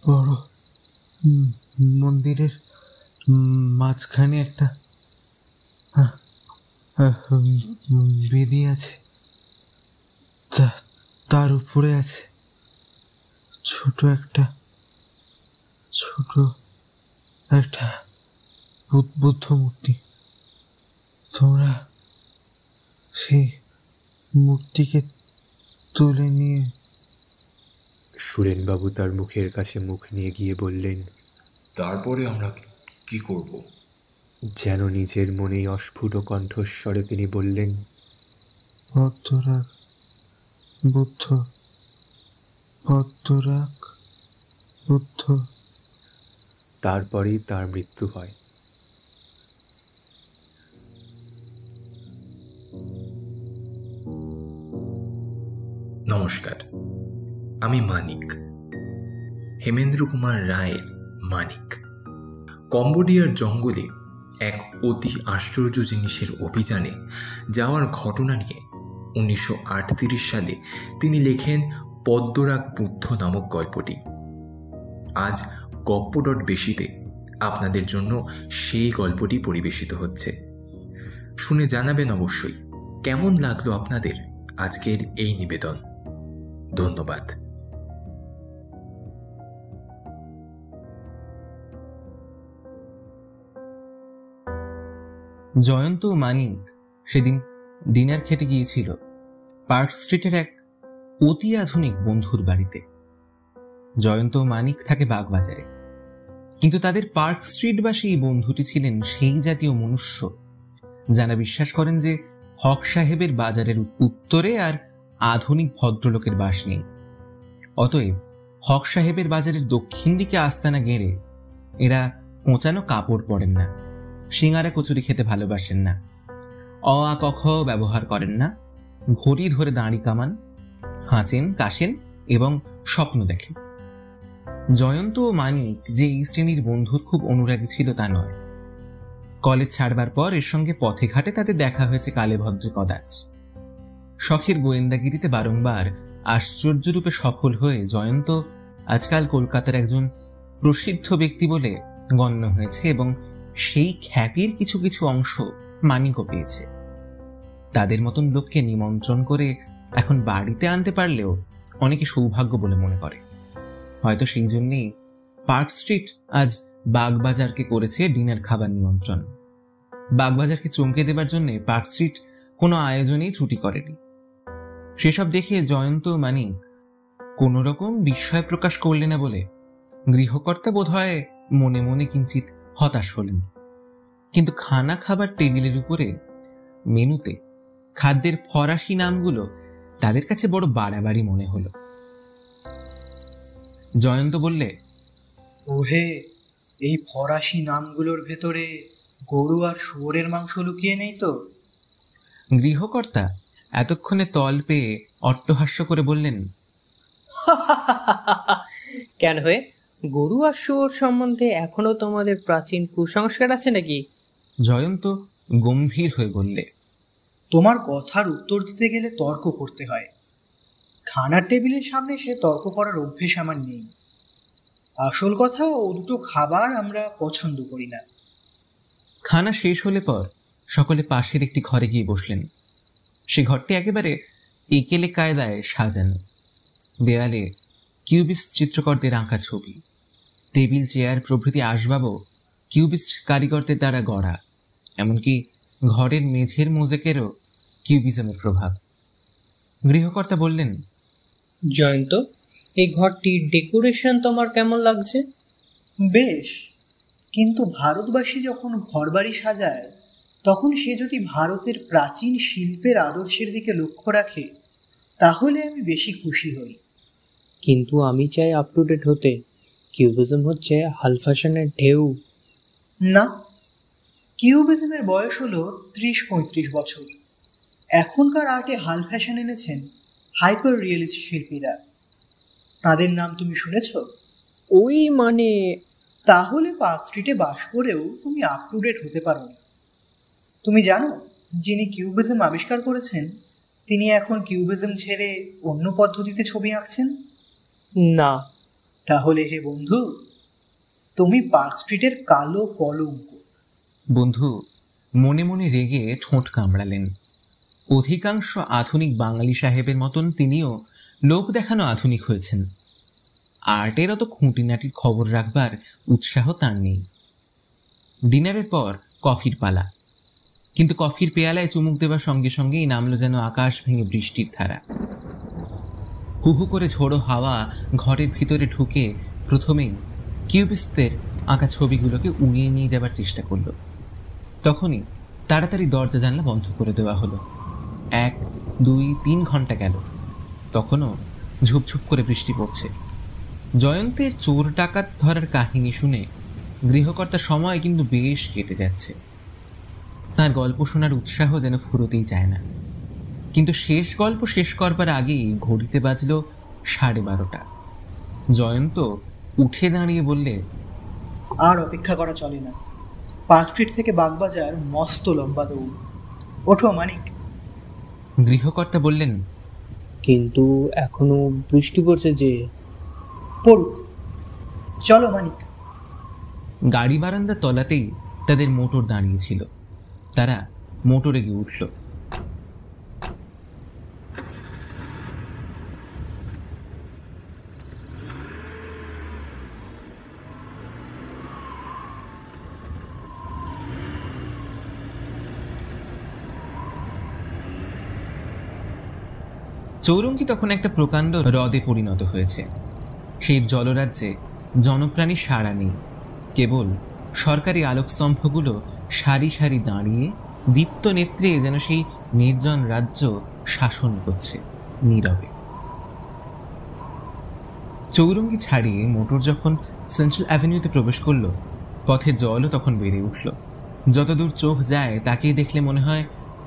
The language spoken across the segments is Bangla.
বড় মন্দিরের মাঝখানে একটা বেদি আছে, তার উপরে আছে ছোট একটা বুদ্ধ মূর্তি। তোমরা সেই মূর্তিকে তুলে নিয়ে। সুরেনবাবু তার মুখের কাছে মুখ নিয়ে গিয়ে বললেন, তারপরে আমরা কি করব? যেন নিজের মনেই অস্ফুট কণ্ঠস্বরে তিনি বললেন, পদ্মরাগ বুদ্ধ, পদ্মরাগ বুদ্ধ। তারপরেই তার মৃত্যু হয়। নমস্কার, আমি মানিক, হেমেন্দ্র কুমার রায়ের মানিক। কম্বোডিয়ার জঙ্গলে এক অতি আশ্চর্য জিনিসের অভিযানে যাওয়ার ঘটনা নিয়ে 1938 সালে তিনি লেখেন পদ্মরাগ বুদ্ধ নামক গল্পটি। আজ গপ্প.বেশিতে আপনাদের জন্য সেই গল্পটি পরিবেশিত হচ্ছে। শুনে জানাবেন অবশ্যই কেমন লাগলো আপনাদের আজকের এই নিবেদন। ধন্যবাদ। জয়ন্ত ও মানিক সেদিন ডিনার খেতে গিয়েছিল পার্ক স্ট্রিটের এক অতি আধুনিক বন্ধুর বাড়িতে। জয়ন্ত ও মানিক থাকে বাগবাজারে, কিন্তু তাদের পার্ক স্ট্রিট বা সেই বন্ধুটি ছিলেন সেই জাতীয় মনুষ্য যারা বিশ্বাস করেন যে হক সাহেবের বাজারের উত্তরে আর আধুনিক ভদ্রলোকের বাস নেই। অতএব হক সাহেবের বাজারের দক্ষিণ দিকে আস্তানা গেড়ে এরা কোঁচানো কাপড় পরেন না, সিঙ্গারা কচুরি খেতে ভালোবাসেন না, অ আ ক খ ব্যবহার করেন না, ঘড়ি ধরে দাঁড়ি কামান, হাঁচেন কাশেন এবং স্বপ্ন দেখেন। জয়ন্ত ও মানিক যে এই শ্রেণীর বন্ধুর খুব অনুরাগী ছিল তা নয়। কলেজ ছাড়বার পর এর সঙ্গে পথে ঘাটে তাদের দেখা হয়েছে কালে ভদ্রে কদাচ। শখের গোয়েন্দাগিরিতে বারংবার আশ্চর্যরূপে সফল হয়ে জয়ন্ত আজকাল কলকাতার একজন প্রসিদ্ধ ব্যক্তি বলে গণ্য হয়েছে এবং সেই খ্যাতির কিছু কিছু অংশ মানিকও পেয়েছে। তাদের মতন লোককে নিমন্ত্রণ করে এখন বাড়িতে আনতে পারলেও অনেকে সৌভাগ্য বলে মনে করে। হয়তো সেই জন্যেই পার্ক স্ট্রিট আজ বাগবাজারকে করেছে ডিনার খাবার নিমন্ত্রণ। বাগবাজারকে চমকে দেবার জন্য পার্ক স্ট্রিট কোনো আয়োজনেই ত্রুটি করেনি। সেসব দেখে জয়ন্ত মানিক কোনো রকম বিস্ময় প্রকাশ করলে না বলে গৃহকর্তা বোধহয় মনে মনে কিঞ্চিত হতাশ হলেন। কিন্তু খানা খাবার টেবিলের উপরে মেনুতে খাদ্যের ফরাসি নামগুলো তাদের কাছে বড় বাড়াবাড়ি মনে হলো। জয়ন্ত বললে, ওহে, এই ফরাসি নামগুলোর ভেতরে গরু আর শুয়োরের মাংস লুকিয়ে নেই তো? গৃহকর্তা এতক্ষণে তল পেয়ে অট্টহাস্য করে বললেন, কেন হয়ে গরু আর শুয়োর সম্বন্ধে এখনো তোমাদের প্রাচীন কুসংস্কার আছে নাকি? জয়ন্ত গম্ভীর হয়ে বললে, তোমার কথার উত্তর দিতে গেলে তর্ক করতে হয়। খানার টেবিলের সামনে সে তর্ক করার অভ্যেস আমার নেই। আসল কথা, ও দুটো খাবার আমরা পছন্দ করি না। খানা শেষ হলে পর সকলে পাশের একটি ঘরে গিয়ে বসলেন। সে ঘরটি একেবারে একেলে কায়দায় সাজানো। দেয়ালে কিউবিস্ট চিত্রকরদের আঁকা ছবি, টেবিল চেয়ার প্রভৃতি আসবাবও কিউবিস্ট কারিগরদের দ্বারা গড়া। এমনকি ঘরের মেঝের মোজাকেরও কিউবিজমের প্রভাব। গৃহকর্তা বললেন, জয়ন্ত, এই ঘরটির ডেকোরেশন তোমার কেমন লাগছে? বেশ, কিন্তু ভারতবাসী যখন ঘরবাড়ি সাজায় তখন সে যদি ভারতের প্রাচীন শিল্পের আদর্শের দিকে লক্ষ্য রাখে তাহলে আমি বেশি খুশি হই। কিন্তু আমি চাই আপ টু ডেট হতে। কিউবিজম হচ্ছে হাল ফ্যাশনের ঢেউ। না, কিউবিজমের বয়স হলো 30-35 বছর। এখনকার আর্টে হাল ফ্যাশন এনেছেন হাইপার রিয়েলিস্ট শিল্পীরা। তাদের নাম তুমি শুনেছ? ওই মানে? তাহলে পার্ক স্ট্রিটে বাস করেও তুমি আপ টু ডেট হতে পারো না। তুমি জানো, যিনি কিউবিজম আবিষ্কার করেছেন তিনি এখন কিউবিজম ছেড়ে অন্য পদ্ধতিতে ছবি আঁকছেন। না, তাহলে হে বন্ধু, তুমি পার্ক স্ট্রিটের কালো কলঙ্ক। বন্ধু মনে মনে রেগে ঠোঁট কামড়ালেন। অধিকাংশ আধুনিক বাঙালি সাহেবের মতন তিনিও লোক দেখানো আধুনিক হয়েছেন। আর্টের অত খুঁটিনাটির খবর রাখবার উৎসাহ তার নেই। ডিনারের পর কফির পালা, কিন্তু কফির পেয়ালায় চুমুক দেবার সঙ্গে সঙ্গেই নামলো যেন আকাশ ভেঙে বৃষ্টির ধারা। হু হু করে ঝোড়ো হাওয়া ঘরের ভিতরে ঢুকে প্রথমেই কিউবিস্টদের আঁকা ছবিগুলোকে উড়িয়ে নিয়ে যাবার চেষ্টা করল। তখনই তাড়াতাড়ি দরজা জানলা বন্ধ করে দেওয়া হলো। 1, 2, 3 ঘন্টা গেল, তখনও ঝুপঝুপ করে বৃষ্টি পড়ছে। জয়ন্তের চোর ডাকাত ধরার কাহিনী শুনে গৃহকর্তার সময় কিন্তু বেশ কেটে যাচ্ছে। তার গল্প শোনার উৎসাহ যেন ফুরোতেই চায় না। কিন্তু শেষ গল্প শেষ করবার আগেই ঘড়িতে বাজল 12:30। জয়ন্ত উঠে দাঁড়িয়ে বললে, আর অপেক্ষা করা চলে না। পার্ক স্ট্রিট থেকে বাগবাজার মস্ত লম্বা দৌড়। ওঠো মানিক। গৃহকর্তা বললেন, কিন্তু এখনো বৃষ্টি পড়ছে যে। পড়ুক, চলো মানিক। গাড়ি বারান্দার তলাতেই তাদের মোটর দাঁড়িয়েছিল। তারা মোটরে গিয়ে উঠল। চৌরঙ্গি তখন একটা প্রকাণ্ড হ্রদে পরিণত হয়েছে। সেই জলরাজ্যে জনপ্রাণী সাড়া নেই, কেবল সরকারি আলোকস্তম্ভগুলো সারি সারি দাঁড়িয়ে দীপ্ত নেত্রে যেন সেই নির্জন রাজ্য শাসন করছে নীরবে। চৌরঙ্গি ছাড়িয়ে মোটর যখন সেন্ট্রাল অ্যাভিনিউতে প্রবেশ করলো, পথের জলও তখন বেড়ে উঠল। যতদূর চোখ যায় তাকেই দেখলে মনে হয়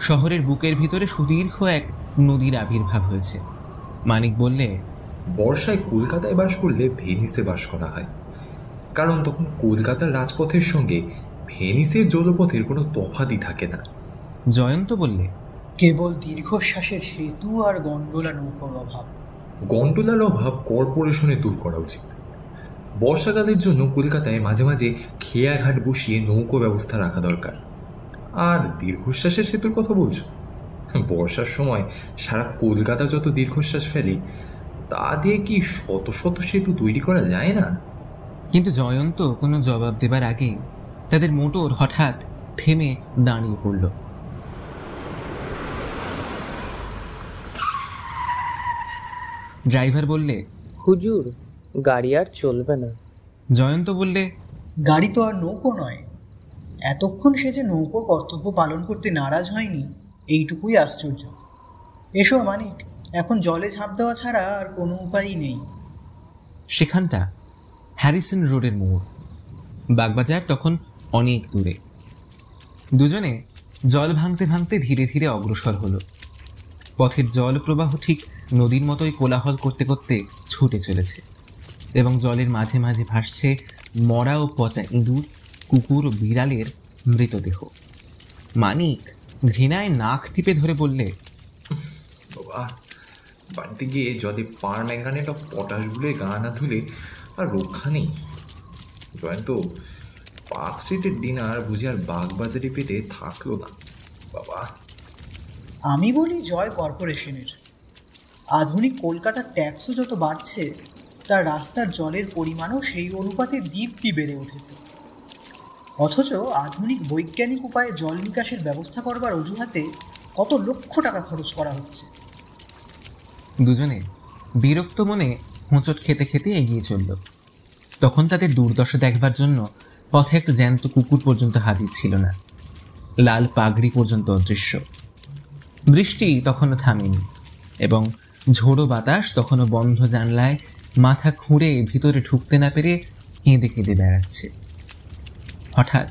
শহরের বুকের ভিতরে সুদীর্ঘ এক নদীর আবির্ভাব হয়েছে। মানিক বললে, বর্ষায় কলকাতায় বাস করলে ভেনিসে বাস করা হয়, কারণ তখন কলকাতার রাজপথের সঙ্গে ভেনিসের জলপথের কোনো তফাতই থাকে না। জয়ন্ত বললে, কেবল দীর্ঘশ্বাসের সেতু আর গন্ডোলা নৌকার অভাব। গন্ডোলার অভাব কর্পোরেশনে দূর করা উচিত। বর্ষাকালের জন্য কলকাতায় মাঝে মাঝে খেয়াঘাট বসিয়ে নৌকো ব্যবস্থা রাখা দরকার। আর দীর্ঘশ্বাসের সেতুর কথা বলছো? বর্ষার সময় সারা কলকাতা যত দীর্ঘশ্বাস ফেলে, তা দিয়ে কি শত শত সেতু তৈরি করা যায় না? কিন্তু জয়ন্ত কোনো জবাব দেবার আগেই তাদের মোটর হঠাৎ থেমে দাঁড়িয়ে পড়ল। ড্রাইভার বললে, হুজুর, গাড়ি আর চলবে না। জয়ন্ত বললে, গাড়ি তো আর নৌকো নয়। এতক্ষণ সে যে নৌকোর কর্তব্য পালন করতে নারাজ হয়নি, এইটুকুই আশ্চর্য। এসো মানিক, এখন জলে ঝাঁপ দেওয়া ছাড়া আর কোনো উপায়ই নেই। সেখানটা হ্যারিসন রোডের মোড়। বাগবাজার তখন অনেক দূরে। দুজনে জল ভাঙতে ভাঙতে ধীরে ধীরে অগ্রসর হলো। পথের জল প্রবাহ ঠিক নদীর মতোই কোলাহল করতে করতে ছুটে চলেছে, এবং জলের মাঝে মাঝে ভাসছে মরা ও পচা ইঁদুর, কুকুর ও বিড়ালের মৃতদেহ। মানিক ঘৃণায় নাক টিপে ধরে বললে, বাবা, বাড়িতে গিয়ে জলে পার ম্যাঙ্গানেট আর পটাশ গুলে গা না ধুলে আর রক্ষা নেই। জয়ন্ত, পার্ক স্ট্রিটের ডিনার বুঝি আর বাগবাজারি পেটে থাকলো না বাবা। আমি বলি জয় কর্পোরেশনের। আধুনিক কলকাতার ট্যাক্সও যত বাড়ছে, তার রাস্তার জলের পরিমাণও সেই অনুপাতে দিব্যি বেড়ে উঠেছে। অথচ আধুনিক বৈজ্ঞানিক উপায়ে জল নিকাশের ব্যবস্থা করবার অজুহাতে কত লক্ষ টাকা খরচ করা হচ্ছে। দুজনে বিরক্ত মনে হোঁচট খেতে খেতে এগিয়ে চলল। তখন তাদের দুর্দশা দেখবার জন্য পথে একটা জ্যান্ত কুকুর পর্যন্ত হাজির ছিল না। লাল পাগড়ি পর্যন্ত অদৃশ্য। বৃষ্টি তখনও থামেনি, এবং ঝোড়ো বাতাস তখনও বন্ধ জানলায় মাথা খুঁড়ে ভিতরে ঢুকতে না পেরে কেঁদে কেঁদে বেড়াচ্ছে। হঠাৎ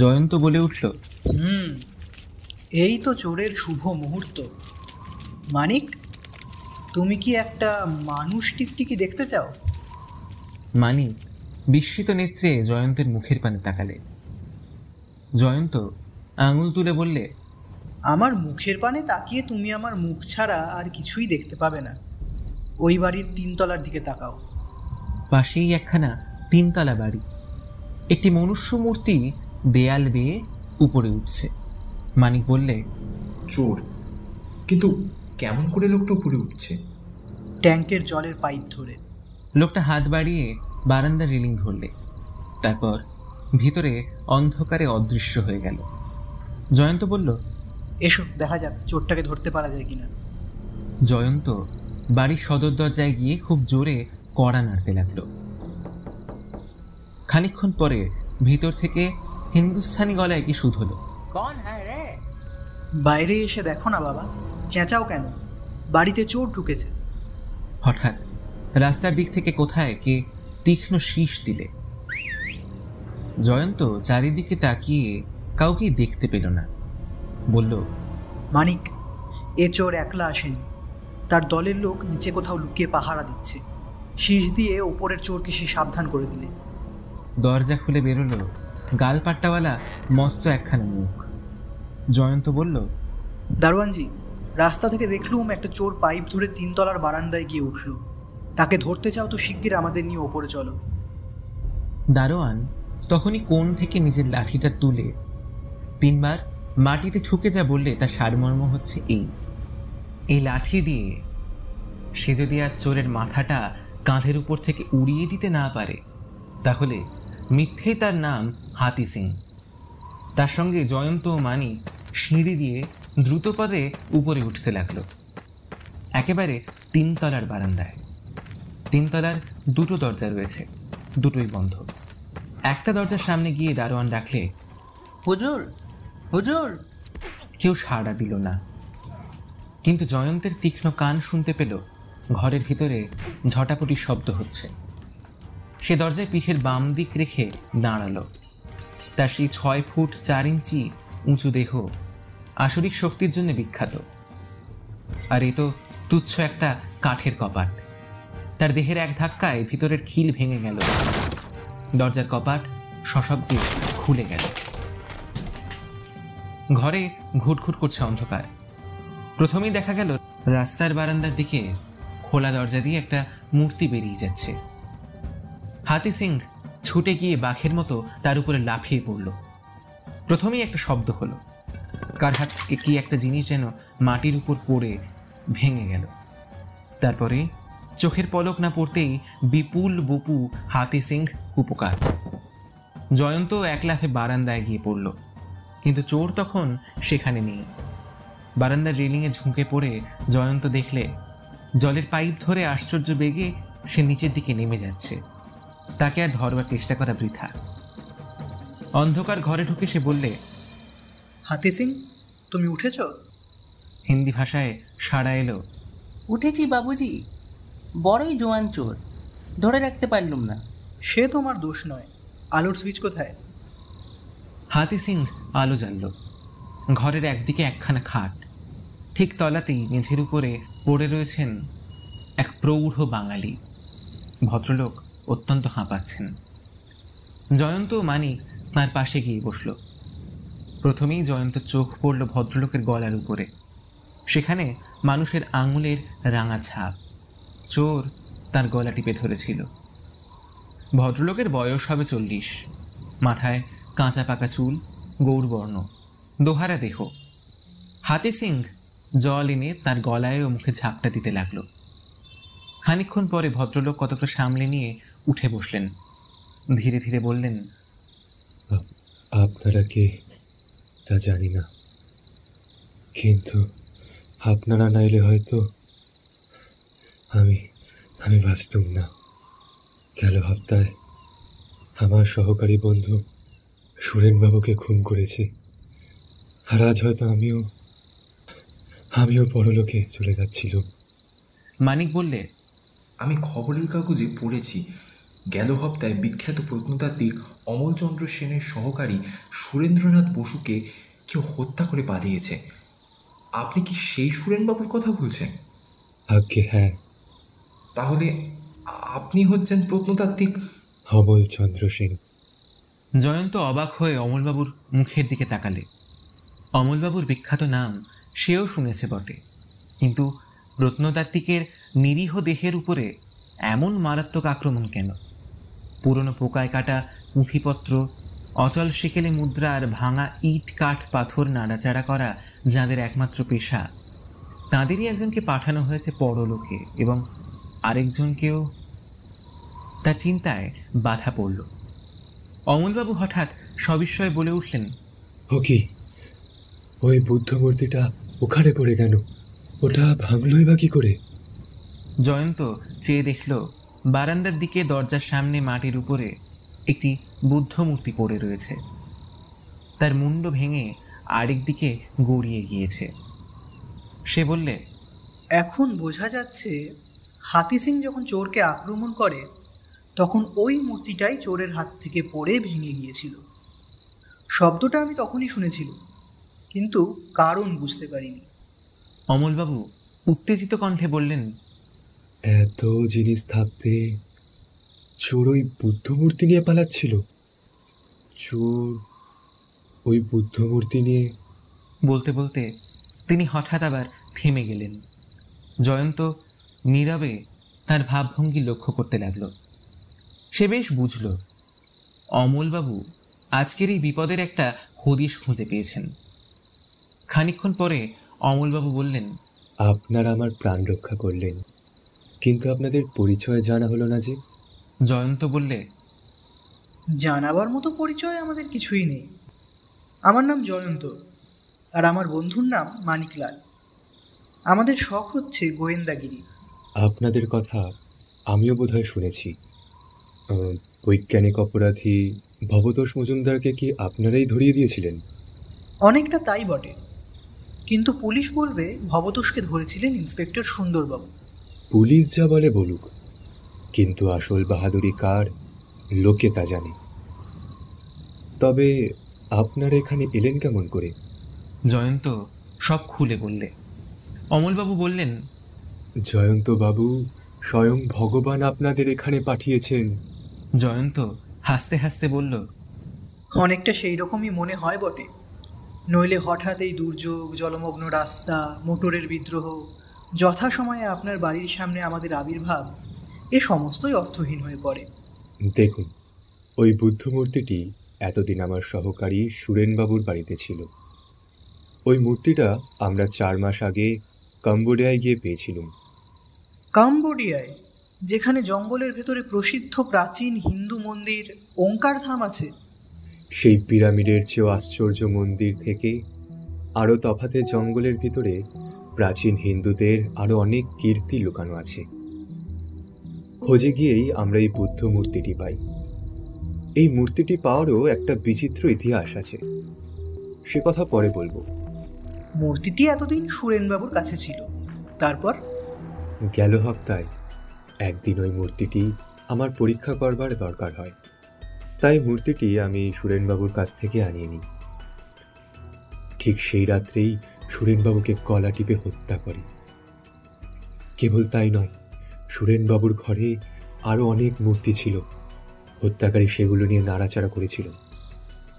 জয়ন্ত বলে উঠল, এই তো চোরের শুভ মুহূর্ত। মানিক, তুমি কি একটা মানুষ টিকটিকি দেখতে চাও? মানিক বিস্মিত নেত্রে জয়ন্তের মুখের পানে তাকালে। জয়ন্ত আঙুল তুলে বললে, আমার মুখের পানে তাকিয়ে তুমি আমার মুখ ছাড়া আর কিছুই দেখতে পাবে না। ওই বাড়ির 3 তলার দিকে তাকাও। পাশেই একখানা 3 তলা বাড়ি। একটি মনুষ্য মূর্তি দেয়াল বেয়ে উপরে উঠছে। মানিক বললে, চোর? কিন্তু কেমন করে লোকটা উপরে উঠছে? ট্যাঙ্কের জলের পাইপ ধরে। লোকটা হাত বাড়িয়ে বারান্দার রেলিং ধরলে, তারপর ভিতরে অন্ধকারে অদৃশ্য হয়ে গেল। জয়ন্ত বলল, এসো দেখা যাক চোরটাকে ধরতে পারা যায় কিনা। জয়ন্ত বাড়ির সদর দরজায় গিয়ে খুব জোরে কড়া নাড়তে লাগলো। খানিকক্ষণ পরে ভিতর থেকে হিন্দুস্থানি গলায় কি সুদ হলো, বাইরে এসে দেখো না বাবা, চেঁচাও কেন? বাড়িতে চোর ঢুকেছে। হঠাৎ রাস্তার দিক থেকে কোথায় কে তীক্ষ্ণ শীষ দিলে। জয়ন্ত চারিদিকে তাকিয়ে কাউকেই দেখতে পেল না। বলল, মানিক, এ চোর একলা আসেনি, তার দলের লোক নিচে কোথাও লুকিয়ে পাহারা দিচ্ছে। শীষ দিয়ে ওপরের চোরকে সে সাবধান করে দিলে। দরজা খুলে বেরোলো গালপাট্টাওয়ালা মস্ত একখানা মুখ। জয়ন্ত বলল, দারোয়ানজি, রাস্তা থেকে দেখলুম একটা চোর পাইপ ধরে 3 তলার বারান্দায় গিয়ে উঠল। তাকে ধরতে চাও তো শিগগির আমাদের নিয়ে ওপরে চলো। দারোয়ান তখনই কোণ থেকে নিজের লাঠিটা তুলে 3 বার মাটিতে ঠুকে যা বললে তার সারমর্ম হচ্ছে এই লাঠি দিয়ে সে যদি আর চোরের মাথাটা কাঁধের উপর থেকে উড়িয়ে দিতে না পারে, তাহলে মিথ্যেই তার নাম হাতি সিং। তার সঙ্গে জয়ন্ত ও মানি সিঁড়ি দিয়ে দ্রুতপদে উপরে উঠতে লাগলো, একেবারে 3 তলার বারান্দায়। 3 তলার 2টো দরজা রয়েছে, দুটোই বন্ধ। একটা দরজার সামনে গিয়ে দারোয়ান ডাকলে, হুজুর, হুজুর। কেউ সাড়া দিল না, কিন্তু জয়ন্তের তীক্ষ্ণ কান শুনতে পেল ঘরের ভিতরে ঝটাপটির শব্দ হচ্ছে। সে দরজায় পিঠের বাম দিক রেখে দাঁড়ালো। তার সেই 6 ফুট 4 ইঞ্চি উঁচু দেহ আসরিক শক্তির জন্য বিখ্যাত, আর এ তো তুচ্ছ একটা কাঠের কপাট। তার দেহের এক ধাক্কায় ভিতরের খিল ভেঙে গেল, দরজার কপাট সশব্দে খুলে গেল। ঘরে ঘুটঘুট করছে অন্ধকার। প্রথমেই দেখা গেল রাস্তার বারান্দার দিকে খোলা দরজা দিয়ে একটা মূর্তি বেরিয়ে যাচ্ছে। হাতি সিং ছুটে গিয়ে বাঘের মতো তার উপরে লাফিয়ে পড়ল। প্রথমেই একটা শব্দ হলো, কার হাত থেকে কি একটা জিনিস যেন মাটির উপর পড়ে ভেঙে গেল। তারপরে চোখের পলক না পড়তেই বিপুল বপু হাতি সিং কুপোকার। জয়ন্ত এক লাফে বারান্দায় গিয়ে পড়ল, কিন্তু চোর তখন সেখানে নেই। বারান্দার রেলিংয়ে ঝুঁকে পড়ে জয়ন্ত দেখলে জলের পাইপ ধরে আশ্চর্য বেগে সে নিচের দিকে নেমে যাচ্ছে। তাকে আর ধরবার চেষ্টা করা বৃথা। অন্ধকার ঘরে ঢুকে সে বললে, হাতি সিং, তুমি উঠেছ? হিন্দি ভাষায় সাড়া এলো, উঠেছি বাবুজি, বড়ই জোয়ান চোর, ধরে রাখতে পারলুম না। সে তোমার দোষ নয়। আলোর সুইচ কোথায়? হাতি সিং আলো জ্বালল। ঘরের একদিকে একখানা খাট, ঠিক তলাতেই মেঝের উপরে পড়ে রয়েছেন এক প্রৌঢ় বাঙালি ভদ্রলোক, অত্যন্ত হাঁপাচ্ছেন। জয়ন্ত ও মানিক তাঁর পাশে গিয়ে বসল। প্রথমেই জয়ন্ত চোখ পড়ল ভদ্রলোকের গলার উপরে, সেখানে মানুষের আঙুলের রাঙা ছাপ। চোর তার গলা টিপে ধরেছিল। ভদ্রলোকের বয়স হবে 40, মাথায় কাঁচা পাকা চুল, গৌরবর্ণ, দোহারা দেহ। হাতি সিং জল এনে তার গলায় ও মুখে ঝাপটা দিতে লাগলো। খানিকক্ষণ পরে ভদ্রলোক কতটা সামলে নিয়ে উঠে বসলেন। ধীরে ধীরে বললেন, আপনারা কে তা জানি না, কিন্তু আপনারা নাইলে হয়তো আমি বাঁচতুম না। গেল সপ্তাহে আমার সহকারী বন্ধু সুরেনবাবুকে খুন করেছে, আর আজ হয়তো আমিও পরলোকে চলে যাচ্ছিল। মানিক বললে, আমি খবরের কাগজে পড়েছি গেল সপ্তাহে বিখ্যাত প্রত্নতাত্ত্বিক অমলচন্দ্র সেনের সহকারী সুরেন্দ্রনাথ বসুকে কেউ হত্যা করে পালিয়েছে। আপনি কি সেই সুরেনবাবুর কথা বলছেন? আজ্ঞে হ্যাঁ। তাহলে আপনি হচ্ছেন প্রত্নতাত্ত্বিক অমলচন্দ্র সেন। জয়ন্ত অবাক হয়ে অমলবাবুর মুখের দিকে তাকালে। অমলবাবুর বিখ্যাত নাম সেও শুনেছে বটে, কিন্তু প্রত্নতাত্ত্বিকের নিরীহ দেহের উপরে এমন মারাত্মক আক্রমণ কেন? পুরনো পোকায় কাটা পুঁথিপত্র, অচল শিকেলে মুদ্রা আর ভাঙা ইট কাঠ পাথর নাড়াচাড়া করা যাদের একমাত্র পেশা, তাঁদেরই একজনকে পাঠানো হয়েছে পরলোকে এবং আরেকজনকেও। তার চিন্তায় বাধা পড়ল। অমলবাবু হঠাৎ সবিস্ময়ে বলে উঠলেন, ও কি, ওই বুদ্ধ মূর্তিটা ওখানে পড়ে কেন? ওটা ভাঙলই বা কি করে? জয়ন্ত চেয়ে দেখল বারান্দার দিকে দরজার সামনে মাটির উপরে একটি বুদ্ধ মূর্তি পড়ে রয়েছে। তার মুন্ড ভেঙে আরেক দিকে গড়িয়ে গিয়েছে। সে বললে, এখন বোঝা যাচ্ছে হাতি সিং যখন চোরকে আক্রমণ করে তখন ওই মূর্তিটাই চোরের হাত থেকে পড়ে ভেঙে গিয়েছিল। শব্দটা আমি তখনই শুনেছিলাম, কিন্তু কারণ বুঝতে পারিনি। অমলবাবু উত্তেজিত কণ্ঠে বললেন, এত জিনিস থাকতে চোর ওই বুদ্ধ মূর্তি নিয়ে পালাচ্ছিল? চোর ওই বুদ্ধ মূর্তি নিয়ে? বলতে বলতে তিনি হঠাৎ আবার থেমে গেলেন। জয়ন্ত নীরবে তার ভাবভঙ্গি লক্ষ্য করতে লাগল। সে বেশ বুঝল অমলবাবু আজকের এই বিপদের একটা হদিশ খুঁজে পেয়েছেন। খানিকক্ষণ পরে অমলবাবু বললেন, আপনারা আমার প্রাণ রক্ষা করলেন, কিন্তু আপনাদের পরিচয় জানা হলো না যে? জয়ন্ত বললে, জানাবার মতো পরিচয় আমাদের কিছুই নেই। আমার নাম জয়ন্ত, আর আমার বন্ধুর নাম মানিকলাল। আমাদের শখ হচ্ছে গোয়েন্দাগিরি। আপনাদের কথা আমিও বোধহয় শুনেছি। বৈজ্ঞানিক অপরাধী ভবতোষ মজুমদারকে কি আপনারাই ধরিয়ে দিয়েছিলেন? অনেকটা তাই বটে, কিন্তু পুলিশ বলবে ভবতোষকে ধরেছিলেন ইন্সপেক্টর সুন্দরবাবু। পুলিশ যা বলে বলুক, কিন্তু আসল বাহাদুরি কার, লোকে তা জানে। তবে আপনারা এখানে এলেন কেমন করে? জয়ন্ত সব খুলে বললে। অমলবাবু বললেন, জয়ন্তবাবু, স্বয়ং ভগবান আপনাদের এখানে পাঠিয়েছেন। জয়ন্ত হাসতে হাসতে বলল, অনেকটা সেই রকমই মনে হয় বটে, নইলে হঠাৎ এই দুর্যোগ, জলমগ্ন রাস্তা, মোটরের বিদ্রোহ, যথাসময়ে আপনার বাড়ির সামনে আমাদের আবির্ভাব, এ সমস্তই অর্থহীন হয়ে পড়ে। দেখুন, ওই বুদ্ধ মূর্তিটি এতদিন আমার সহকারী সুরেনবাবুর বাড়িতে ছিল। ওই মূর্তিটা আমরা 4 মাস আগে কম্বোডিয়ায় গিয়ে পেয়েছিলাম। কাম্বোডিয়ায়, যেখানে জঙ্গলের ভেতরে প্রসিদ্ধ প্রাচীন হিন্দু মন্দির ওঙ্কার ধাম আছে? সেই পিরামিডের চেয়েও আশ্চর্য মন্দির থেকে আরও তফাতে জঙ্গলের ভিতরে প্রাচীন হিন্দুদের আরও অনেক কীর্তি লুকানো আছে। খোঁজে গিয়েই আমরা এই বুদ্ধ মূর্তিটি পাই। এই মূর্তিটি পাওয়ারও একটা বিচিত্র ইতিহাস আছে, সে কথা পরে বলবো। মূর্তিটি এতদিন সুরেনবাবুর কাছে ছিল, তারপর? গেল হপ্তায় একদিন ওই মূর্তিটি আমার পরীক্ষা করবার দরকার হয়, তাই মূর্তিটি আমি সুরেনবাবুর কাছ থেকে আনিয়ে নিই। ঠিক সেই রাত্রেই সুরেনবাবুকে গলা টিপে হত্যা করে। কেবল তাই নয়, সুরেনবাবুর ঘরে আরও অনেক মূর্তি ছিল। হত্যাকারী সেগুলো নিয়ে নাড়াচাড়া করেছিল,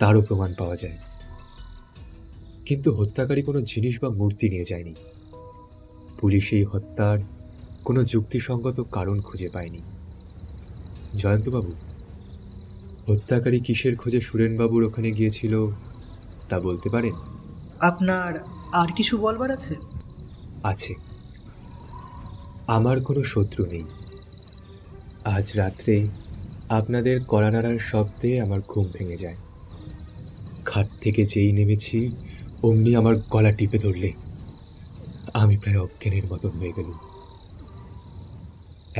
তারও প্রমাণ পাওয়া যায়। কিন্তু হত্যাকারী কোনো জিনিস বা মূর্তি নিয়ে যায়নি। পুলিশ এই হত্যার কোনো যুক্তিসঙ্গত কারণ খুঁজে পায়নি। জয়ন্তবাবু, হত্যাকারী কিসের খোঁজে সুরেনবাবুর ওখানে গিয়েছিল তা বলতে পারেন? আপনার আর কিছু বলবার আছে? আছে। আমার কোনো শত্রু নেই। আজ রাত্রে আপনাদের কড়া নাড়ার শব্দে আমার ঘুম ভেঙে যায়। খাট থেকে যেই নেমেছি অমনি আমার গলা টিপে ধরলে আমি প্রায় অজ্ঞানের মতন হয়ে গেলুম।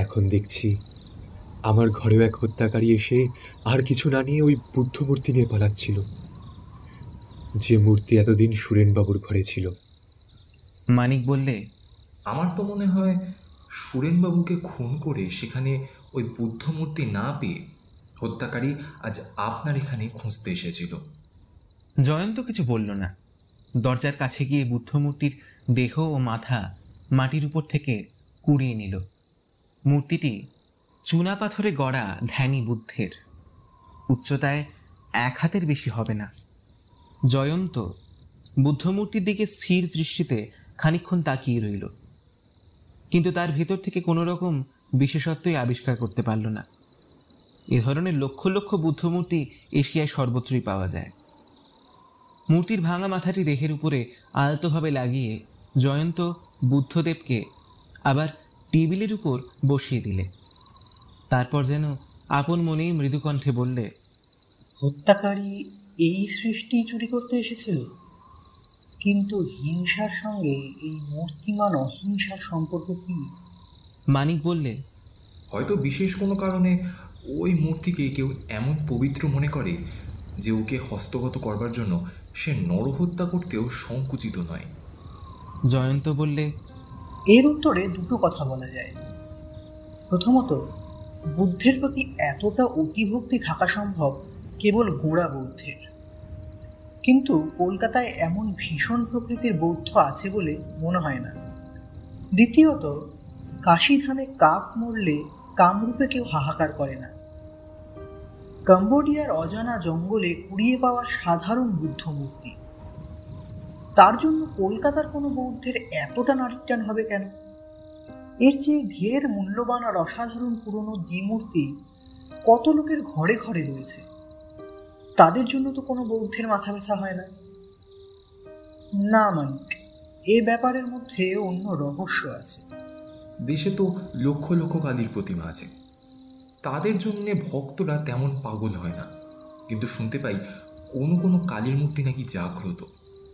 এখন দেখছি আমার ঘরেও এক হত্যাকারী এসে আর কিছু না নিয়ে ওই বুদ্ধ মূর্তি নিয়ে পালাচ্ছিল, যে মূর্তি এতদিন সুরেনবাবুর ঘরে ছিল। মানিক বললে, আমার তো মনে হয় সুরেনবাবুকে খুন করে সেখানে ওই বুদ্ধ মূর্তি না পেয়ে হত্যাকারী আজ আপনার এখানে খুঁজতে এসেছিল। জয়ন্ত কিছু বলল না। দরজার কাছে গিয়ে বুদ্ধমূর্তির দেহ ও মাথা মাটির উপর থেকে কুড়িয়ে নিল। মূর্তিটি চুনা পাথরে গড়া ধ্যানী বুদ্ধের, উচ্চতায় 1 হাতের বেশি হবে না। জয়ন্ত বুদ্ধমূর্তির দিকে স্থির দৃষ্টিতে খানিকক্ষণ তাকিয়ে রইল। কিন্তু তার ভেতর থেকে কোনো রকম বিশেষত্বই আবিষ্কার করতে পারল না। এ ধরনের লক্ষ লক্ষ বুদ্ধমূর্তি এশিয়ায় সর্বত্রই পাওয়া যায়। মূর্তির ভাঙা মাথাটি দেহের উপরে আলতোভাবে লাগিয়ে জয়ন্ত বুদ্ধদেবকে আবার টেবিলের উপর বসিয়ে দিলে। তারপর যেন আপন মনেই মৃদুকণ্ঠে বললে, হত্যাকারী এই সৃষ্টি চুরি করতে এসেছিল, কিন্তু হিংসার সঙ্গে এই মূর্তিমান অহিংসার সম্পর্ক কি? মানিক বললে, হয়তো বিশেষ কোনো কারণে ওই মূর্তিকে কেউ এমন পবিত্র মনে করে যে ওকে হস্তগত করবার জন্য সে নরহত্যা করতেও সংকুচিত নয়। জয়ন্ত বললে, এর উত্তরে দুটো কথা বলা যায়। প্রথমত, বুদ্ধের প্রতি এতটা অতিভক্তি থাকা সম্ভব কেবল গোঁড়া বৌদ্ধের, কিন্তু কলকাতায় এমন ভীষণ প্রকৃতির বৌদ্ধ আছে বলে মনে হয় না। দ্বিতীয়ত, কাশীধামে কাক মরলে কামরূপে কেউ হাহাকার করে না। কম্বোডিয়ার অজানা জঙ্গলে কুড়িয়ে পাওয়া সাধারণ বুদ্ধ মূর্তি, তার জন্য কলকাতার কোনো বৌদ্ধের এতটা নারীর টান হবে কেন? এর চেয়ে ঢের মূল্যবান আর অসাধারণ পুরনো দ্বিমূর্তি কত লোকের ঘরে ঘরে রয়েছে, তাদের জন্য তো কোনো বৌদ্ধের মাথা ব্যথা হয় না। না মানিক, এ ব্যাপারের মধ্যে অন্য রহস্য আছে। দেশে তো লক্ষ লক্ষ কালীর প্রতিমা আছে, তাদের জন্যে ভক্তরা তেমন পাগল হয় না, কিন্তু শুনতে পাই কোনো কোনো কালীর মূর্তি নাকি জাগ্রত,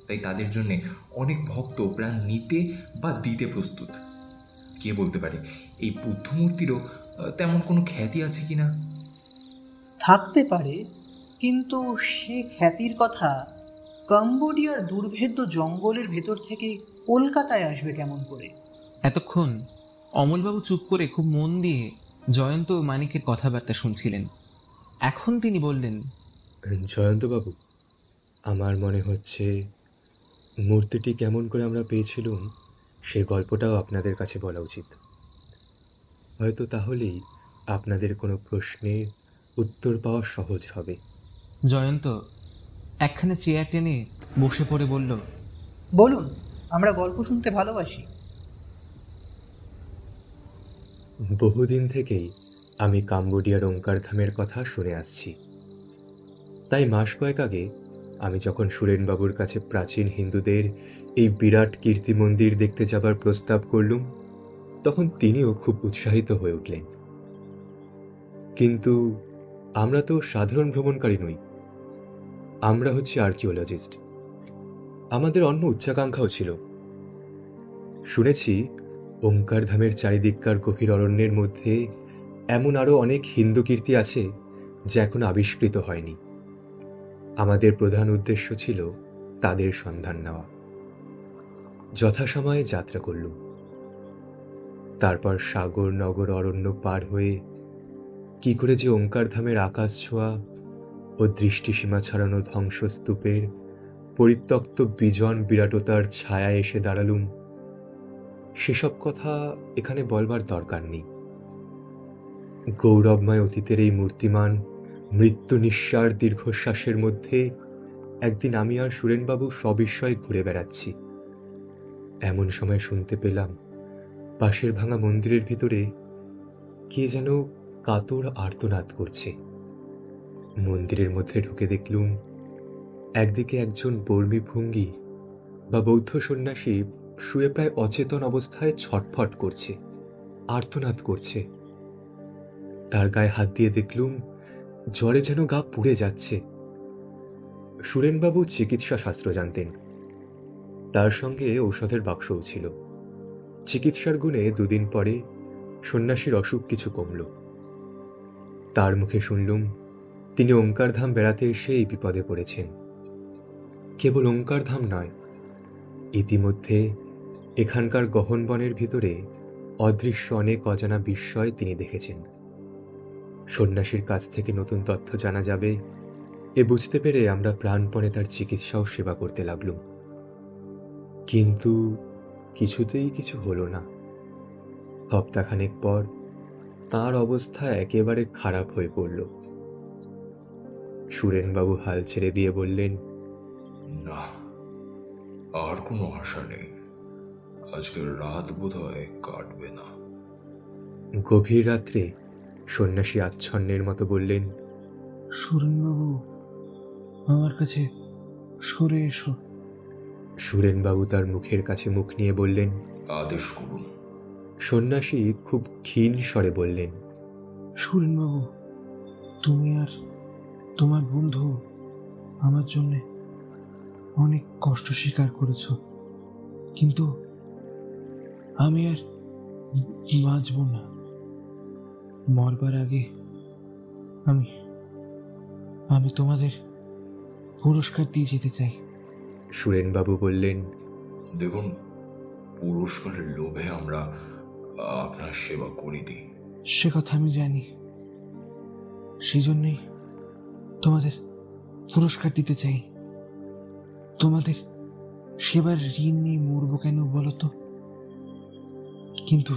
তাই তাদের জন্যে অনেক ভক্ত প্রাণ নিতে বা দিতে প্রস্তুত। কে বলতে পারে এই বুদ্ধমূর্তিরও তেমন কোনো খ্যাতি আছে কিনা? থাকতে পারে, কিন্তু সে খ্যাতির কথা কম্বোডিয়ার দুর্ভেদ্য জঙ্গলের ভেতর থেকে কলকাতায় আসবে কেমন করে? এতক্ষণ অমলবাবু চুপ করে খুব মন দিয়ে জয়ন্ত ও মানিকের কথাবার্তা শুনছিলেন। এখন তিনি বললেন, জয়ন্তবাবু, আমার মনে হচ্ছে মূর্তিটি কেমন করে আমরা পেয়েছিলাম সে গল্পটাও আপনাদের কাছে বলা উচিত। হয়তো তাহলেই আপনাদের কোনো প্রশ্নের উত্তর পাওয়া সহজ হবে। জয়ন্ত একখানে চেয়ার টেনে বসে পড়ে বলল, বলুন, আমরা গল্প শুনতে ভালোবাসি। বহুদিন থেকেই আমি কাম্বোডিয়ার ওঙ্কারধামের কথা শুনে আসছি। তাই মাস কয়েক আগে আমি যখন সুরেনবাবুর কাছে প্রাচীন হিন্দুদের এই বিরাট কীর্তি মন্দির দেখতে যাবার প্রস্তাব করলুম, তখন তিনিও খুব উৎসাহিত হয়ে উঠলেন। কিন্তু আমরা তো সাধারণ ভ্রমণকারী নই, আমরা হচ্ছি আর্কিওলজিস্ট। আমাদের অন্য উচ্চাকাঙ্ক্ষাও ছিল। শুনেছি ওঙ্কারধামের চারিদিককার গভীর অরণ্যের মধ্যে এমন আরও অনেক হিন্দু কীর্তি আছে যা এখনো আবিষ্কৃত হয়নি। আমাদের প্রধান উদ্দেশ্য ছিল তাদের সন্ধান নেওয়া। যথাসময়ে যাত্রা করলুম। তারপর সাগর নগর অরণ্য পার হয়ে কি করে যে ওঙ্কারধামের আকাশ ছোঁয়া ও দৃষ্টিসীমা ছাড়ানো ধ্বংসস্তূপের পরিত্যক্ত বিজন বিরাটতার ছায়ায় এসে দাঁড়ালুম, সেসব কথা এখানে বলবার দরকার নেই। গৌরবময় অতীতের এই মূর্তিমান মৃত্যু নিঃসার দীর্ঘশ্বাসের মধ্যে একদিন আমি আর সুরেনবাবু সবিস্ময়ে ঘুরে বেড়াচ্ছি। এমন সময় শুনতে পেলাম পাশের ভাঙা মন্দিরের ভিতরে কে যেন কাতর আর্তনাদ করছে। মন্দিরের মধ্যে ঢুকে দেখলুম একদিকে একজন বর্মী ভঙ্গি বা বৌদ্ধ সন্ন্যাসী শুয়ে প্রায় অচেতন অবস্থায় ছটফট করছে, আর্তনাদ করছে। তার গায়ে হাত দিয়ে দেখলুম জ্বরে যেন গা পুড়ে যাচ্ছে। সুরেনবাবু চিকিৎসা শাস্ত্র জানতেন, তার সঙ্গে ঔষধের বাক্সও ছিল। চিকিৎসার গুণে দুদিন পরে সন্ন্যাসীর অসুখ কিছু কমল। তার মুখে শুনলুম তিনি ওঙ্কারধাম বেড়াতে এসে এই বিপদে পড়েছেন। কেবল ওঙ্কারধাম নয়, ইতিমধ্যে এখানকার গহন বনের ভিতরে অদৃশ্য অনেক অজানা বিস্ময় তিনি দেখেছেন। সন্ন্যাসীর কাছ থেকে নতুন তথ্য জানা যাবে এ বুঝতে পেরে আমরা প্রাণপণে তার চিকিৎসা ও সেবা করতে লাগলুম। কিন্তু কিছুতেই কিছু হলো না। সপ্তাহখানেক পর তাঁর অবস্থা একেবারে খারাপ হয়ে পড়ল। সুরেনবাবু হাল ছেড়ে দিয়ে বললেন, না, আর কোনো আশা নেই। আজকের রাত বোধহয় কাটবে না। গভীর রাত্রে সন্ন্যাসী আচ্ছন্নের মতো বললেন, সুরেনবাবু, আমার কাছে সরে এসো। সুরেনবাবু তার মুখের কাছে মুখ নিয়ে বললেন, আদেশ করুন। সন্ন্যাসী খুব ক্ষীণ স্বরে বললেন, সুরেনবাবু, তুমি আর তোমার বন্ধু আমার জন্যে অনেক কষ্ট স্বীকার করেছ, কিন্তু আমি আর বাঁচব না। মরবার আগে আমি আমি তোমাদের পুরস্কার দিয়ে যেতে চাই। সুরেনবাবু বললেন, দেখুন, পুরস্কারের লোভে আমরা আপনার সেবা করিনি। সে কথা আমি জানি, সেই জন্যই তোমাদের পুরস্কার দিতে চাই। তোমাদের সেবার ঋণ নিয়ে মরবো কেন বলো তো? কিন্তু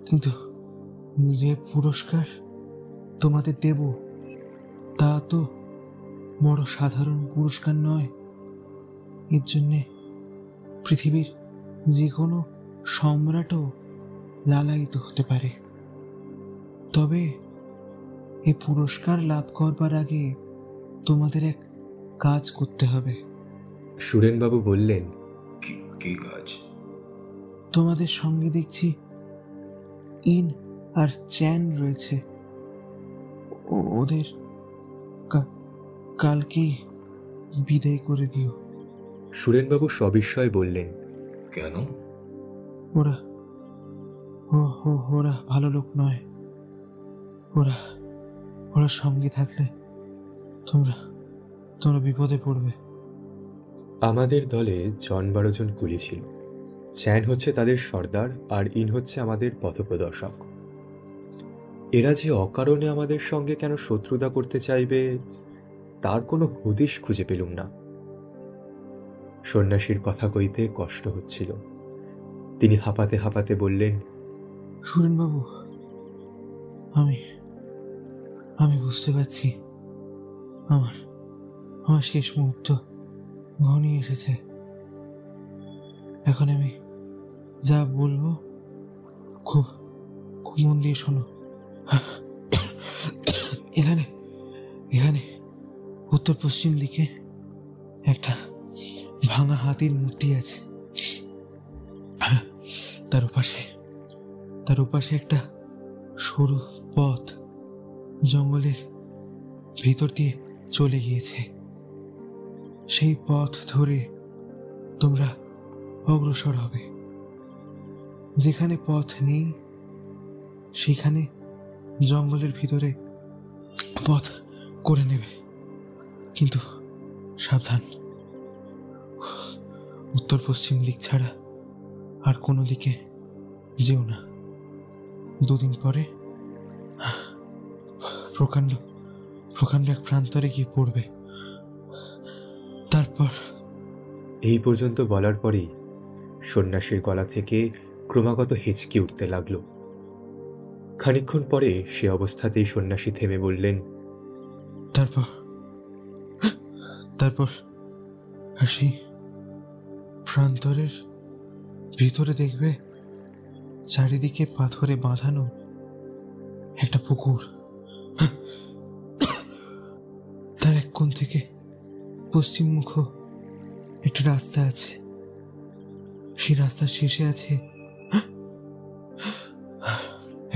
কিন্তু যে পুরস্কার তোমাদের দেব তা তো বড় সাধারণ পুরস্কার নয়। এর জন্যে পৃথিবীর যে কোনো সম্রাটও লালায়িত হতে পারে। তবে এই পুরস্কার লাভ করবার আগে তোমাদের এক কাজ করতে হবে। সুরেনবাবু বললেন, কি কাজ? তোমাদের সঙ্গে দেখছি ইন আর চ্যান রয়েছে, ওদের কালকেই বিদায় করে দিও। সুরেনবাবু সবিস্ময়ে বললেন, কেন? ওরা ওরা ভালো লোক নয়। ওরা ওরা সঙ্গে থাকলে তোমরা বিপদে পড়বে। আমাদের দলে 10-12 জন কুলি ছিল। চ্যান হচ্ছে তাদের সর্দার, আর ইন হচ্ছে আমাদের পথপ্রদর্শক। এরা যে অকারণে আমাদের সঙ্গে কেন শত্রুতা করতে চাইবে তার কোনো হদিশ খুঁজে পেলুম না। সন্ন্যাসীর কথা কইতে কষ্ট হচ্ছিল। তিনি হাঁপাতে হাঁপাতে বললেন, সুরেনবাবু, আমি বুঝতে পারছি আমার শেষ মুহূর্ত ঘনিয়ে এসেছে। এখন আমি যা বলবো খুব খুব মন দিয়ে শোনো। এখানে উত্তর পশ্চিম দিকে একটা ভাঙা হাতির মূর্তি আছে। তার ওপাশে একটা সরু পথ জঙ্গলের ভিতর দিয়ে চলে গিয়েছে। সেই পথ ধরে তোমরা অগ্রসর হবে। যেখানে পথ নেই সেখানে জঙ্গলের ভিতরে পথ করে নেবে, কিন্তু সাবধান, উত্তর পশ্চিম দিক ছাড়া আর কোনো দিকে যেও না। 2 দিন পরে প্রকাণ্ড এক প্রান্তরে গিয়ে পড়বে। তারপর এই পর্যন্ত বলার পরেই সন্ন্যাসীর গলা থেকে ক্রমাগত হেঁচকি উঠতে লাগলো। খানিকক্ষণ পরে সে অবস্থাতেই সন্ন্যাসী থেমে বললেন, তারপর আসি প্রান্তরের ভিতরে দেখবে চারিদিকে পাথরে বাঁধানো একটা পুকুর। তার এক কোণ থেকে পশ্চিমমুখ একটা রাস্তা আছে। সেই রাস্তার শেষে আছে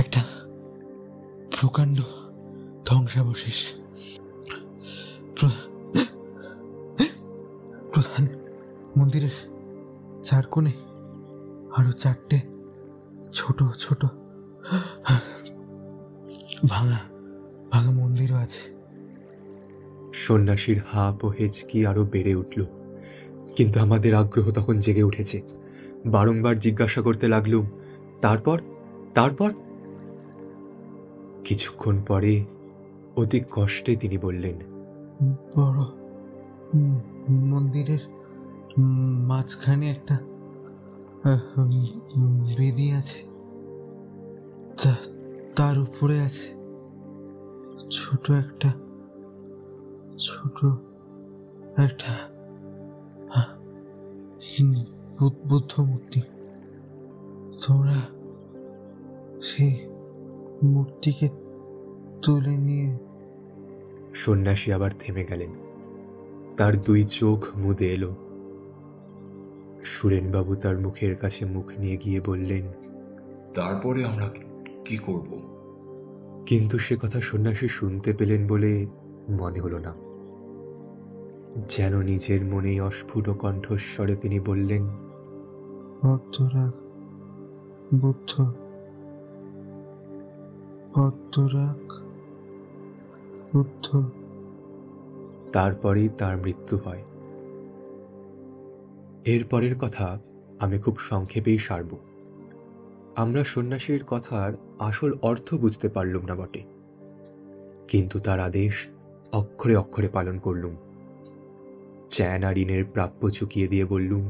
একটা প্রকাণ্ড ধ্বংসাবশেষ। প্রধান মন্দিরের 4 কোণে আরো 4টে ছোট ছোট ভাঙা মন্দিরও আছে। সন্ন্যাসীর হাঁপ ও হেঁচকি আরো বেড়ে উঠল, কিন্তু আমাদের আগ্রহ তখন জেগে উঠেছে। বারংবার জিজ্ঞাসা করতে লাগলুম, তারপর? কিছুক্ষণ পরে অতি কষ্টে তিনি বললেন, বড় মন্দিরের মাঝখানে একটা বেদি আছে। তার উপরে আছে ছোট একটা বুদ্ধ মূর্তি। তোমরা সেই মূর্তিকে তুলে নিয়ে। সন্ন্যাসী আবার থেমে গেলেন। তার দুই চোখ মুদে এলো। সুরেনবাবু তার মুখের কাছে মুখ নিয়ে গিয়ে বললেন, তারপরে আমরা কি করব? কিন্তু সে কথা সন্ন্যাসী শুনতে পেলেন বলে মনে হলো না। যেন নিজের মনেই অস্ফুট কণ্ঠস্বরে তিনি বললেন, পদ্মরাগ বুদ্ধ, পদ্মরাগ বুদ্ধ। তারপরেই তার মৃত্যু হয়। এরপরের কথা আমি খুব সংক্ষেপেই সারব। আমরা সন্ন্যাসীর কথার আসল অর্থ বুঝতে পারলুম না বটে, কিন্তু তার আদেশ অক্ষরে অক্ষরে পালন করলুম। চ্যান আর ঋণের প্রাপ্য চুকিয়ে দিয়ে বললুম,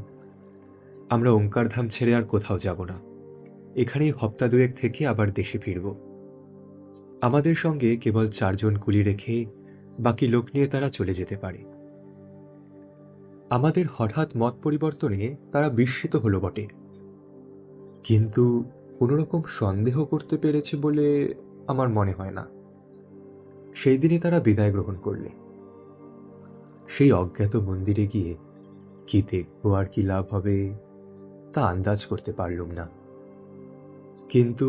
আমরা ওঙ্কারধাম ছেড়ে আর কোথাও যাব না, এখানেই হপ্তা দুয়েক থেকে আবার দেশে ফিরব। আমাদের সঙ্গে কেবল 4 জন কুলি রেখে বাকি লোক নিয়ে তারা চলে যেতে পারে। আমাদের হঠাৎ মত পরিবর্তনে তারা বিস্মিত হলো বটে, কিন্তু কোনো রকম সন্দেহ করতে পেরেছে বলে আমার মনে হয় না। সেই দিনই তারা বিদায় গ্রহণ করলে। সেই অজ্ঞাত মন্দিরে গিয়ে কি দেখব আর কি লাভ হবে তা আন্দাজ করতে পারলুম না, কিন্তু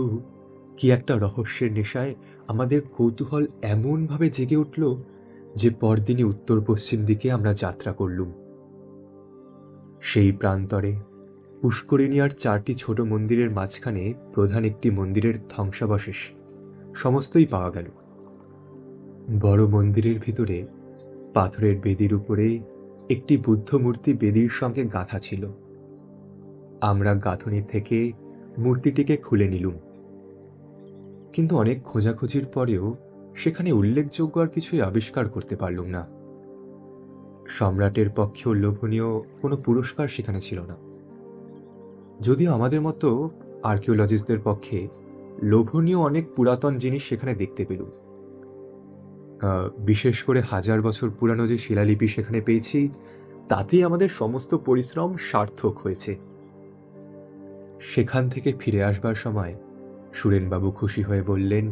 কি একটা রহস্যের নেশায় আমাদের কৌতূহল এমনভাবে জেগে উঠল যে পরদিনই উত্তর পশ্চিম দিকে আমরা যাত্রা করলুম। সেই প্রান্তরে পুষ্করিণী আর 4টি ছোট মন্দিরের মাঝখানে প্রধান একটি মন্দিরের ধ্বংসাবশেষ সমস্তই পাওয়া গেল। বড় মন্দিরের ভিতরে পাথরের বেদির উপরে একটি বুদ্ধ মূর্তি বেদির সঙ্গে গাঁথা ছিল। আমরা গাঁথনি থেকে মূর্তিটিকে খুলে নিলুম, কিন্তু অনেক খোঁজাখুঁজির পরেও সেখানে উল্লেখযোগ্য আর কিছুই আবিষ্কার করতে পারলুম না। সম্রাটের পক্ষেও লোভনীয় কোনো পুরস্কার সেখানে ছিল না, যদিও আমাদের মতো আর্কিওলজিস্টদের পক্ষে লোভনীয় অনেক পুরাতন জিনিস সেখানে দেখতে পেলুম। বিশেষ করে 1000 বছর পুরানো যে শিলালিপি সেখানে পেয়েছি, তাতেই আমাদের সমস্ত পরিশ্রম সার্থক হয়েছে। সেখান থেকে ফিরে আসবার সময় সুরেনবাবু খুশি হয়ে বললেন,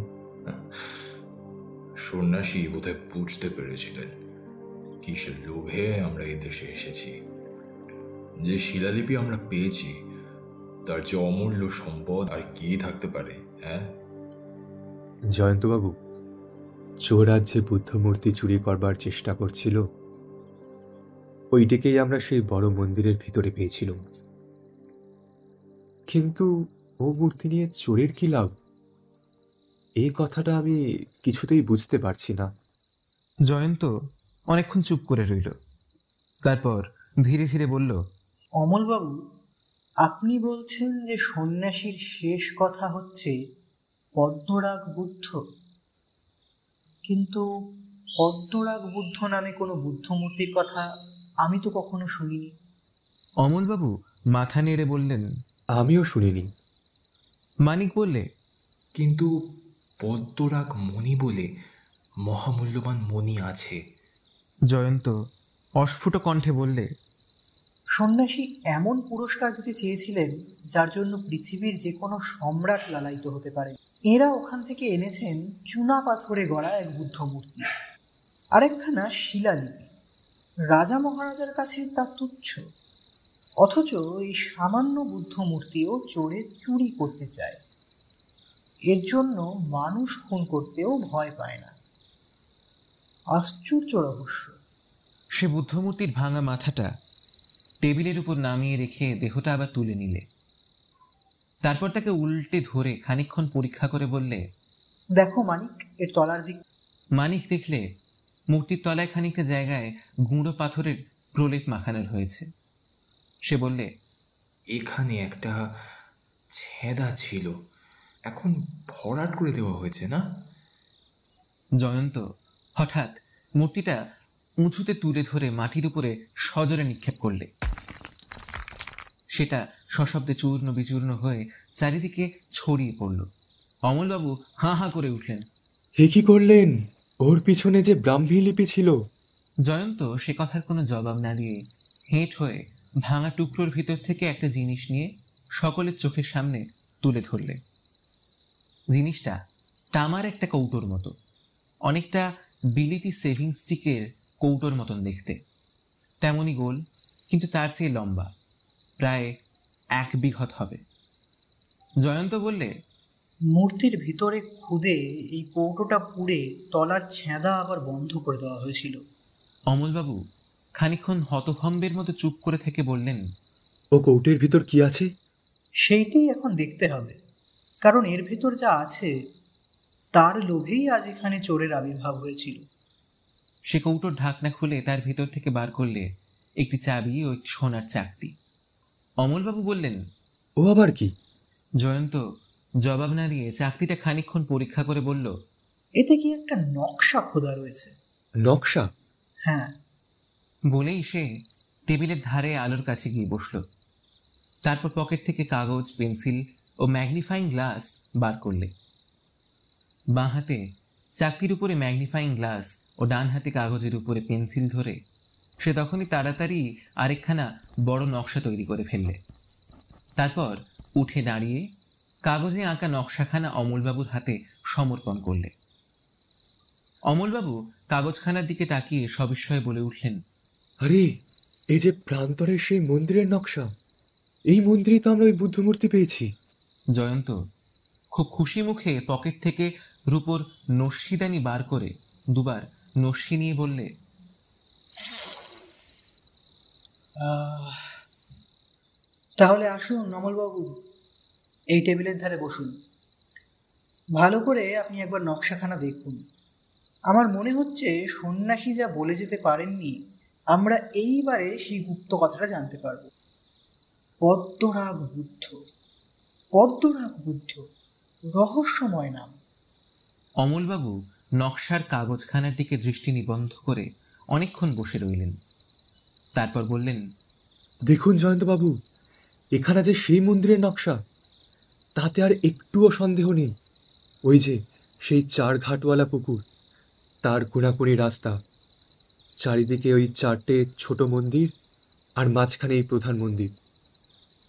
সন্ন্যাসী বোধহয় বুঝতে পেরেছিলেন কিসের লোভে আমরা এদেশে এসেছি। যে শিলালিপি আমরা পেয়েছি তার যে অমূল্য সম্পদ আর কি থাকতে পারে। হ্যাঁ জয়ন্তবাবু, চোরাজ যে বুদ্ধ মূর্তি চুরি করবার চেষ্টা করছিল, ওইটিকেই আমরা সেই বড় মন্দিরের ভিতরে পেয়েছিলাম। কিন্তু ও মূর্তি নিয়ে চোরের কি লাভ, এই কথাটা আমি কিছুতেই বুঝতে পারছি না। জয়ন্ত অনেকক্ষণ চুপ করে রইল, তারপর ধীরে ধীরে বলল, অমলবাবু, আপনি বলছেন যে সন্ন্যাসীর শেষ কথা হচ্ছে পদ্মরাগ বুদ্ধ, কিন্তু পদ্মরাগ বুদ্ধ নামে কোনো বুদ্ধ মূর্তির কথা আমি তো কখনো শুনিনি। অমলবাবু মাথা নেড়ে বললেন, আমিও শুনিনি। মানিক বললে, কিন্তু পদ্মরাগ মণি বলে মহামূল্যবান মণি আছে। জয়ন্ত অস্ফুট কণ্ঠে বললে, সন্ন্যাসী এমন পুরস্কার দিতে চেয়েছিলেন যার জন্য পৃথিবীর যে কোনো সম্রাট লালায়িত হতে পারে। এরা ওখান থেকে এনেছেন চুনা পাথরে গড়া এক বুদ্ধ মূর্তি, আরেকখানা শিলালিপি। রাজা মহারাজার কাছে তা তুচ্ছ, অথচ এই সামান্য বুদ্ধ মূর্তিও চোরে চুরি করতে চায়। এর জন্য মানুষ খুন করতেও ভয় পায় না। আশ্চর্য রহস্য। সে বুদ্ধমূর্তির ভাঙা মাথাটা টেবিলের উপর নামিয়ে রেখে দেহটা আবার তুলে নিলে, তারপর তাকে উল্টে ধরে খানিকক্ষণ পরীক্ষা করে বললে, দেখো মানিক, এর তলার দিক। মানিক দেখলে মূর্তির তলায় খানিকটা জায়গায় গুঁড়ো পাথরের প্রলেপ মাখানো হয়েছে। সে বললে, এখানে একটা ছেঁদা ছিল, এখন ভরাট করে দেওয়া হয়েছে না? জয়ন্ত হঠাৎ মূর্তিটা উঁচুতে তুলে ধরে মাটির উপরে সজোরে নিক্ষেপ করলে। সেটা সশব্দে চূর্ণ বিচূর্ণ হয়ে চারিদিকে ছড়িয়ে পড়ল। অমলবাবু হাঁ হাঁ করে উঠলেন। হে কি করলেন? ওর পিছনে যে ব্রাহ্মী লিপি ছিল। জয়ন্ত সে কথার কোনো জবাব না দিয়ে হেঁট হয়ে ভাঙা টুকরোর ভিতর থেকে একটা জিনিস নিয়ে সকলের চোখের সামনে তুলে ধরলে। জিনিসটা তামার একটা কৌটোর মতো, অনেকটা বিলিতি সেভিং স্টিকের কৌটোর মতন দেখতে, তেমনই গোল, কিন্তু তার চেয়ে লম্বা, প্রায় 1 বিঘত হবে। জয়ন্ত বললে, মূর্তির ভিতরে খুদে এই কৌটোটা পুড়ে তলার ছেঁদা আবার বন্ধ করে দেওয়া হয়েছিল। অমলবাবু খানিকক্ষণ হতভম্বের মতো চুপ করে থেকে বললেন, ও কৌটের ভিতর কি আছে? সেইটাই এখন দেখতে হবে, কারণ এর ভিতর যা আছে তার লোভেই আজ এখানে চোরের আবির্ভাব হয়েছিল। সে কৌটোর ঢাকনা খুলে তার ভিতর থেকে বার করলে একটি চাবি ও একটি সোনার চাকতি। অমলবাবু বললেন, ও আবার কি? জয়ন্ত জবাব না দিয়ে চাকতিটা খানিকক্ষণ পরীক্ষা করে বলল, এতে কি একটা নকশা খোদা রয়েছে। নকশা? হ্যাঁ। বলেই সে টেবিলের ধারে আলোর কাছে গিয়ে বসল। তারপর পকেট থেকে কাগজ, পেন্সিল ও ম্যাগনিফাইং গ্লাস বার করলে। বাঁ হাতে চাকতির উপরে ম্যাগনিফাইং গ্লাস ও ডান হাতে কাগজের উপরে পেন্সিল ধরে সে তখনই তাড়াতাড়ি আরেকখানা বড় নকশা তৈরি করে ফেললে। তারপর উঠে দাঁড়িয়ে কাগজে আঁকা নকশাখানা অমলবাবুর হাতে সমর্পণ করলে। অমলবাবু কাগজখানার দিকে তাকিয়ে সবিস্ময়ে বলে উঠলেন, আরে, এই যে প্রান্তরের সেই মন্দিরের নকশা, এই মন্দিরেই তো আমরা ওই বুদ্ধমূর্তি পেয়েছি। জয়ন্ত খুব খুশি মুখে পকেট থেকে রূপোর নস্যিদানি বার করে দুবার নস্যি নিয়ে বললে, তাহলে আসুন অমলবাবু, এই টেবিলের ধারে বসুন। ভালো করে আপনি একবার নকশাখানা দেখুন। আমার মনে হচ্ছে সন্ন্যাসী যা বলে যেতে পারেননি, আমরা এইবারে সেই গুপ্ত কথাটা জানতে পারব। পদ্মরাগ বুদ্ধ, পদ্মরাগ বুদ্ধ, রহস্যময় নাম। অমলবাবু নকশার কাগজখানার দিকে দৃষ্টি নিবদ্ধ করে অনেকক্ষণ বসে রইলেন। তারপর বললেন, দেখুন জয়ন্তবাবু, এখানে যে সেই মন্দিরের নকশা, তাতে আর একটুও সন্দেহ নেই। ওই যে সেই 4 ঘাটওয়ালা পুকুর, তার কোণাকুণি রাস্তা, চারিদিকে ওই 4টে ছোট মন্দির, আর মাঝখানে এই প্রধান মন্দির,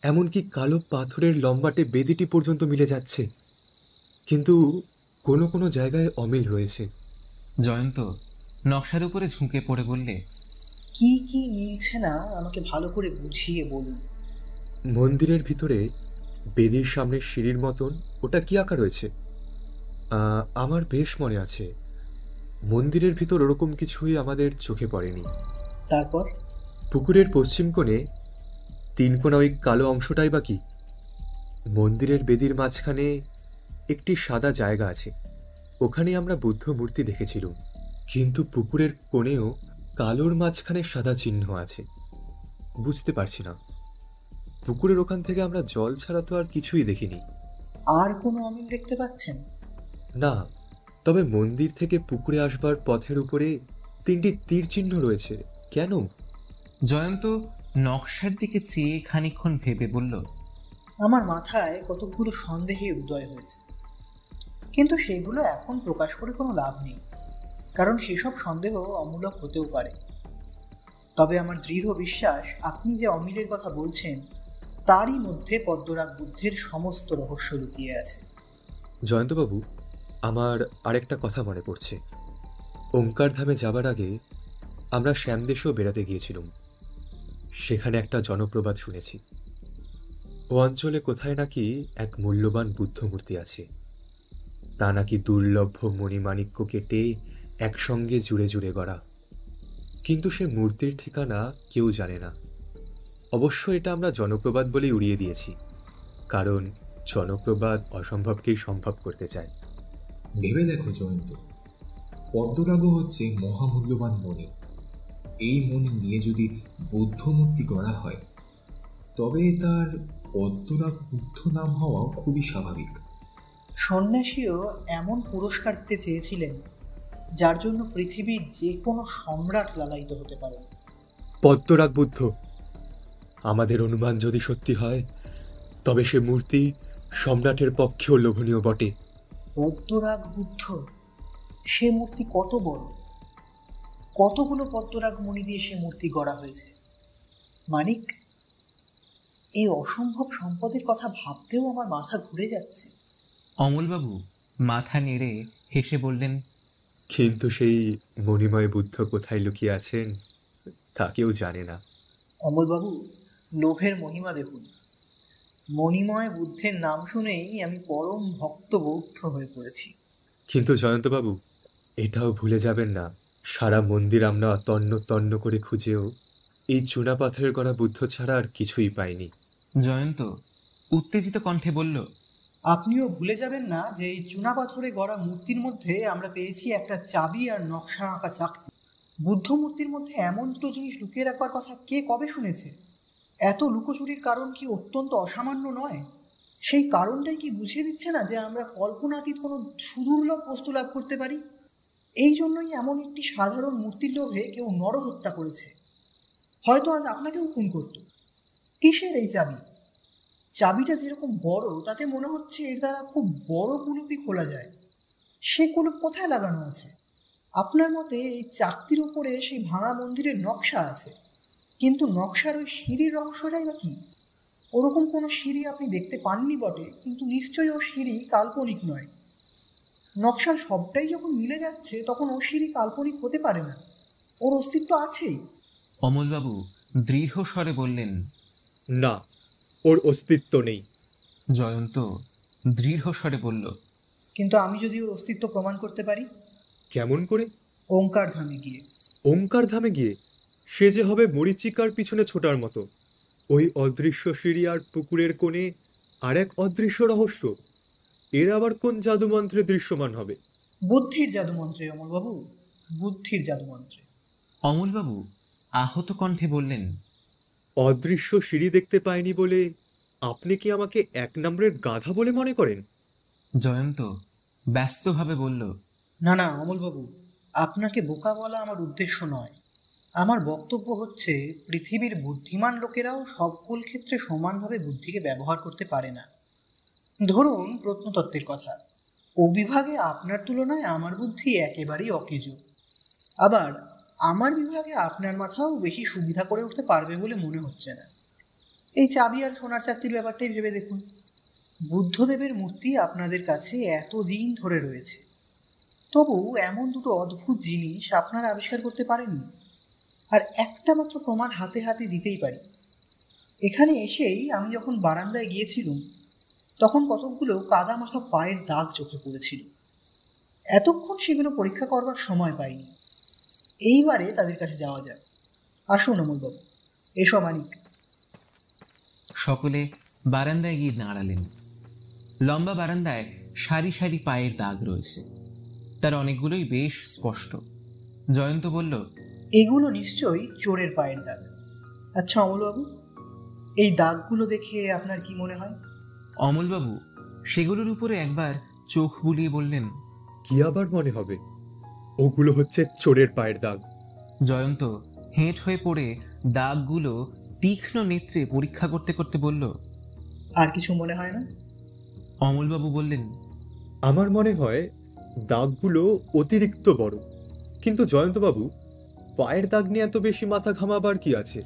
এমনকি কালো পাথরের লম্বাটে বেদিটি পর্যন্ত মিলে যাচ্ছে। কিন্তু কোনো কোনো জায়গায় অমিল রয়েছে। জয়ন্ত নকশার উপরে ঝুঁকে পড়ে বললে, কি কি মিলছে না আমাকে ভালো করে বুঝিয়ে বলুন। মন্দিরের ভিতরে বেদির সামনে সিঁড়ির মতন ওটা কি আঁকা রয়েছে? আমার বেশ মনে আছে, মন্দিরের ভিতর ওরকম কিছুই আমাদের চোখে পড়েনি। তারপর পুকুরের পশ্চিম কোণে 3 কোণা ওই কালো অংশটাই বা কি? মন্দিরের বেদির মাঝখানে একটি সাদা জায়গা আছে, ওখানে আমরা বুদ্ধ মূর্তি দেখেছিলাম। কিন্তু পুকুরের কোণেও কালোর মাঝখানে সাদা চিহ্ন আছে। বুঝতে পারছি না, পুকুরের ওখান থেকে আমরা জল ছাড়া তো আর কিছুই দেখিনি। আর কোনো অমিল দেখতে পাচ্ছেন? না, তবে মন্দির থেকে পুকুরে আসবার পথের উপরে 3টি তীর চিহ্ন রয়েছে। কেন? জয়ন্ত নকশার দিকে চেয়ে খানিকক্ষণ ভেবে বলল, আমার মাথায় কতগুলো সন্দেহের উদয় হয়েছে, কিন্তু সেগুলো এখন প্রকাশ করে কোনো লাভ নেই, কারণ সেসব সন্দেহ অমূলক হতেও পারে। তবে আমার দৃঢ় বিশ্বাস, আপনি যে অমিলের কথা বলছেন তারই মধ্যে পদ্মরাগ বুদ্ধের সমস্ত রহস্য লুকিয়ে আছে। জয়ন্তবাবু, আমার আরেকটা কথা মনে পড়ছে। ওঙ্কার ধামে যাবার আগে আমরা শ্যামদেশেও বেড়াতে গিয়েছিলাম। সেখানে একটা জনপ্রবাদ শুনেছি, ও অঞ্চলে কোথায় নাকি এক মূল্যবান বুদ্ধ মূর্তি আছে। তা নাকি দুর্লভ মণিমাণিক্য কেটে একসঙ্গে জুড়ে জুড়ে গড়া। কিন্তু সে মূর্তির ঠিকানা কেউ জানে না। অবশ্য এটা আমরা জনপ্রবাদ বলেই উড়িয়ে দিয়েছি, কারণ জনপ্রবাদ অসম্ভবকেই সম্ভব করতে চায়। ভেবে দেখো জয়ন্ত, পদ্মরাগও হচ্ছে মহামূল্যবান মণি। এই মণি নিয়ে যদি বুদ্ধ মূর্তি গড়া হয়, তবে তার পদ্মরাগ বুদ্ধ নাম হওয়া খুবই স্বাভাবিক। সন্ন্যাসীও এমন পুরস্কার দিতে চেয়েছিলেন যার জন্য পৃথিবীর যে কোনো সম্রাট লালায়িত হতে পারে। পদ্মরাগ বুদ্ধ, আমাদের অনুমান যদি সত্যি হয়, তবে সে মূর্তি সম্রাটের পক্ষেও লোভনীয় বটে। পদ্মরাগ বুদ্ধ, সে মূর্তি কত বড়! কতগুলো পদ্মরাগ মণি দিয়ে সে মূর্তি গড়া হয়েছে। মানিক, এই অসম্ভব সম্পদের কথা ভাবতেও আমার মাথা ঘুরে যাচ্ছে। অমলবাবু মাথা নেড়ে হেসে বললেন, কিন্তু সেই মণিময় বুদ্ধ কোথায় লুকিয়ে আছেন তা কেউ জানে না। অমলবাবু, লোভের মহিমা দেখুন। মণিময় বুদ্ধের নাম শুনেই আমি পরম ভক্ত বৌদ্ধ হয়ে পড়েছি। কিন্তু জয়ন্তবাবু, এটাও ভুলে যাবেন না, সারা মন্দির আমরা তন্ন তন্ন করে খুঁজেও এই চুনা পাথরের গড়া বুদ্ধ ছাড়া আর কিছুই পাইনি। জয়ন্ত উত্তেজিত কণ্ঠে বলল, আপনিও ভুলে যাবেন না যে এই চুনা পাথরে গড়া মূর্তির মধ্যে আমরা পেয়েছি একটা চাবি আর নকশা আঁকা চাকতি। বুদ্ধ মূর্তির মধ্যে এমন দুটো জিনিস লুকিয়ে রাখবার কথা কে কবে শুনেছে? এত লুকোচুরির কারণ কি অত্যন্ত অসামান্য নয়? সেই কারণটাই কি বুঝিয়ে দিচ্ছে না যে আমরা কল্পনাতীত কোনো সুদুর্লভ বস্তু লাভ করতে পারি? এই জন্যই এমন একটি সাধারণ মূর্তির লোভে কেউ নরহত্যা করেছে। হয়তো আজ আপনাকেও খুন করত। কিসের এই চাবি? চাবিটা যেরকম বড় তাতে মনে হচ্ছে এর দ্বারা খুব বড় কুলুপই খোলা যায়। সে কুলুপ কোথায় লাগানো আছে? আপনার মতে এই চাকতির উপরে সেই ভাঙা মন্দিরের নকশা আছে, কিন্তু নকশার ওই সিঁড়ির রহস্যটাই বা কি? ওরকম কোনো সিঁড়ি আপনি দেখতে পাননি বটে, কিন্তু নিশ্চয়ই ও সিঁড়ি কাল্পনিক নয়। নকশার সবটাই যখন মিলে যাচ্ছে তখন ও সিঁড়ি কাল্পনিক হতে পারে না, ওর অস্তিত্ব আছেই। অমলবাবু দৃঢ় স্বরে বললেন, না, ওর অস্তিত্ব নেই। জয়ন্ত দৃঢ় স্বরে বলল, কিন্তু আমি যদি ওর অস্তিত্ব প্রমাণ করতে পারি? কেমন করে? ওঙ্কার ধামে গিয়ে। ওঙ্কার ধামে গিয়ে? সে যে হবে মরীচিকার পিছনে ছোটার মতো। ওই অদৃশ্য সিঁড়ি আর পুকুরের কোণে আর এক অদৃশ্য রহস্য। এর আবার কোন জাদুমন্ত্রে দৃশ্যমান হবে? বুদ্ধির জাদুমন্ত্রে অমলবাবু, বুদ্ধির জাদুমন্ত্রে। অমলবাবু আহত কণ্ঠে বললেন, অদৃশ্য সিঁড়ি দেখতে পাইনি বলে আপনি কি আমাকে এক নম্বরের গাধা বলে মনে করেন? জয়ন্ত ব্যস্তভাবে বলল, না না অমলবাবু, আপনাকে বোকা বলা আমার উদ্দেশ্য নয়। আমার বক্তব্য হচ্ছে, পৃথিবীর বুদ্ধিমান লোকেরাও সব কুল ক্ষেত্রে সমানভাবে বুদ্ধিকে ব্যবহার করতে পারে না। ধরুন প্রত্নতত্ত্বের কথা, ও বিভাগে আপনার তুলনায় আমার বুদ্ধি একেবারেই অকেজো। আবার আমার বিভাগে আপনার মাথাও বেশি সুবিধা করে উঠতে পারবে বলে মনে হচ্ছে না। এই চাবি আর সোনার চাকতির ব্যাপারটাই ভেবে দেখুন। বুদ্ধদেবের মূর্তি আপনাদের কাছে এতদিন ধরে রয়েছে, তবু এমন দুটো অদ্ভুত জিনিস আপনারা আবিষ্কার করতে পারেননি। আর একটা মাত্র প্রমাণ হাতে হাতে দিতেই পারি। এখানে এসেই আমি যখন বারান্দায় গিয়েছিলাম তখন কতকগুলো কাদা মাখা পায়ের দাগ চোখে পড়েছিল। এতক্ষণ সেগুলো পরীক্ষা করবার সময় পাইনি। এইবারে তাদের কাছে যাওয়া যাক। আসুন অমলবাবু, এসো মানিক। সকলে বারান্দায় গিয়ে দাঁড়ালেন। লম্বা বারান্দায় সারি সারি পায়ের দাগ রয়েছে, তার অনেকগুলোই বেশ স্পষ্ট। জয়ন্ত বলল, এগুলো নিশ্চয়ই চোরের পায়ের দাগ। আচ্ছা অমলবাবু, এই দাগগুলো দেখে আপনার কি মনে হয়? অমলবাবু সেগুলোর উপরে একবার চোখ বুলিয়ে বললেন, কি আবার মনে হবে? ওগুলো হচ্ছে চোরের পায়ের দাগ। জয়ন্ত হেঁট হয়ে পড়ে দাগগুলো তীক্ষ্ণ নেত্রে পরীক্ষা করতে করতে বলল, আর কিছু মনে হয় না? অমলবাবু বললেন, আমার মনে হয় দাগগুলো অতিরিক্ত বড়। কিন্তু জয়ন্তবাবু, পায়ের দাগ নিয়ে এত বেশি মাথা ঘামাবার কি আছে?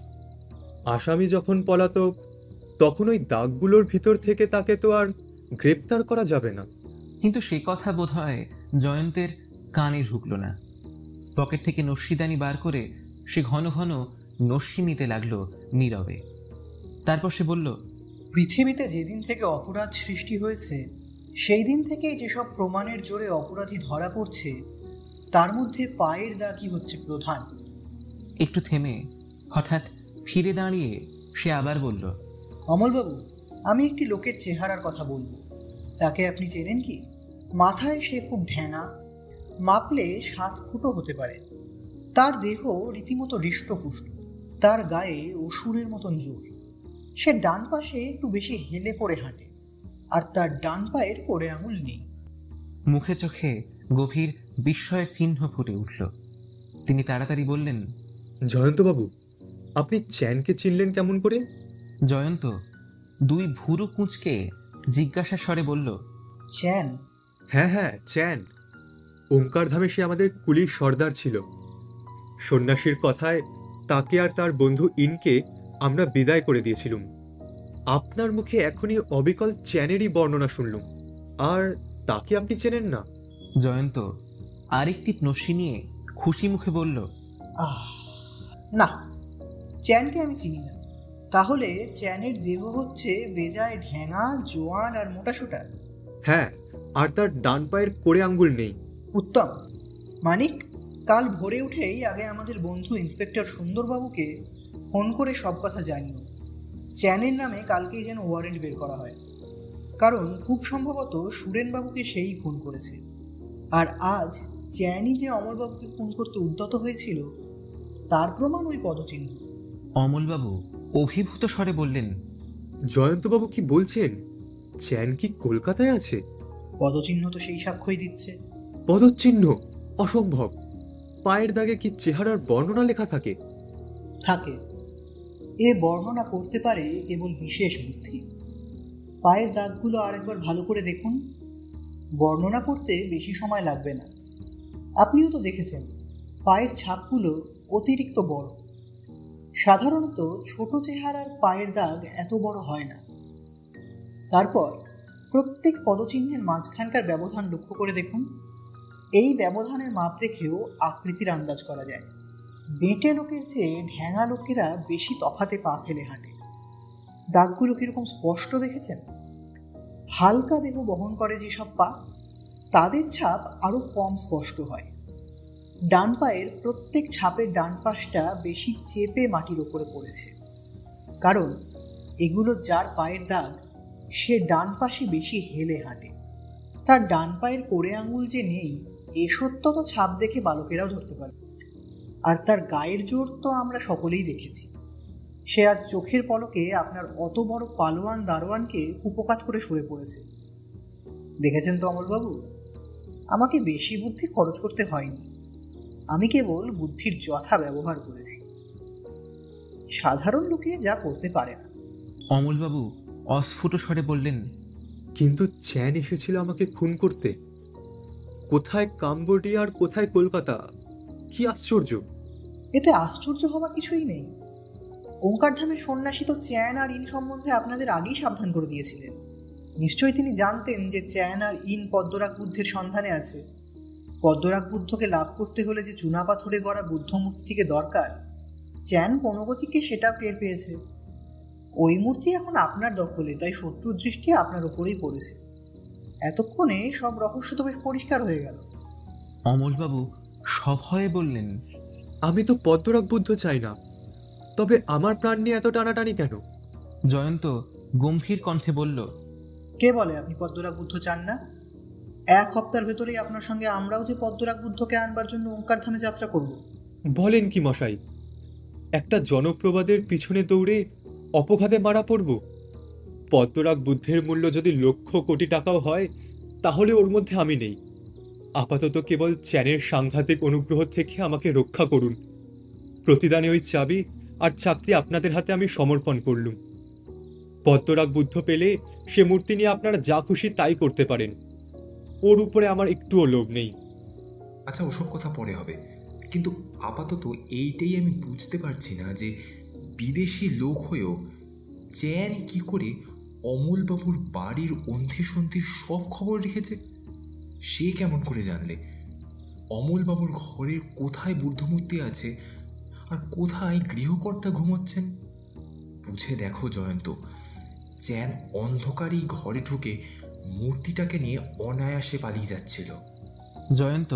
আসামি যখন পলাতক, তখন ওই দাগগুলোর ভিতর থেকে তাকে তো আর গ্রেপ্তার করা যাবে না। কিন্তু সে কথা বোধহয় জয়ন্তের কানে ঢুকল না। পকেট থেকে নস্যিদানি বার করে সে ঘন ঘন নস্যি নিতে লাগলো নীরবে। তারপর সে বলল, পৃথিবীতে যেদিন থেকে অপরাধ সৃষ্টি হয়েছে সেই দিন থেকেই যেসব প্রমাণের জোরে অপরাধী ধরা পড়ছে তার মধ্যে পায়ের দাগই হচ্ছে প্রধান। একটু থেমে হঠাৎ ফিরে দাঁড়িয়ে সে আবার বলল, অমলবাবু, আমি একটি লোকের চেহারার কথা বলবো। তাকে আপনি চেনেন কি? মাথায় সে খুব ঢ্যাঙা, মাপলে 7 ফুটও হতে পারে। তার দেহ রীতিমতো হৃষ্টপুষ্ট, তার গায়ে অসুরের মতন জোর। সে ডান পাশে একটু বেশি হেলে পড়ে হাঁটে, আর তার ডান পায়ের কোড়ে আঙুল নেই। মুখে চোখে গভীর বিস্ময়ের চিহ্ন ফুটে উঠল। তিনি তাড়াতাড়ি বললেন, জয়ন্তবাবু, আপনি চ্যানকে চিনলেন কেমন করে? জয়ন্ত 2 ভুরু কুঁচকে জিজ্ঞাসা স্বরে বলল, চ্যান? হ্যাঁ হ্যাঁ, চ্যান। ওঙ্কার ধামে সে আমাদের কুলির সর্দার ছিল। সন্ন্যাসীর কথায় তাকে আর তার বন্ধু ইনকে আমরা বিদায় করে দিয়েছিলুম। আপনার মুখে এখনই অবিকল চ্যানেরই বর্ণনা শুনলুম, আর তাকে আপনি চেনেন না? জয়ন্ত আরেকটি নস্যি নিয়ে খুশি মুখে বলল, না, চ্যানকে আমি চিনি না। তাহলে চ্যানের দেহ হচ্ছে বেজায় ঢ্যাঙা, জোয়ান আর মোটাসোটা। হ্যাঁ, আর তার ডান পায়ের কোড়ে আঙ্গুল নেই। উত্তম। মানিক, কাল ভোরে উঠেই আগে আমাদের বন্ধু ইন্সপেক্টর সুন্দরবাবুকে ফোন করে সব কথা জানিও। চ্যানের নামে কালকেই যেন ওয়ারেন্ট বের করা হয়, কারণ খুব সম্ভবত সুরেনবাবুকে সেই ফোন করেছে। আর আজ চ্যানই যে অমলবাবুকে ফোন করতে উদ্যত হয়েছিল তার প্রমাণ ওই পদচিহ্ন। অমলবাবু অভিভূত স্বরে বললেন, জয়ন্তবাবু কি বলছেন? চ্যান কি কলকাতায় আছে? পদচিহ্ন তো সেই সাক্ষ্যই দিচ্ছে। পদচিহ্ন? অসম্ভব। পায়ের দাগে কি চেহারার বর্ণনা লেখা থাকে? থাকে। এ বর্ণনা করতে পারে কেবল বিশেষ বুদ্ধি। পায়ের দাগগুলো আরেকবার ভালো করে দেখুন। বর্ণনা করতে বেশি সময় লাগবে না। আপনিও তো দেখেছেন পায়ের ছাপগুলো অতিরিক্ত বড়। সাধারণত ছোট চেহারার পায়ের দাগ এত বড় হয় না। তারপর প্রত্যেক পদচিহ্নের মাঝখানকার ব্যবধান লক্ষ্য করে দেখুন। এই ব্যবধানের মাপ দেখেও আকৃতির আন্দাজ করা যায়। বেঁটে লোকের চেয়ে ঢ্যাঙা লোকেরা বেশি তফাতে পা ফেলে হাঁটে। দাগগুলো কিরকম স্পষ্ট দেখেছেন? হালকা দেহ বহন করে যেসব পা, তাদের ছাপ আরো কম স্পষ্ট হয়। ডান পায়ের প্রত্যেক ছাপের ডান পাশটা বেশি চেপে মাটির ওপরে পড়েছে, কারণ এগুলো যার পায়ের দাগ সে ডান পাশে বেশি হেলে হাঁটে। তার ডান পায়ের কোড়ে আঙুল যে নেই এ সত্য তো ছাপ দেখে বালকেরাও ধরতে পারে। আর তার গায়ের জোর তো আমরা সকলেই দেখেছি। সে আজ চোখের পলকে আপনার অত বড় পালোয়ান দারোয়ানকে কুপকাত করে সরে পড়েছে। দেখেছেন তো অমলবাবু, আমাকে বেশি বুদ্ধি খরচ করতে হয়নি। আমি কেবল বুদ্ধির যথা ব্যবহার করেছি। সাধারণ লোকে যা করতে পারে না। অমলবাবু অস্ফুট স্বরে বললেন, কিন্তু চ্যান এসেছিল আমাকে খুন করতে। কোথায় কাম্বোডিয়া আর কোথায় কলকাতা? কি আশ্চর্য! এতে আশ্চর্য হওয়ার কিছুই নেই। ওঙ্কারধামের সন্ন্যাসী তো চ্যান আর ইন সম্বন্ধে আপনাদের আগেই সাবধান করে দিয়েছিলেন। নিশ্চয়ই তিনি জানতেন যে চ্যান আর ইন পদ্মরাগ বুদ্ধের সন্ধানে আছে। পদ্মরাগ বুদ্ধকে লাভ করতে হলে যে চুনা পাথরে গড়া বুদ্ধ মূর্তিটিকে দরকার, চ্যান কোনগতিকে সেটা টের পেয়েছে। ওই মূর্তি এখন আপনার দখলে, তাই শত্রুর দৃষ্টি আপনার ওপরেই পড়েছে। এতক্ষণে সব রহস্য তো বেশ পরিষ্কার হয়ে গেল। অমলবাবু সভয়ে বললেন, আমি তো পদ্মরাগ বুদ্ধ চাই না, তবে আমার প্রাণ নিয়ে এত টানাটানি কেন? জয়ন্ত গম্ভীর কণ্ঠে বলল, কে বলে আপনি পদ্মরাগ বুদ্ধ চান না? এক সপ্তাহের ভেতরেই আপনার সঙ্গে আমরাও যে পদ্মরাগ বুদ্ধকে আনবার জন্য ওঙ্কারধামে যাত্রা করব। বলেন কি মশাই? একটা জনপ্রবাদের পিছনে দৌড়ে অপঘাতে মারা পড়ব? পদ্মরাগ বুদ্ধের মূল্য যদি লক্ষ কোটি টাকাও হয়, তাহলে ওর মধ্যে আমি নেই। আপাতত কেবল চ্যানের সাংঘাতিক অনুগ্রহ থেকে আমাকে রক্ষা করুন। প্রতিদানে ওই চাবি আর চাকরি আপনাদের হাতে আমি সমর্পণ করলুম। পদ্মরাগ বুদ্ধ পেলে সে মূর্তি নিয়ে আপনারা যা খুশি তাই করতে পারেন। ওর উপরে আমার একটুও লোভ নেই। আচ্ছা, ওসব কথা পরে হবে, কিন্তু আপাতত এইটাই আমি বুঝতে পারছি না যে বিদেশি লোক হয়েও চ্যান কি করে অমলবাবুর বাড়ির অন্ধিসন্ধির সব খবর রেখেছে। সে কেমন করে জানলে অমলবাবুর ঘরের কোথায় বুদ্ধমূর্তি আছে আর কোথায় গৃহকর্তা ঘুমোচ্ছেন? বুঝে দেখো জয়ন্ত, চ্যান অন্ধকারই ঘরে ঢুকে মূর্তিটাকে নিয়ে অনায়াসে পালিয়ে যাচ্ছিল। জয়ন্ত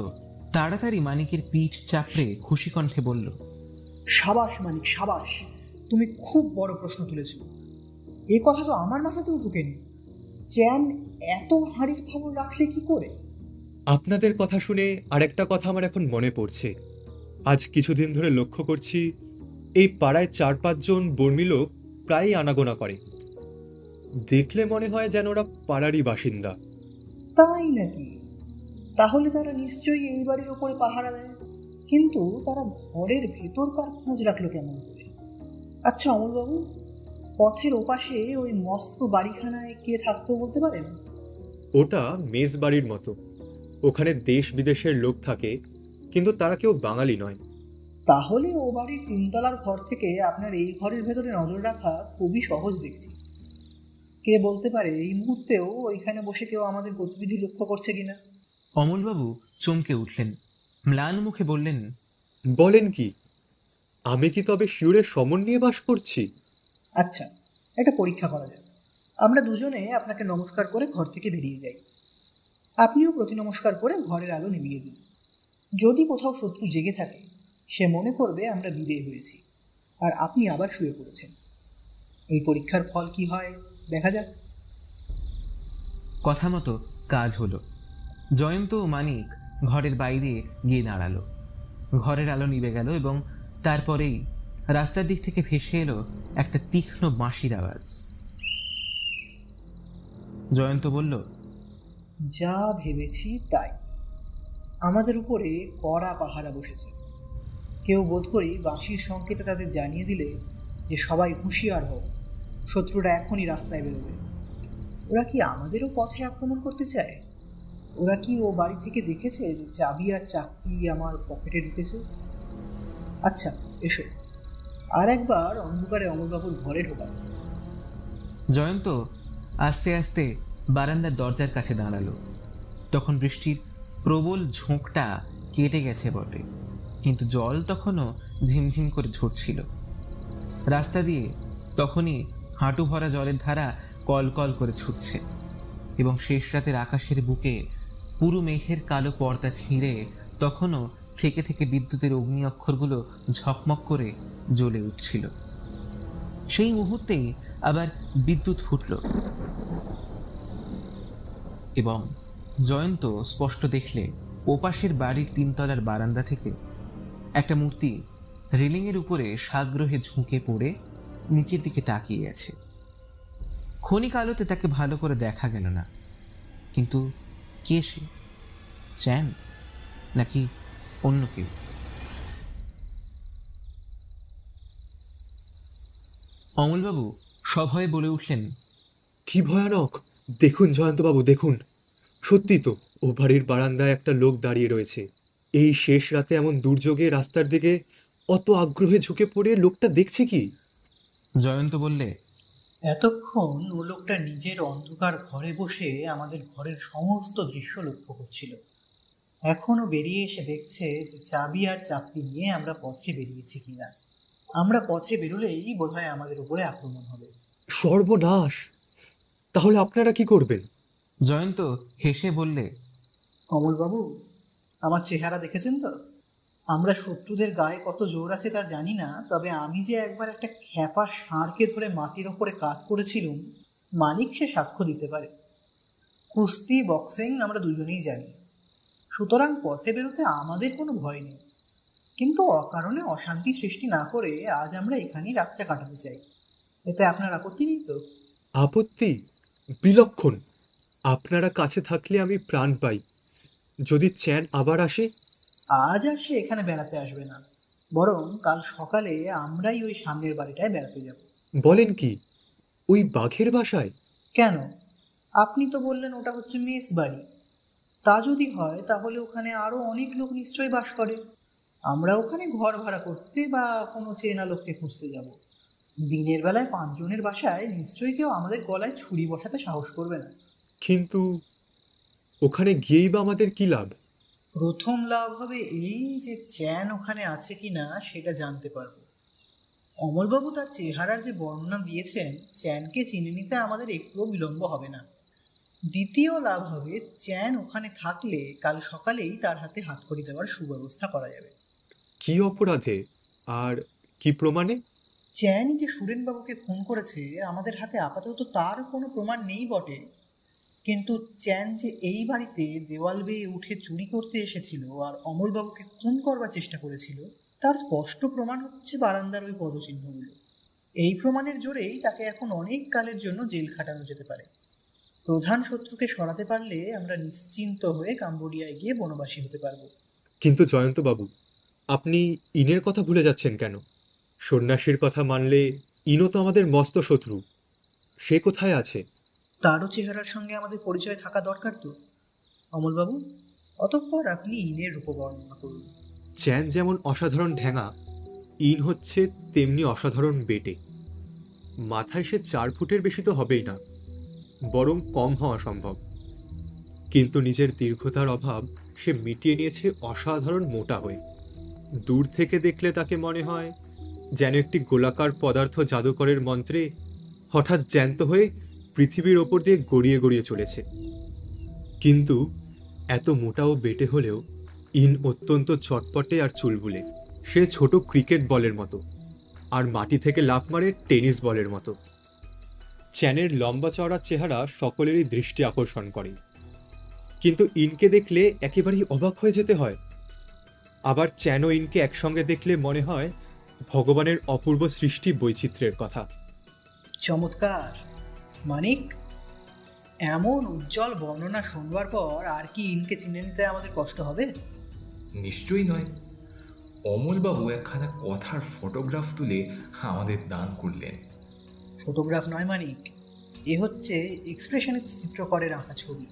তাড়াতাড়ি মানিকের পিঠ চাপড়ে খুশি কণ্ঠে বলল, সাবাস মানিক, সাবাস, তুমি খুব বড় প্রশ্ন তুলেছ। এ কথা তো আমার মাথাতেও ঢুকেনি। চ্যান এত হাঁড়ির খবর রাখলে কি করে? আপনাদের কথা শুনে আরেকটা কথা আমার এখন মনে পড়ছে। আজ কিছুদিন ধরে লক্ষ্য করছি এই পাড়ায় 4-5 জন বর্মী লোক প্রায়ই আনাগোনা করে। দেখলে মনে হয় যেন ওরা পাড়ারই বাসিন্দা। তাই নাকি? তাহলে তারা নিশ্চয়ই এই বাড়ির ওপরে পাহারা দেয়। কিন্তু তারা ঘরের ভেতরকার খোঁজ রাখলো কেমন করে? আচ্ছা অমলবাবু, পথের ওপাশে ওই মস্ত বাড়িখানায় কে থাকতো বলতে পারেন? ওটা মেস বাড়ির মতো। ওখানে দেশ বিদেশের লোক থাকে, কিন্তু তারা কেউ বাঙালি নয়। তাহলে ও বাড়ির 3 তলার ঘর থেকে আপনার এই ঘরের ভেতরে নজর রাখা খুবই সহজ দেখছি। কে বলতে পারে এই মুহূর্তেও ওইখানে বসে কেউ আমাদের গতিবিধি লক্ষ্য করছে কিনা। অমলবাবু চমকে উঠলেন, ম্লান মুখে বললেন, বলেন কি? আমি কি তবে শিউরের সমন নিয়ে বাস করছি? আচ্ছা, একটা পরীক্ষা করা যাক। আমরা দুজনে আপনাকে নমস্কার করে ঘর থেকে বেরিয়ে যাই, আপনিও প্রতি নমস্কার করে ঘরের আলো নিভিয়ে দিন। যদি কোথাও শত্রু জেগে থাকে, সে মনে করবে আমরা বিদেয় হয়েছি আর আপনি আবার শুয়ে পড়েছেন। এই পরীক্ষার ফল কি হয় দেখা যাক। কথা মতো কাজ হলো। জয়ন্ত ও মানিক ঘরের বাইরে গিয়ে দাঁড়ালো। ঘরের আলো নিভে গেল এবং তারপরেই রাস্তার দিক থেকে ভেসে এলো একটা তীক্ষ্ণ বাঁশির আওয়াজ। জয়ন্ত বলল, যা ভেবেছি তাই। আমাদের উপরে কড়া পাহারা বসেছে। কেউ বোধ করি বাঁশির সংকেতে তাদের জানিয়ে দিলে যে সবাই হুঁশিয়ার হোক, শত্রুরা এখনই রাস্তায় বেরোবে। ওরা কি আমাদেরও পথে আক্রমণ করতে চায়? ওরা কি ও বাড়ি থেকে দেখেছে যে চাবি আর চাকতি আমার পকেটে ঢুকেছে? আচ্ছা এসো, আর একবার অন্ধকারে অমলবাবুর ঘরে ঢোকাল। জয়ন্ত আস্তে আস্তে বারান্দার দরজার কাছে দাঁড়ালো। তখন বৃষ্টির প্রবল ঝোঁকটা কেটে গেছে বটে, কিন্তু জল তখনও ঝিমঝিম করে ঝরছিল। রাস্তা দিয়ে তখনই হাঁটু ভরা জলের ধারা কল কল করে ছুটছে এবং শেষ রাতের আকাশের বুকে পুরো মেঘের কালো পর্দা ছিঁড়ে তখনও থেকে থেকে বিদ্যুতের অগ্নি অক্ষরগুলো ঝকমক করে জ্বলে উঠছিল। সেই মুহূর্তেই আবার বিদ্যুৎ ফুটল এবং জয়ন্ত স্পষ্ট দেখলে ওপাশের বাড়ির 3 তলার বারান্দা থেকে একটা মূর্তি রেলিংয়ের উপরে সাগ্রহে ঝুঁকে পড়ে নিচের দিকে তাকিয়ে আছে। ক্ষণিক আলোতে তাকে ভালো করে দেখা গেল না, কিন্তু কে সে? চ্যান নাকি অন্য কেউ? অমলবাবু সভয়ে বলে উঠলেন, কি ভয়ানক! দেখুন জয়ন্তবাবু, দেখুন, সত্যি তো ও বাড়ির বারান্দায় একটা লোক দাঁড়িয়ে রয়েছে। এই শেষ রাতে এমন দুর্যোগে রাস্তার দিকে অত আগ্রহে ঝুঁকে পড়ে লোকটা দেখছে কি? জয়ন্ত বললে, এতক্ষণ ও লোকটা নিজের অন্ধকার ঘরে বসে আমাদের ঘরের সমস্ত দৃশ্য লক্ষ্য করছিল। এখনো বেরিয়ে এসে দেখছে যে চাবি আর চাকতি নিয়ে আমরা পথে বেরিয়েছি কিনা। আমরা পথে বেরোলেই বোধহয় আমাদের উপরে আক্রমণ হবে। সর্বনাশ! তাহলে আপনারা কি করবেন? জয়ন্ত হেসে বললে, কমলবাবু, আমার চেহারা দেখেছেন তো? আমরা শত্রুদের গায়ে কত জোর আছে তা জানি না, তবে আমি যে একবার একটা খ্যাপা ষাঁড়কে ধরে মাটির ওপরে কাত করেছিলুম, মানিক সে সাক্ষ্য দিতে পারে। কুস্তি, বক্সিং আমরা দুজনেই জানি, সুতরাং পথে বেরোতে আমাদের কোনো ভয় নেই। কিন্তু অকারণে অশান্তি সৃষ্টি না করে আজ আমরা এখানেই রাতটা কাটাতে চাই। এতে আপনার আপত্তি নেই তো? আপত্তি? বিলক্ষণ! আপনারা কাছে থাকলে আমি প্রাণ পাই। যদি চ্যান আবার আসে? আজ আর সে এখানে বেড়াতে আসবে না, বরং কাল সকালে আমরাই ওই সামনের বাড়িটায় বেড়াতে যাব। বলেন কি? ওই বাঘের বাসায়? কেন? আপনি তো বললেন ওটা হচ্ছে মেস বাড়ি। তা যদি হয় তাহলে ওখানে আরো অনেক লোক নিশ্চয়ই বাস করে। আমরা ওখানে ঘর ভাড়া করতে বা কোনো চেনা লোককে খুঁজতে যাব। দিনের বেলায় 5 জনের বাসায় নিশ্চয়ই কেউ আমাদের গলায় ছুরি বসাতে সাহস করবে না। কিন্তু ওখানে গিয়েই বা আমাদের কি লাভ? প্রথম লাভ হবে এই যে চ্যান ওখানে আছে কিনা সেটা জানতে পারবো। অমলবাবু তার চেহারার যে বর্ণনা দিয়েছেন, চ্যানকে চিনে নিতে আমাদের একটুও বিলম্ব হবে না। দ্বিতীয় লাভ হবে, চ্যান ওখানে থাকলে কাল সকালেই তার হাতে হাতকড়ি দেওয়ার সুব্যবস্থা করা যাবে। কি অপরাধে আর কি প্রমাণে? চ্যানই যে সুরেনবাবুকে খুন করেছে আমাদের হাতে আপাতত তার কোনো প্রমাণ নেই বটে, কিন্তু চ্যান যে এই বাড়িতে দেওয়াল বেয়ে উঠে চুরি করতে এসেছিল আর অমলবাবুকে খুন করবার চেষ্টা করেছিল, তার স্পষ্ট প্রমাণ হচ্ছে বারান্দার ওই পদচিহ্নগুলো। এই প্রমাণের জোরেই তাকে এখন অনেক কালের জন্য জেল খাটানো যেতে পারে। প্রধান শত্রুকে সরাতে পারলে আমরা নিশ্চিন্ত হয়ে কাম্বোডিয়ায় গিয়ে বনবাসী হতে পারবো। কিন্তু জয়ন্তবাবু, আপনি ইনের কথা ভুলে যাচ্ছেন কেন? সন্ন্যাসীর কথা মানলে ইনও তো আমাদের মস্ত শত্রু। সে কোথায় আছে? তারও চেহারার সঙ্গে আমাদের পরিচয় থাকা দরকার তো অমলবাবু। অতঃপর আপনি ইনের রূপ বর্ণনা করুন। চ্যান যেমন অসাধারণ ঢ্যাঙা, ইন হচ্ছে তেমনি অসাধারণ বেটে। মাথায় সে 4 ফুটের বেশি তো হবেই না। বরং কম হওয়া সম্ভব। কিন্তু নিজের দীর্ঘতার অভাব সে মিটিয়ে নিয়েছে অসাধারণ মোটা হয়ে। দূর থেকে দেখলে তাকে মনে হয় যেন একটি গোলাকার পদার্থ জাদুকরের মন্ত্রে হঠাৎ জ্যান্ত হয়ে পৃথিবীর ওপর দিয়ে গড়িয়ে গড়িয়ে চলেছে। কিন্তু এত মোটা ও বেটে হলেও ইন অত্যন্ত চটপটে আর চুলবুলে। সে ছোট ক্রিকেট বলের মতো, আর মাটি থেকে লাফ মারে টেনিস বলের মতো। চ্যানের লম্বা চওড়া চেহারা সকলেরই দৃষ্টি আকর্ষণ করে, কিন্তু ইনকে দেখলে একেবারেই অবাক হয়ে যেতে হয়। আবার চ্যান ও ইনকে একসঙ্গে দেখলে মনে হয় ভগবানের অপূর্ব সৃষ্টি বৈচিত্র্যের কথা। চমৎকার মানিক, এমন উজ্জ্বল বর্ণনা শুনবার পর আর কি ইনকে চিনে নিতে আমাদের কষ্ট হবে? নিশ্চয়ই নয়। অমলবাবু একখানা কথার ফটোগ্রাফ তুলে আমাদের দান করলেন। ফটোগ্রাফ নয় মানিক, এ হচ্ছে এক্সপ্রেশনিস্ট চিত্রকরের আঁকা ছবি।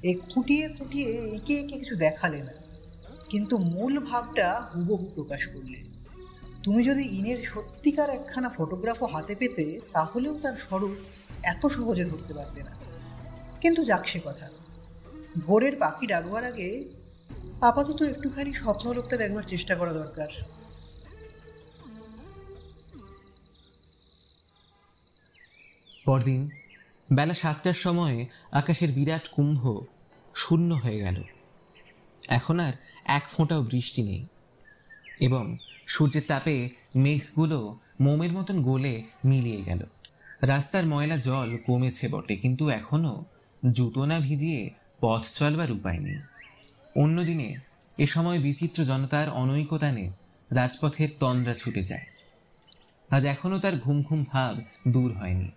এ খুঁটিয়ে খুঁটিয়ে একে একে কিছু দেখালে না, কিন্তু মূল ভাবটা হুবহু প্রকাশ করলে। তুমি যদি ইনের সত্যিকার একখানা ফটোগ্রাফও হাতে পেতে, তাহলেও তার স্বরূপ এত সহজে ধরতে পারতে না। কিন্তু যাক সে কথা, ভোরের পাখি ডাকবার আগে আপাতত একটুখানি স্বপ্নলোকটা দেখবার চেষ্টা করা দরকার। পরদিন বেলা 7টার সময় আকাশের বিরাট কুম্ভ শূন্য হয়ে গেল। এখন আর এক ফোঁটাও বৃষ্টি নেই, এবং সূর্যের তাপে মেঘগুলো মোমের মতন গলে মিলিয়ে গেল। রাস্তার ময়লা জল কমেছে বটে, কিন্তু এখনো জুতো না ভিজিয়ে পথ চলবার উপায় নেই। অন্যদিনে এ সময় বিচিত্র জনতার অনৈকতানে রাজপথের তন্দ্রা ছুটে যায়। আজ এখনো তার ঘুম ঘুম ভাব দূর হয়নি।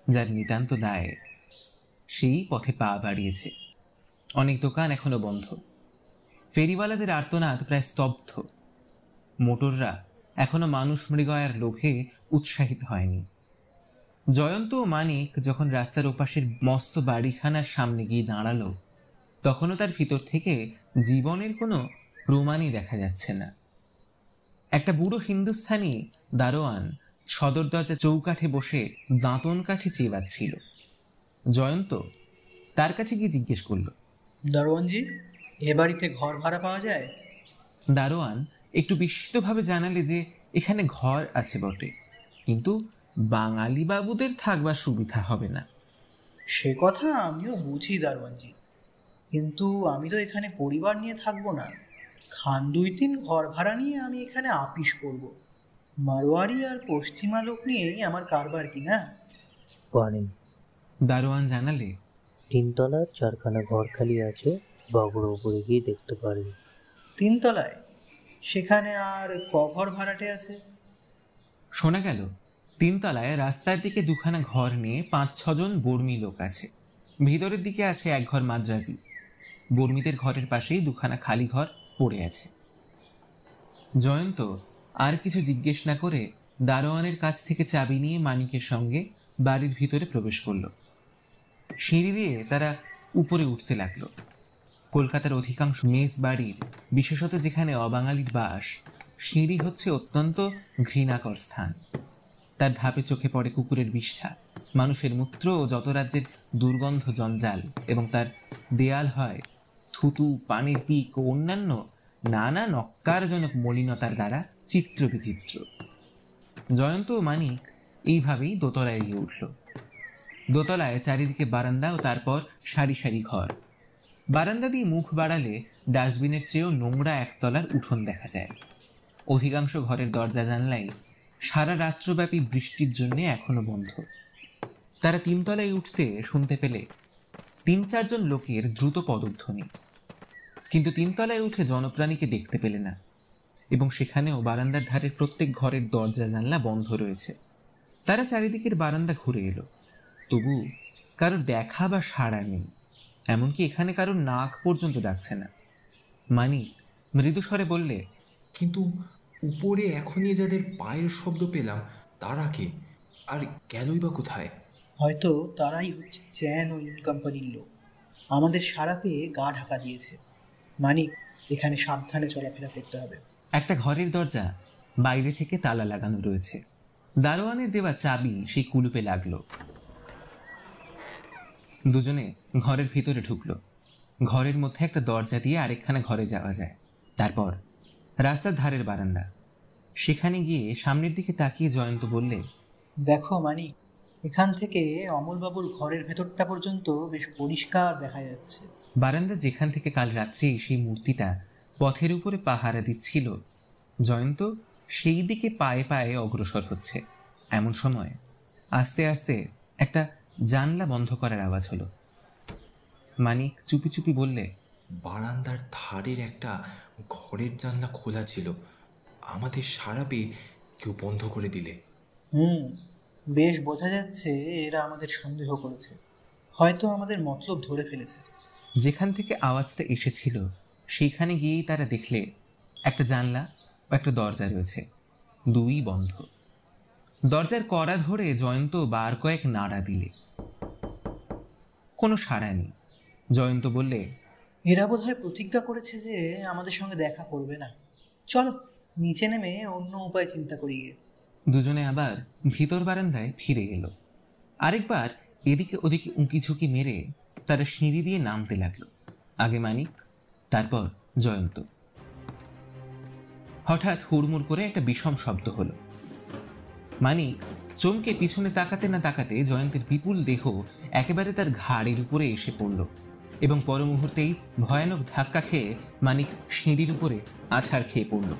যার নিতান্ত দায় সেই পথে পা বাড়িয়েছে। অনেক দোকান এখনো বন্ধ। ফেরিওয়ালাদের আর্তনাদ প্রায় স্তব্ধ। মোটররা এখনো মানুষ মৃগয়ার লোভে উৎসাহিত হয়নি। জয়ন্ত ও মানিক যখন রাস্তার ওপাশের মস্ত বাড়িখানার সামনে গিয়ে দাঁড়ালো, তখনও তার ভিতর থেকে জীবনের কোনো প্রমাণই দেখা যাচ্ছে না। একটা বুড়ো হিন্দুস্থানি দারোয়ান সদর দরজা চৌকাঠে বসে দাঁতন কাঠি চেবাচ্ছিল। জয়ন্ত তার কাছে গিয়ে জিজ্ঞেস করল, দারোয়ানজি, এ বাড়িতে ঘর ভাড়া পাওয়া যায়? দারোয়ান একটু বিস্মিতভাবে জানালে যে এখানে ঘর আছে বটে, কিন্তু বাঙালি বাবুদের থাকবার সুবিধা হবে না। সে কথা আমিও বুঝি দারোয়ানজি, কিন্তু আমি তো এখানে পরিবার নিয়ে থাকবো না। খান 2-3 ঘর ভাড়া নিয়ে আমি এখানে আপিস করব। মারোয়ারি আর পশ্চিমা লোক নিয়েই আমার কারবার, কি না? পারেন। দারোয়ান জানালে, 3 তলার 4খানা ঘর খালি আছে, বাবুর ওপরে গিয়ে দেখতে পারেন। 3 তলায়? সেখানে আর ঘর ভাড়াটে আছে? শোনা গেল 3 তলায় রাস্তার দিকে 2খানা ঘর নিয়ে 5-6 জন বর্মী লোক আছে। ভিতরের দিকে আছে 1 ঘর মাদ্রাজি। বর্মীদের ঘরের পাশেই 2খানা খালি ঘর পড়ে আছে। জয়ন্ত আর কিছু জিজ্ঞেস না করে দারোয়ানের কাছ থেকে চাবি নিয়ে মানিকের সঙ্গে বাড়ির ভিতরে প্রবেশ করল। সিঁড়ি দিয়ে তারা উপরে উঠতে লাগলো। কলকাতার অধিকাংশ মেস বাড়ির, বিশেষত যেখানে অবাঙালির বাস, সিঁড়ি হচ্ছে অত্যন্ত ঘৃণাকর স্থান। তার ধাপে চোখে পড়ে কুকুরের বিষ্ঠা, মানুষের মূত্র ও যত রাজ্যের দুর্গন্ধ জঞ্জাল, এবং তার দেয়াল হয় থুতু, পানির পিক ও অন্যান্য নানা নক্কারজনক মলিনতার দ্বারা চিত্র বিচিত্র। জয়ন্ত ও মানিক এইভাবেই দোতলায় গিয়ে উঠল। দোতলায় চারিদিকে বারান্দা ও তারপর সারি সারি ঘর। বারান্দা দিয়ে মুখ বাড়ালে ডাস্টবিনের চেয়েও নোংরা একতলার উঠোন দেখা যায়। অধিকাংশ ঘরের দরজা জানলাই সারা রাত্রব্যাপী বৃষ্টির জন্য এখনো বন্ধ। তারা 3 তলায় উঠতে শুনতে পেলে 3-4 জন লোকের দ্রুত পদধ্বনি, কিন্তু 3 তলায় উঠে জনপ্রাণীকে দেখতে পেলে না, এবং সেখানেও বারান্দার ধারের প্রত্যেক ঘরের দরজা জানলা বন্ধ রয়েছে। তারা চারিদিকের বারান্দা ঘুরে এলো, তবু কারোর দেখা বা সাড়া নেই। এমনকি এখানে কারোর নাক পর্যন্ত ডাকছে না। মানিক মৃদুস্বরে বললে, কিন্তু উপরে এখনই যাদের পায়ের শব্দ পেলাম তারা কে, আর গেলই বা কোথায়? হয়তো তারাই হচ্ছে চ্যান ও ইন কোম্পানির লোক। আমাদের সারা পেয়ে গা ঢাকা দিয়েছে। মানিক, এখানে সাবধানে চলাফেরা করতে হবে। একটা ঘরের দরজা বাইরে থেকে তালা লাগানো রয়েছে। দারোয়ানের দেওয়া চাবি সেই কুলুপে লাগলো। দুজনে ঘরের ভিতরে ঢুকলো। ঘরের মধ্যে একটা দরজা দিয়ে আরেকখানা ঘরে যাওয়া যায়। তারপর রাস্তার ধারের বারান্দা। সেখানে গিয়ে সামনের দিকে তাকিয়ে জয়ন্ত বললে, দেখো মানিক, এখান থেকে অমলবাবুর ঘরের ভেতরটা পর্যন্ত বেশ পরিষ্কার দেখা যাচ্ছে। বারান্দা যেখান থেকে কাল রাত্রে সেই মূর্তিটা পথের উপরে পাহারা দিচ্ছিল, জয়ন্ত সেই দিকে পায়ে পায়ে অগ্রসর হচ্ছে। এমন সময় আস্তে আস্তে একটা জানলা বন্ধ করার আওয়াজ হলো। মানিক চুপি চুপি বললে, বারান্দার ধারের একটা ঘরের জানলা খোলা ছিল, আমাদের সারা পেয়ে কেউ বন্ধ করে দিলে। বেশ বোঝা যাচ্ছে এরা আমাদের সন্দেহ করেছে, হয়তো আমাদের মতলব ধরে ফেলেছে। যেখান থেকে আওয়াজটা এসেছিল সেইখানে গিয়েই তারা দেখলে একটা জানলা ও একটা দরজা রয়েছে, দুই বন্ধ। দরজার কড়া ধরে জয়ন্ত বার কয়েক নাড়া দিলে কোনো সাড়া নেই। জয়ন্ত বললে, এরা বোধহয় প্রতিজ্ঞা করেছে যে আমাদের সঙ্গে দেখা করবে না। চলো নিচে নেমে অন্য উপায় চিন্তা করি গিয়ে। দুজনে আবার ভিতর বারান্দায় ফিরে এলো। আরেকবার এদিকে ওদিকে উঁকি ঝুঁকি মেরে তারা সিঁড়ি দিয়ে নামতে লাগলো। আগে মানিক, তারপর জয়ন্ত। হঠাৎ হুড়মুড় করে একটা বিষম শব্দ হলো। মানিক চমকে পিছনে তাকাতে না তাকাতে জয়ন্তের বিপুল দেহ একেবারে তার ঘাড়ের উপরে এসে পড়ল এবং পর মুহূর্তেই ভয়ানক ধাক্কা খেয়ে মানিক সিঁড়ির উপরে আছাড় খেয়ে পড়ল।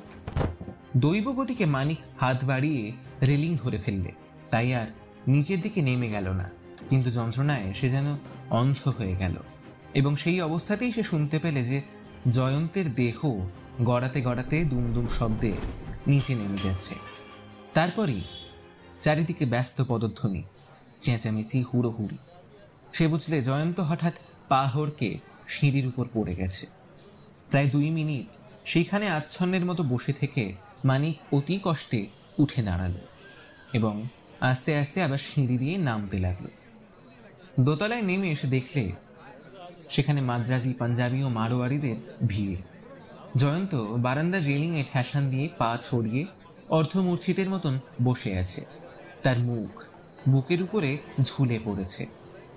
দৈব গতিকে মানিক হাত বাড়িয়ে রেলিং ধরে ফেললে, তাই আর নিচের দিকে নেমে গেল না, কিন্তু যন্ত্রণায় সে যেন অন্ধ হয়ে গেল এবং সেই অবস্থাতেই সে শুনতে পেলে যে জয়ন্তের দেহ গড়াতে গড়াতে দুমদুম শব্দে নিচে নেমে যাচ্ছে। তারপরই চারিদিকে ব্যস্ত পদধ্বনি, চেঁচামেচি, হুড়োহুড়ি। সে বুঝলে জয়ন্ত হঠাৎ পা হড়কে সিঁড়ির উপর পড়ে গেছে। প্রায় 2 মিনিট সেইখানে আচ্ছন্নের মতো বসে থেকে মানিক অতি কষ্টে উঠে দাঁড়ালো এবং আস্তে আস্তে আবার সিঁড়ি দিয়ে নামতে লাগলো। দোতলায় নেমে এসে দেখলে সেখানে মাদ্রাজি, পাঞ্জাবি ও মারোয়ারিদের ভিড়। জয়ন্ত বারান্দার রেলিংয়ে ঠেসান দিয়ে পা ছড়িয়ে অর্ধমূর্ছিতের মতন বসে আছে। তার মুখ বুকের উপরে ঝুলে পড়েছে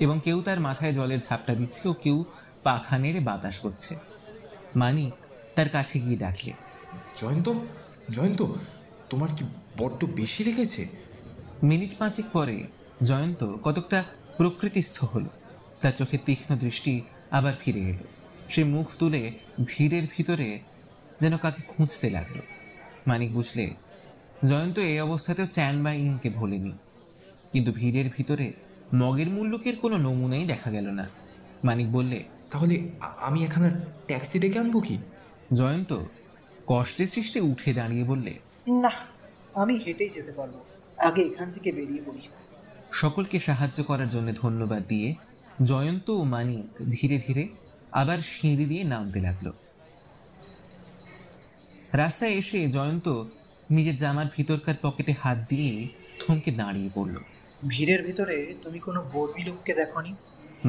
এবং কেউ তার মাথায় জলের ঝাপটা দিচ্ছে ও কেউ পাখা নেড়ে বাতাস করছে। মানিক তার কাছে গিয়ে ডাকলে, জয়ন্ত, জয়ন্ত, তোমার কি বড্ড বেশি লেগেছে? মিনিট 5 পরে জয়ন্ত কতকটা প্রকৃতিস্থ হলো। তার চোখের তীক্ষ্ণ দৃষ্টি আবার ফিরে এলো। সে মুখ তুলে ভিড়ের ভিতরে যেন কাকে খুঁজতে লাগলো। মানিক বুঝলে জয়ন্ত এই অবস্থাতেও চ্যান বা ইনকে ভোলেনি, কিন্তু ভিড়ের ভিতরে মগের মুল্লুকের কোনো নমুনাই দেখা গেল না। মানিক বললে, তাহলে আমি এখানে ট্যাক্সি ডেকে আনবো কি? জয়ন্ত কষ্টে সৃষ্টে উঠে দাঁড়িয়ে বললে, না, আমি হেঁটেই যেতে পারবো, আগে এখান থেকে বেরিয়ে পড়ি। সকলকে সাহায্য করার জন্য ধন্যবাদ দিয়ে জয়ন্ত ও মানিক ধীরে ধীরে আবার সিঁড়ি দিয়ে নামতে লাগলো। রাস্তায় এসে জয়ন্ত নিজের জামার ভিতরকার পকেটে হাত দিয়ে থমকে দাঁড়িয়ে পড়ল। ভিড়ের ভিতরে তুমি কোনো বর্মী লোককে দেখনি?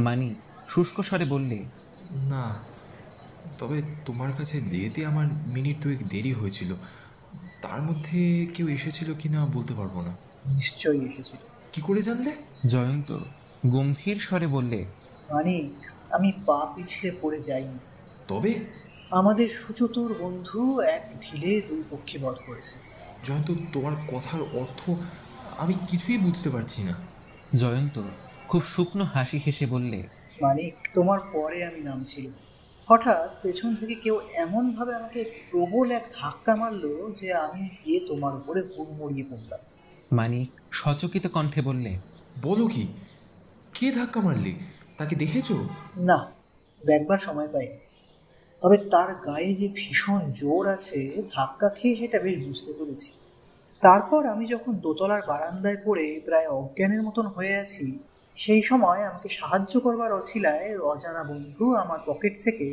মানিক শুষ্ক স্বরে বললে, না, তবে তোমার কাছে যেতে আমার মিনিট 2 দেরি হয়েছিল, তার মধ্যে কেউ এসেছিল কি না বলতে পারবো না। নিশ্চয়ই এসেছিল। কি করে জানলে? জয়ন্ত গম্ভীর স্বরে বললে, মানিক, আমি পা পিছলে পড়ে যাইনি। তবে আমাদের সুচতুর বন্ধু এক ঢিলে 2 পক্ষী বধ করেছে। জয়ন্ত, তোমার কথার অর্থ আমি কিছুই বুঝতে পারছি না। জয়ন্ত খুব শুকনো হাসি হেসে বললে, মানিক, তোমার পরে আমি নামছিল, হঠাৎ পেছন থেকে কেউ এমনভাবে আমাকে প্রবল এক ধাক্কা মারলো যে আমি গিয়ে তোমার উপরে হুড়মুড়িয়ে পড়লাম। মানিক সচকিত কণ্ঠে বললে, বলো কি? কে ধাক্কা মারলে? তাকে দেখেছো? না, দেখবার সময় পাইনি, তবে তার গায়ে যে ভীষণ জোর আছে, ধাক্কা খেয়ে সেটা বেশ বুঝতে পেরেছি। তারপর আমি যখন দোতলার বারান্দায় পড়ে প্রায় অজ্ঞানের মতন হয়ে আছি, সেই সময় আমাকে সাহায্য করবার অছিলায় অজানা বন্ধু আমার পকেট থেকে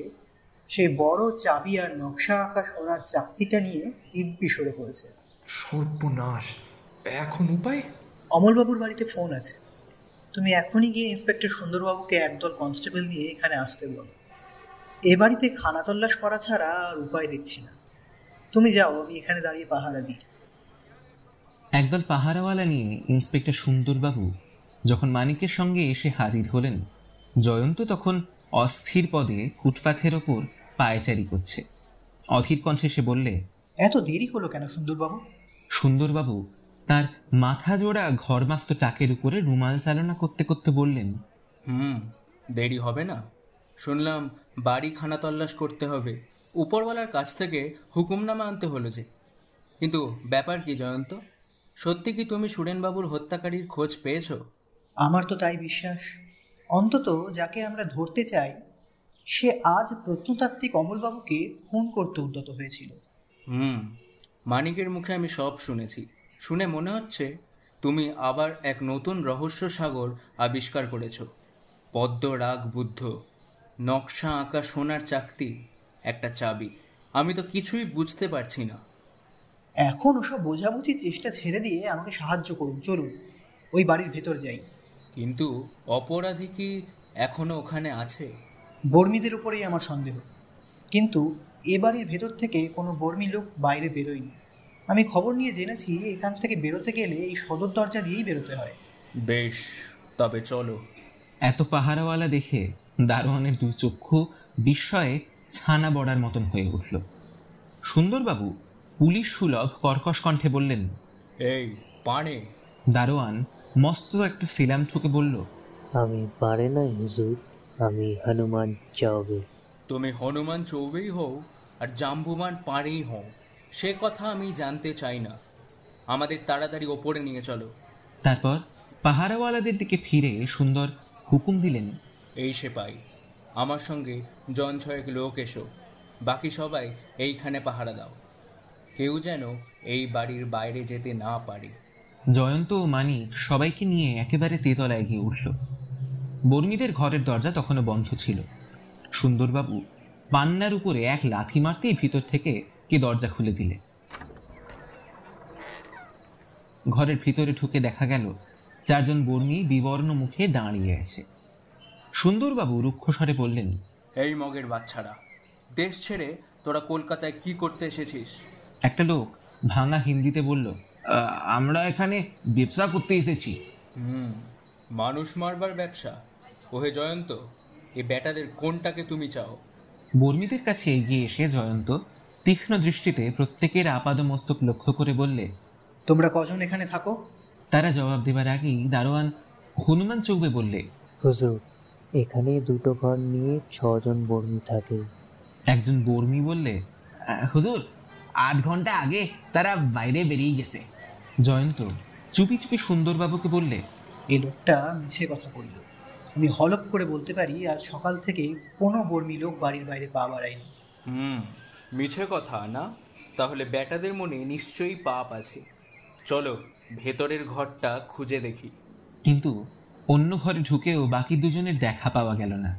সেই বড় চাবি আর নকশা আঁকা সোনার চাকতিটা নিয়ে দিব্যি সরে পড়েছে। সর্বনাশ! এখন উপায়? অমলবাবুর বাড়িতে ফোন আছে, তুমি এখনই গিয়ে ইন্সপেক্টর সুন্দরবাবুকে একদল কনস্টেবল নিয়ে এখানে আসতে বলো। এ বাড়িতে খানাতল্লাশ করা ছাড়া আর উপায় দেখছি না। তুমি যাও, আমি এখানে দাঁড়িয়ে পাহারা দিই। একদল পাহারাওয়ালা নিয়ে ইন্সপেক্টর সুন্দরবাবু যখন মানিকের সঙ্গে এসে হাজির হলেন, জয়ন্ত তখন অস্থির পদে ফুটপাথের ওপর পায়চারি করছে। অধীর কণ্ঠে সে বললে, এত দেরি হলো কেন সুন্দরবাবু? সুন্দরবাবু তার মাথা জোড়া ঘরমাক্ত টাকের উপরে রুমাল চালনা করতে করতে বললেন, দেরি হবে না। শুনলাম বাড়ি খানা তল্লাশ করতে হবে, উপরওয়ালার কাছ থেকে হুকুমনামা আনতে হলো যে। কিন্তু ব্যাপার কি জয়ন্ত? সত্যি কি তুমি সুরেনবাবুর হত্যাকারীর খোঁজ পেয়েছ? আমার তো তাই বিশ্বাস। অন্তত যাকে আমরা ধরতে চাই সে আজ প্রত্নতাত্ত্বিক অমলবাবুকে খুন করতে উদ্যত হয়েছিল। মানিকের মুখে আমি সব শুনেছি। শুনে মনে হচ্ছে তুমি আবার এক নতুন রহস্য সাগর আবিষ্কার করেছ। পদ্ম রাগ বুদ্ধ, নকশা আঁকা সোনার চাকতি, একটা চাবি। আমি তো কিছুই বুঝতে পারছি না। এখন ওসব বোঝাবুঝির চেষ্টা ছেড়ে দিয়ে আমাকে সাহায্য করুন, চলুন ওই বাড়ির ভেতর যাই। কিন্তু অপরাধী কি এখনো ওখানে আছে? বর্মীদের উপরেই আমার সন্দেহ, কিন্তু এ বাড়ির ভেতর থেকে কোনো বর্মী লোক বাইরে বেরোয়নি। আমি খবর নিয়ে জেনেছি এখান থেকে বেরোতে গেলে এই সদর দরজা দিয়েই বেরোতে হয়। বেশ, তবে চলো। এত পাহারাওয়ালা দেখে দারোয়ানের দুই চক্ষু বিস্ময়ে ছানা বড়ার মতন হয়ে উঠল। সুন্দরবাবু পুলিশ সুলভ কর্কশ কণ্ঠে বললেন, এই পানে। দারোয়ান মস্ত একটা সিলাম ঠুকে বলল, আমি পারে নাই হুজুর, আমি হনুমান চৌবে। তুমি হনুমান চৌবেই হও আর জাম্বুমান পাড়েই হও, সে কথা আমি জানতে চাই না। আমাদের তাড়াতাড়ি ওপরে নিয়ে চলো। তারপর পাহারাওয়ালাদের দিকে ফিরে সুন্দর হুকুম দিলেন, এই সে পাই, আমার সঙ্গে জন ছয়েক লোক এসো। বাকি সবাই এইখানে পাহারা দাও, কেউ যেন এই বাড়ির বাইরে যেতে না পারে। জয়ন্ত ও মানিক সবাইকে নিয়ে একেবারে তেতলায় গিয়ে উঠল। বর্মীদের ঘরের দরজা তখনও বন্ধ ছিল। সুন্দরবাবু পান্নার উপরে এক লাথি মারতেই ভিতর থেকে কে দরজা খুলে দিলে। ঘরের ভিতরে ঢুকে দেখা গেল চারজন বর্মী বিবর্ণ মুখে দাঁড়িয়ে আছে। সুন্দরবাবু রুক্ষস্বরে বললেন, এই মগের বাচ্চারা, দেশ ছেড়ে তোরা কলকাতায় কি করতে এসেছিস? একটা লোক ভাঙা হিন্দিতে বলল, আমরা এখানে ব্যবসা করতে এসেছি। মানুষ মারবার ব্যবসা? ওহে জয়ন্ত, এ বেটাদের কোনটাকে তুমি চাও? বর্মীদের কাছে এগিয়ে এসে জয়ন্ত তীক্ষ্ণ দৃষ্টিতে প্রত্যেকের আপাদমস্তক লক্ষ্য করে বললে, তোমরা কজন এখানে থাকো? তারা জবাব দেবার আগেই দারোয়ান হনুমান চৌবে বললে, হুজুর, এখানে দুটো ঘর নিয়ে 6 জন বর্মী থাকে। একজন বর্মী বললে, হুজুর 8 ঘন্টা আগে তারা বাইরে বেরিয়ে গেছে। জয়ন্ত চুপি চুপি সুন্দরবাবুকে বললে, এই লোকটা মিছে কথা বলল। আমি হলপ করে বলতে পারি আজ সকাল থেকে কোনো বর্মী লোক বাড়ির বাইরে পা বাড়ায়নি। মিছে কথা না? তাহলে বেটাদের মনে নিশ্চয়ই পাপ আছে। চলো ভেতরের ঘরটা খুঁজে দেখি। কিন্তু অন্য ঘরে ঢুকেও বাকি দুজনের দেখা পাওয়া গেল না।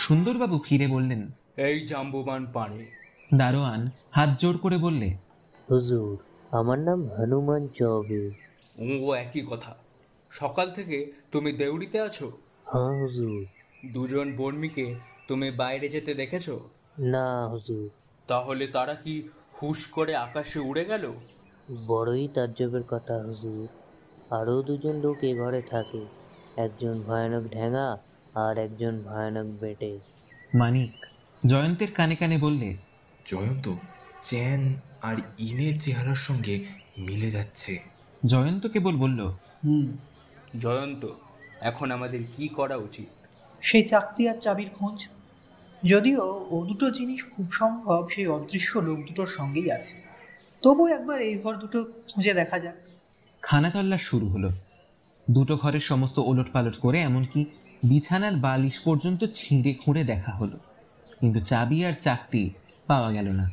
সুন্দরবাবু ফিরে বললেন, এই জাম্বুবান পাড়ে। দারোয়ান হাত জোড় করে বললে, হুজুর, আমার নাম হনুমান চৌবে। ও একই কথা। সকাল থেকে তুমি দেউড়িতে আছো? হ্যাঁ হুজুর। দুজন বর্মীকে তুমি বাইরে যেতে দেখেছো? না হুজুর। তাহলে তারা কি হুশ করে আকাশে উড়ে গেল? বড়ই তাজ্জবের কথা হুজুর। আরও 2 জন লোক এ ঘরে থাকে, একজন ভয়ানক ঢ্যাঙা আর একজন ভয়ানক বেটে। মানিক জয়ন্তের কানে কানে বললে, জয়ন্ত চ্যান আর ইনের চেহারার সঙ্গে মিলে যাচ্ছে। জয়ন্ত কেবল বলল, জয়ন্ত, এখন আমাদের কি করা উচিত? সেই চাকতি আর চাবির খোঁজ। যদিও ও দুটো জিনিস খুব সম্ভব সেই অদৃশ্য লোক দুটোর সঙ্গেই আছে, তবু একবার এই ঘর দুটো খুঁজে দেখা যাক। খানা তল্লাশ শুরু হলো। দুটো ঘরের সমস্ত ওলট পালট করে এমনকি বিছানার বালিশ পর্যন্ত ছিঁড়ে খুঁড়ে দেখা হলো, কিন্তু চাবি আর চাকতি পাওয়া গেল না।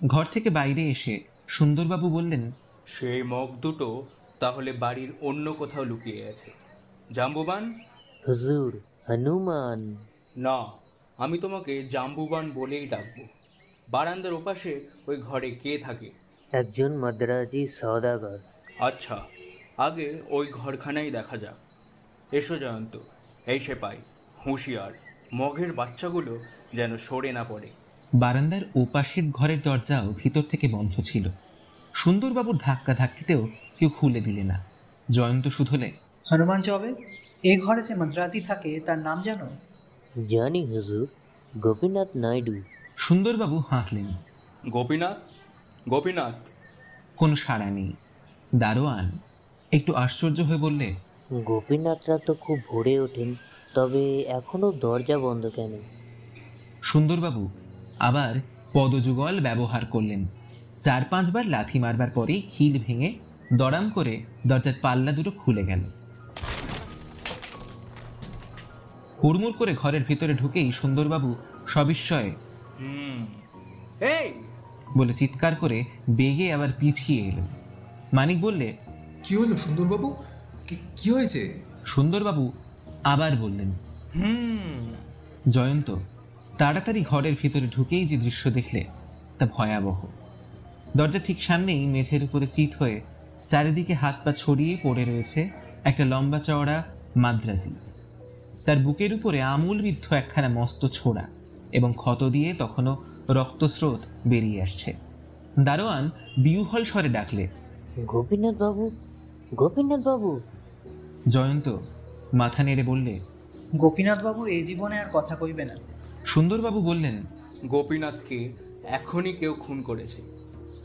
ঘর থেকে বাইরে এসে সুন্দরবাবু বললেন, সেই মগ দুটো তাহলে বাড়ির অন্য কোথাও লুকিয়ে আছে। জাম্বুবান? হুজুর, হনুমান। না, আমি তোমাকে জাম্বুবান বলেই ডাকবো। বারান্দার ওপাশে ওই ঘরে কে থাকে? একজন মাদ্রাজি সওদাগর। আচ্ছা, আগে ওই ঘরখানাই দেখা যাক। এসো জয়ন্ত, এই সে পাই, হুঁশিয়ার, মগের বাচ্চাগুলো যেন সরে না পড়ে। বারান্দার ওপাশের ঘরের দরজাও ভিতর থেকে বন্ধ ছিল। সুন্দরবাবুর ধাক্কা ধাক্কিতেও কেউ খুলে দিলে না। জয়ন্ত শুধলে, হনুমান চবে, এ ঘরে যে মাদ্রাজি থাকে তার নাম জানো? জানি হুজুর, গোপীনাথ নাইডু। সুন্দরবাবু হাঁকলেন। গোপীনাথ? গোপীনাথ? কোনো সাড়া নেই। দারোয়ান একটু আশ্চর্য হয়ে বললে, গোপীনাথরা তো খুব ভোরে ওঠেন, তবে এখনো দরজা বন্ধ কেন? সুন্দরবাবু আবার পদযুগল ব্যবহার করলেন। 4-5 বার লাথি মারবার পরেই খিল ভেঙে দড়াম করে দরজার পাল্লা দুটো খুলে গেল। হুড়মুড় করে ঘরের ভিতরে ঢুকেই সুন্দরবাবু সবিস্ময়ে এই বলে চিৎকার করে বেগে আবার পিছিয়ে এলেন। মানিক বললে, কি হলো সুন্দরবাবু? কি হয়েছে? সুন্দরবাবু আবার বললেন। জয়ন্ত তাড়াতাড়ি ঘরের ভিতরে ঢুকেই যে দৃশ্য দেখলে তা ভয়াবহ। দরজা ঠিক সামনেই মেঝের উপরে চিত হয়ে চারিদিকে হাত পা ছড়িয়ে পড়ে রয়েছে একটা লম্বা চওড়া মাদ্রাজি। তার বুকের উপরে আমূল বিদ্ধ একখানা মস্ত ছোড়া এবং ক্ষত দিয়ে তখনও রক্তস্রোত বেরিয়ে আসছে। দারোয়ান বিউহল স্বরে ডাকলে, গোপীনাথ বাবু, গোপীনাথ বাবু। জয়ন্ত মাথা নেড়ে বললে, গোপীনাথবাবু এই জীবনে আর কথা কইবে না। সুন্দরবাবু বললেন, গোপীনাথকে এখনই কেউ খুন করেছে।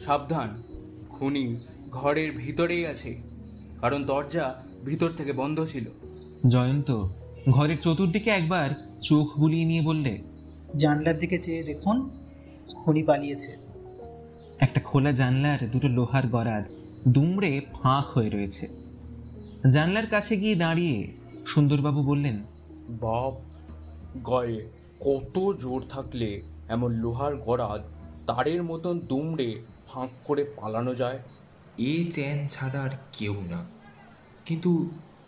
সাবধান, খুনি ঘরের ভিতরেই আছে, কারণ দরজা ভিতর থেকে বন্ধ ছিল। জয়ন্ত ঘরের চতুর্দিকে একবার চোখ বুলিয়ে নিয়ে বললে, জানলার দিকে চেয়ে দেখুন, খুনি পালিয়েছে। একটা খোলা জানলার দুটো লোহার গরাদ দুমড়ে ফাঁক হয়ে রয়েছে। জানলার কাছে গিয়ে দাঁড়িয়ে সুন্দরবাবু বললেন, বাপ, গায়ে কত জোর থাকলে এমন লোহার গরাদ তারের মতন দুমড়ে ফাঁক করে পালানো যায়? এ চ্যান ছাড়া আর কেউ না। কিন্তু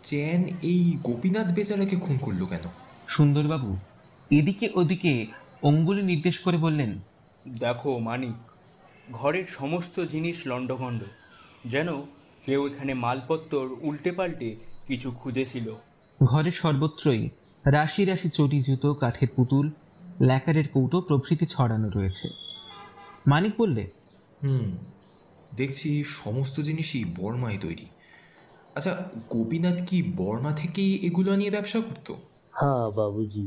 চ্যান এই গোপীনাথ বেচারাকে খুন করলো কেন? সুন্দরবাবু এদিকে ওদিকে অঙ্গুলি নির্দেশ করে বললেন, দেখো মানিক, ঘরের সমস্ত জিনিস লণ্ডভণ্ড, যেন কেউ এখানে মালপত্র উল্টে পাল্টে কিছু খুঁজেছিল। ঘরের সর্বত্রই রাশি রাশি চটি জুতো, কাঠের পুতুল, ল্যাকারের কৌটো প্রভৃতি ছড়ানো রয়েছে। মানিক বললে, দেখছি সমস্ত জিনিসই বর্মায় তৈরি। আচ্ছা, গোপীনাথ কি বর্মা থেকেই এগুলো নিয়ে ব্যবসা করত? হ্যাঁ বাবুজি।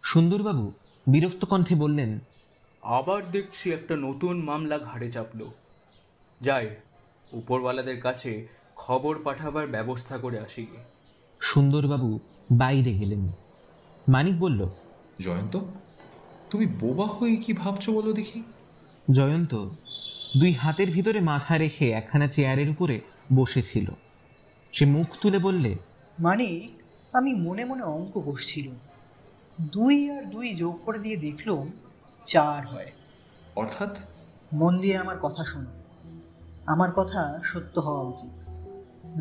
সুন্দরবাবু বিরক্ত কণ্ঠে বললেন, আবার দেখছি একটা নতুন মামলা ঘাড়ে চাপল। যাই, উপরওয়ালাদের কাছে খবর পাঠাবার ব্যবস্থা করে আসি। সুন্দরবাবু বাইরে গেলেন। মানিক বলল, জয়ন্ত, তুমি বোবা হয়ে কি ভাবছো বলো দেখি? জয়ন্ত 2 হাতের ভিতরে মাথা রেখে একখানা চেয়ারের উপরে বসেছিল। সে মুখ তুলে বললে, মানিক, আমি মনে মনে অঙ্ক কষছিল। 2 আর 2 যোগ করে দিয়ে দেখলাম 4 হয়। অর্থাৎ? মন দিয়ে আমার কথা শোনো। আমার কথা সত্য হওয়া উচিত,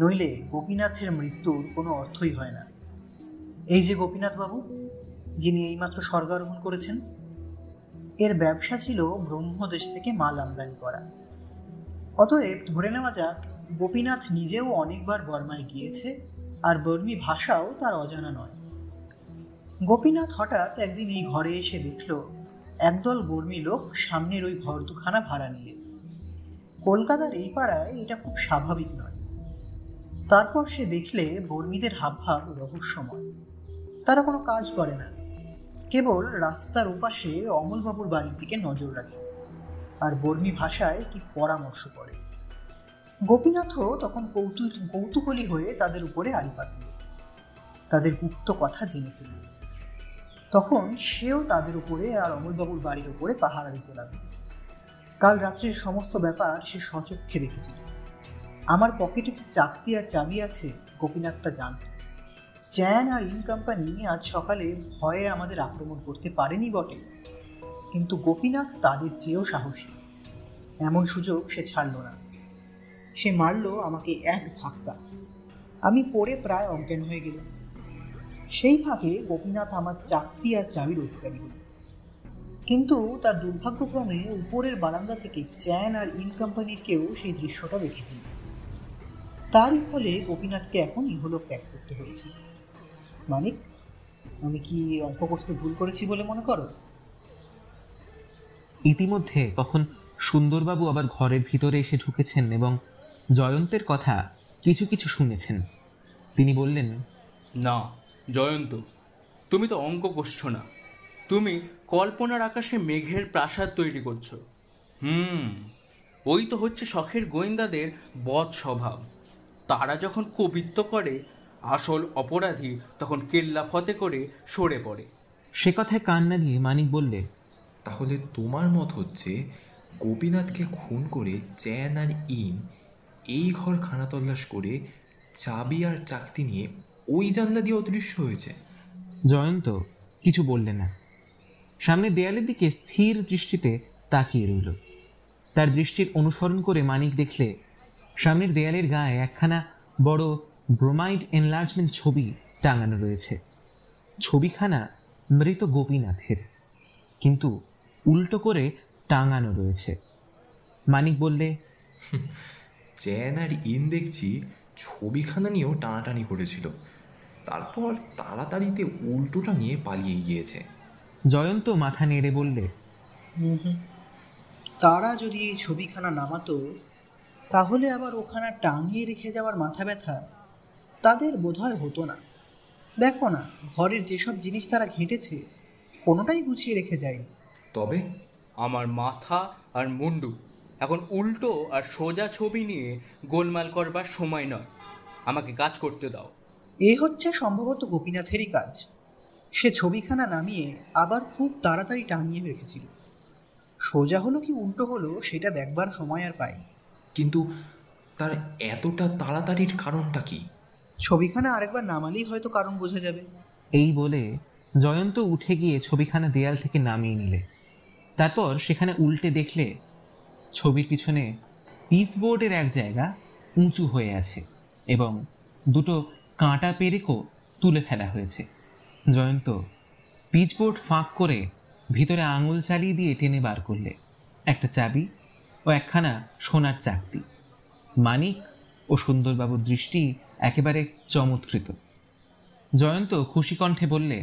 নইলে গোপীনাথের মৃত্যুর কোনো অর্থই হয় না। এই যে গোপীনাথ বাবু, যিনি এইমাত্র স্বর্গারোহণ করেছেন, এর ব্যবসা ছিল ব্রহ্মদেশ থেকে মাল আমদানি করা। অতএব ধরে নেওয়া যাক গোপীনাথ নিজেও অনেকবার বর্মায় গিয়েছে, আর বর্মী ভাষাও তার অজানা নয়। গোপীনাথ হঠাৎ একদিন এই ঘরে এসে দেখল একদল বর্মী লোক সামনের ওই ঘর দুখানা ভাড়া নিয়ে। কলকাতার এই পাড়ায় এটা খুব স্বাভাবিক নয়। তারপর সে দেখলে বর্মীদের হাবভাব রহস্যময়। তারা কোনো কাজ করে না, কেবল রাস্তার ওপাশে অমলবাবুর বাড়ির দিকে নজর রাখে আর বর্মী ভাষায় কি পরামর্শ করে। গোপীনাথও তখন কৌতূহলী হয়ে তাদের উপরে আড়ি পাতল, তাদের গুপ্ত কথা জেনে ফেলল। তখন সেও তাদের উপরে আর অমলবাবুর বাড়ির উপরে পাহারা দিতে লাগলো। কাল রাত্রের সমস্ত ব্যাপার সে স্বচক্ষে দেখেছিল। আমার পকেটে যে চাকতি আর চাবি আছে গোপীনাথ তা জানত। চ্যান আর ইন কোম্পানি আজ সকালে ভয়ে আমাদের আক্রমণ করতে পারেনি বটে, কিন্তু গোপীনাথ তাদের চেয়েও সাহসী। এমন সুযোগ সে ছাড়ল না। সে মারল আমাকে এক ধাক্কা, আমি পড়ে প্রায় অজ্ঞান হয়ে গেলাম। সেই ফাঁকে গোপীনাথ আমার চাকতি আর চাবির অধিকারী হল। কিন্তু তার দুর্ভাগ্যক্রমে উপরের বারান্দা থেকে চ্যান আর ইন কোম্পানির কেউ সেই দৃশ্যটা দেখে ফেলল। তারই ফলে গোপীনাথকে এখন ইহলোক ত্যাগ করতে হয়েছে। মানিক, আমি কি অঙ্ক কষতে ভুল করেছি বলে মনে করো? ইতিমধ্যে তখন সুন্দরবাবু আবার ঘরের ভিতরে এসে ঢুকেছেন এবং জয়ন্তের কথা কিছু কিছু শুনেছেন। তিনি বললেন, না জয়ন্ত, তুমি তো অঙ্ক কষছ না, তুমি কল্পনার আকাশে মেঘের প্রাসাদ তৈরি করছো। ওই তো হচ্ছে শখের গোয়েন্দাদের বদ স্বভাব। তারা যখন কবিত্ব করে, আসল অপরাধী তখন কেল্লা ফতে করে সরে পড়ে। সে কথায় কান্না দিয়ে মানিক বললে, তাহলে তোমার মত হচ্ছে গোপীনাথকে খুন করে চ্যান আর ইন এই ঘর খানাতল্লাশ করে চাবি আর চাকতি নিয়ে ওই জানলা দিয়ে অদৃশ্য হয়েছে। জয়ন্ত কিছু বললে না। সামনে দেয়ালের দিকে স্থির দৃষ্টিতে তাকিয়ে রইল। তার দৃষ্টির অনুসরণ করে মানিক দেখলে সামনের দেয়ালের গায়ে একখানা বড় ব্রোমাইড এনলার্জমেন্ট ছবি টাঙানো রয়েছে। ছবিখানা মৃত গোপীনাথের, কিন্তু উল্টো করে টাঙানো রয়েছে। মানিক বললে, চ্যান আর ইন দেখছি ছবিখানা নিয়েও টানাটানি করেছিল, তারপর তাড়াতাড়িতে উল্টো টাঙিয়ে পালিয়ে গিয়েছে। জয়ন্ত মাথা নেড়ে বললে, তারা যদি এই ছবিখানা নামাতো, তাহলে আবার ওখানা টাঙিয়ে রেখে যাওয়ার মাথা ব্যথা তাদের বোধহয় হতো না। দেখো না, ঘরের যেসব জিনিস তারা ঘেঁটেছে কোনোটাই গুছিয়ে রেখে যায়নি। তবে আমার মাথা আর মুন্ডু এখন উল্টো আর সোজা ছবি নিয়ে গোলমাল করবার সময় নয়, আমাকে কাজ করতে দাও। এ হচ্ছে সম্ভবত গোপীনাথেরই কাজ। সে ছবিখানা নামিয়ে আবার খুব তাড়াতাড়ি টাঙিয়ে রেখেছিল। সোজা হলো কি উল্টো হলো সেটা দেখবার সময় আর পাইনি। কিন্তু তার এতটা তাড়াতাড়ির কারণটা কি? ছবিখানা আরেকবার নামালেই হয়তো কারণ বোঝা যাবে। এই বলে জয়ন্ত উঠে গিয়ে ছবিখানা দেয়াল থেকে নামিয়ে নিলে। তারপর সেখানে উল্টে দেখলে ছবির পিছনে পিচবোর্ডের এক জায়গা উঁচু হয়ে আছে এবং দুটো কাঁটা পেরেকও তুলে ফেলা হয়েছে। জয়ন্ত পিচবোর্ড ফাঁক করে ভিতরে আঙুল চালিয়ে দিয়ে টেনে বার করলে একটা চাবি ও একখানা সোনার চাকতি। মানিক ও সুন্দরবাবুর দৃষ্টি একেবারে চমৎকৃত। জয়ন্ত খুশি কণ্ঠে বললে,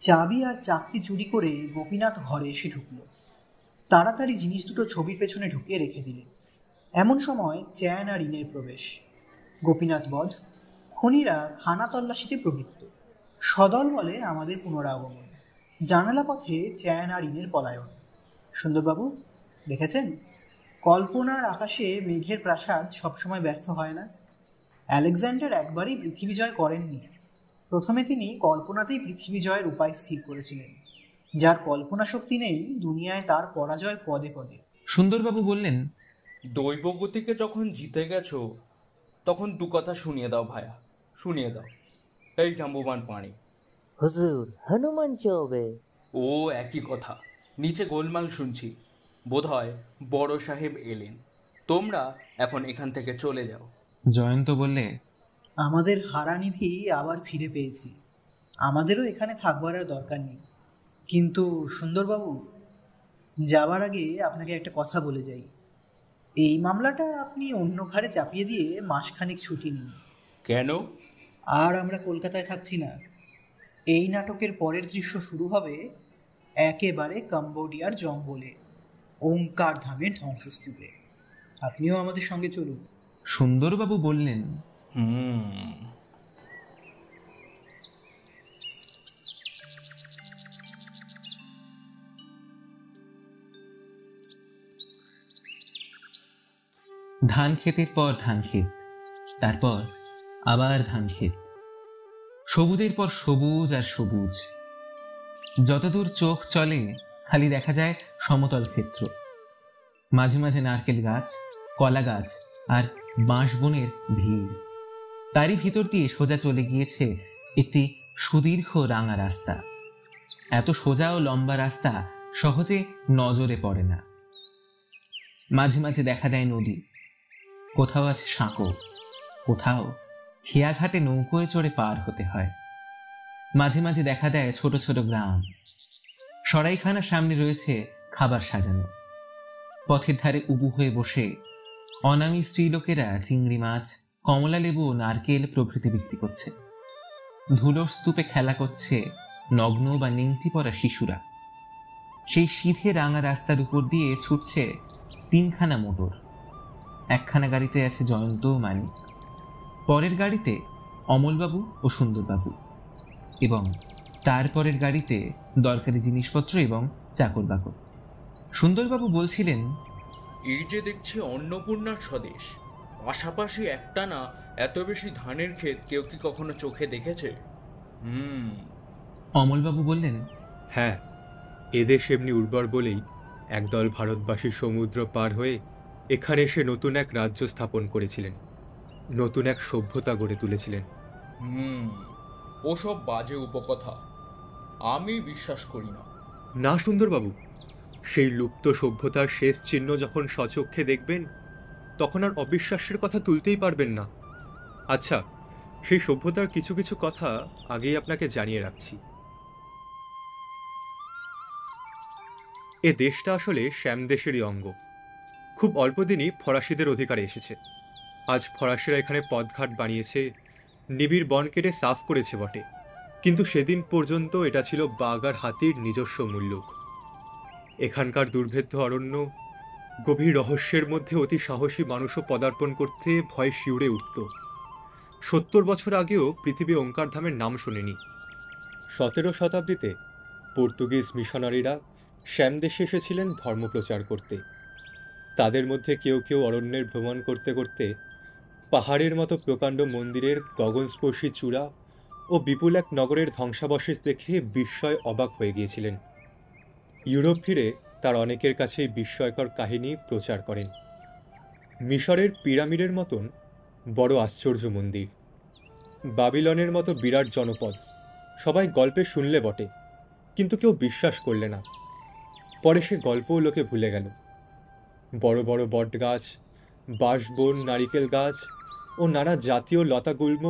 চাবি আর চাকতি চুরি করে গোপীনাথ ঘরে এসে ঢুকলো। তাড়াতাড়ি জিনিস দুটো ছবির পেছনে ঢুকিয়ে রেখে দিলে। এমন সময় চ্যান আর ইনের প্রবেশ। গোপীনাথ বধ, খনিরা খানা তল্লাশিতে প্রবৃত্ত। সদল বলে আমাদের পুনরাগমন। জানালা পথে চ্যান আর ইনের পলায়ন। সুন্দরবাবু দেখেছেন, কল্পনার আকাশে মেঘের প্রাসাদ সবসময় ব্যর্থ হয় না। আলেকজান্ডার একবারই পৃথিবী জয় করেননি। প্রথমে তিনি কল্পনাতেই পৃথিবী জয়ের উপায় স্থির করেছিলেন। যার কল্পনা শক্তি নেই, দুনিয়ায় তার পরাজয় পদে পদে। সুন্দরবাবু বললেন, দৈবগতিকে যখন জিতে গেছো তখন দু কথা শুনিয়ে দাও ভায়া, শুনিয়ে দাও। এই জাম্বুবান পানি। হুজুর, হনুমান চৌবে। ও একই কথা, নিচে গোলমাল শুনছি। বোধহয় বড় সাহেব এলেন, তোমরা এখন এখান থেকে চলে যাও। জয়ন্ত বললে, আমাদের হারানিধি আবার ফিরে পেয়েছি, আমাদেরও এখানে থাকবার আর দরকার নেই। কিন্তু সুন্দরবাবু, যাবার আগে আপনাকে একটা কথা বলে যাই। এই মামলাটা আপনি অন্য ঘাড়ে চাপিয়ে দিয়ে মাসখানেক ছুটি নিন। কেন? আর আমরা কলকাতায় থাকছি না। এই নাটকের পরের দৃশ্য শুরু হবে একেবারে কম্বোডিয়ার জঙ্গলে, ওঙ্কার ধামের ধ্বংসস্তূপে। আপনিও আমাদের সঙ্গে চলুন। সুন্দরবাবু বললেন, ধান ক্ষেতের পর ধান ক্ষেত, তারপর আবার ধান ক্ষেত, সবুজের পর সবুজ আর সবুজ। যতদূর চোখ চলে খালি দেখা যায় সমতল ক্ষেত্র। মাঝে মাঝে নারকেল গাছ, কলা গাছ আর বাঁশ বনের ভিড়। তারই ভিতর দিয়ে সোজা চলে গিয়েছে একটি সুদীর্ঘ রাঙা রাস্তা। এত সোজা ও লম্বা রাস্তা সহজে নজরে পড়ে না। মাঝে মাঝে দেখা দেয় নদী, কোথাও আছে সাঁকো, কোথাও খেয়াঘাটে নৌকোয় চড়ে পার হতে হয়। মাঝে মাঝে দেখা দেয় ছোট ছোট গ্রাম। সরাইখানার সামনে রয়েছে খাবার সাজানো। পথের ধারে উবু হয়ে বসে অনামী স্ত্রীলোকেরা চিংড়ি মাছ, কমলা লেবু, নারকেল প্রভৃতি বিক্রি করছে। ধুলোর স্তূপে খেলা করছে নগ্ন বা নিংটি পরা শিশুরা। সেই সিধে রাঙা রাস্তার উপর দিয়ে ছুটছে তিনখানা মোটর। একখানা গাড়িতে আছে জয়ন্ত ও মানিক, পরের গাড়িতে অমলবাবু ও সুন্দরবাবু, এবং তারপরের গাড়িতে দরকারি জিনিসপত্র এবং চাকর বাকর। সুন্দরবাবু বলছিলেন, এই যে দেখছি অন্নপূর্ণার স্বদেশ, পাশাপাশি একটানা এত বেশি ধানের ক্ষেত কেউ কি কখনো চোখে দেখেছে? অমলবাবু বললেন, হ্যাঁ, এদেশ এমনি উর্বর বলেই একদল ভারতবাসী সমুদ্র পার হয়ে এখানে এসে নতুন এক রাজ্য স্থাপন করেছিলেন, নতুন এক সভ্যতা গড়ে তুলেছিলেন। ওসব বাজে উপকথা আমি বিশ্বাস করি না। না সুন্দরবাবু, সেই লুপ্ত সভ্যতার শেষ চিহ্ন যখন স্বচক্ষে দেখবেন তখন আর অবিশ্বাসের কথা তুলতেই পারবেন না। আচ্ছা, সেই সভ্যতার কিছু কিছু কথা আগেই আপনাকে জানিয়ে রাখছি। এ দেশটা আসলে শ্যামদেশেরই অঙ্গ। খুব অল্প দিনই ফরাসিদের অধিকারে এসেছে। আজ ফরাসিরা এখানে পথঘাট বানিয়েছে, নিবিড় বন কেটে সাফ করেছে বটে, কিন্তু সেদিন পর্যন্ত এটা ছিল বাঘ আর হাতির নিজস্ব মুল্লুক। এখানকার দুর্ভেদ্য অরণ্য, গভীর রহস্যের মধ্যে অতি সাহসী মানুষও পদার্পণ করতে ভয় শিউরে উঠত। 70 বছর আগেও পৃথিবী ওঙ্কারধামের নাম শোনেনি। 17 শতাব্দীতে পর্তুগিজ মিশনারিরা শ্যামদেশে এসেছিলেন ধর্মপ্রচার করতে। তাদের মধ্যে কেউ কেউ অরণ্যের ভ্রমণ করতে করতে পাহাড়ের মতো প্রকাণ্ড মন্দিরের গগনস্পর্শী চূড়া ও বিপুল এক নগরের ধ্বংসাবশেষ দেখে বিস্ময় অবাক হয়ে গিয়েছিলেন। ইউরোপ ফিরে তার অনেকের কাছেই বিস্ময়কর কাহিনী প্রচার করেন। মিশরের পিরামিডের মতন বড় আশ্চর্য মন্দির, বাবিলনের মতো বিরাট জনপদ, সবাই গল্পে শুনলে বটে, কিন্তু কেউ বিশ্বাস করলে না। পরে সে গল্পও লোকে ভুলে গেল। বড় বড় বট গাছ, বাঁশবন, নারিকেল গাছ ও নানা জাতীয় লতাগুল্ম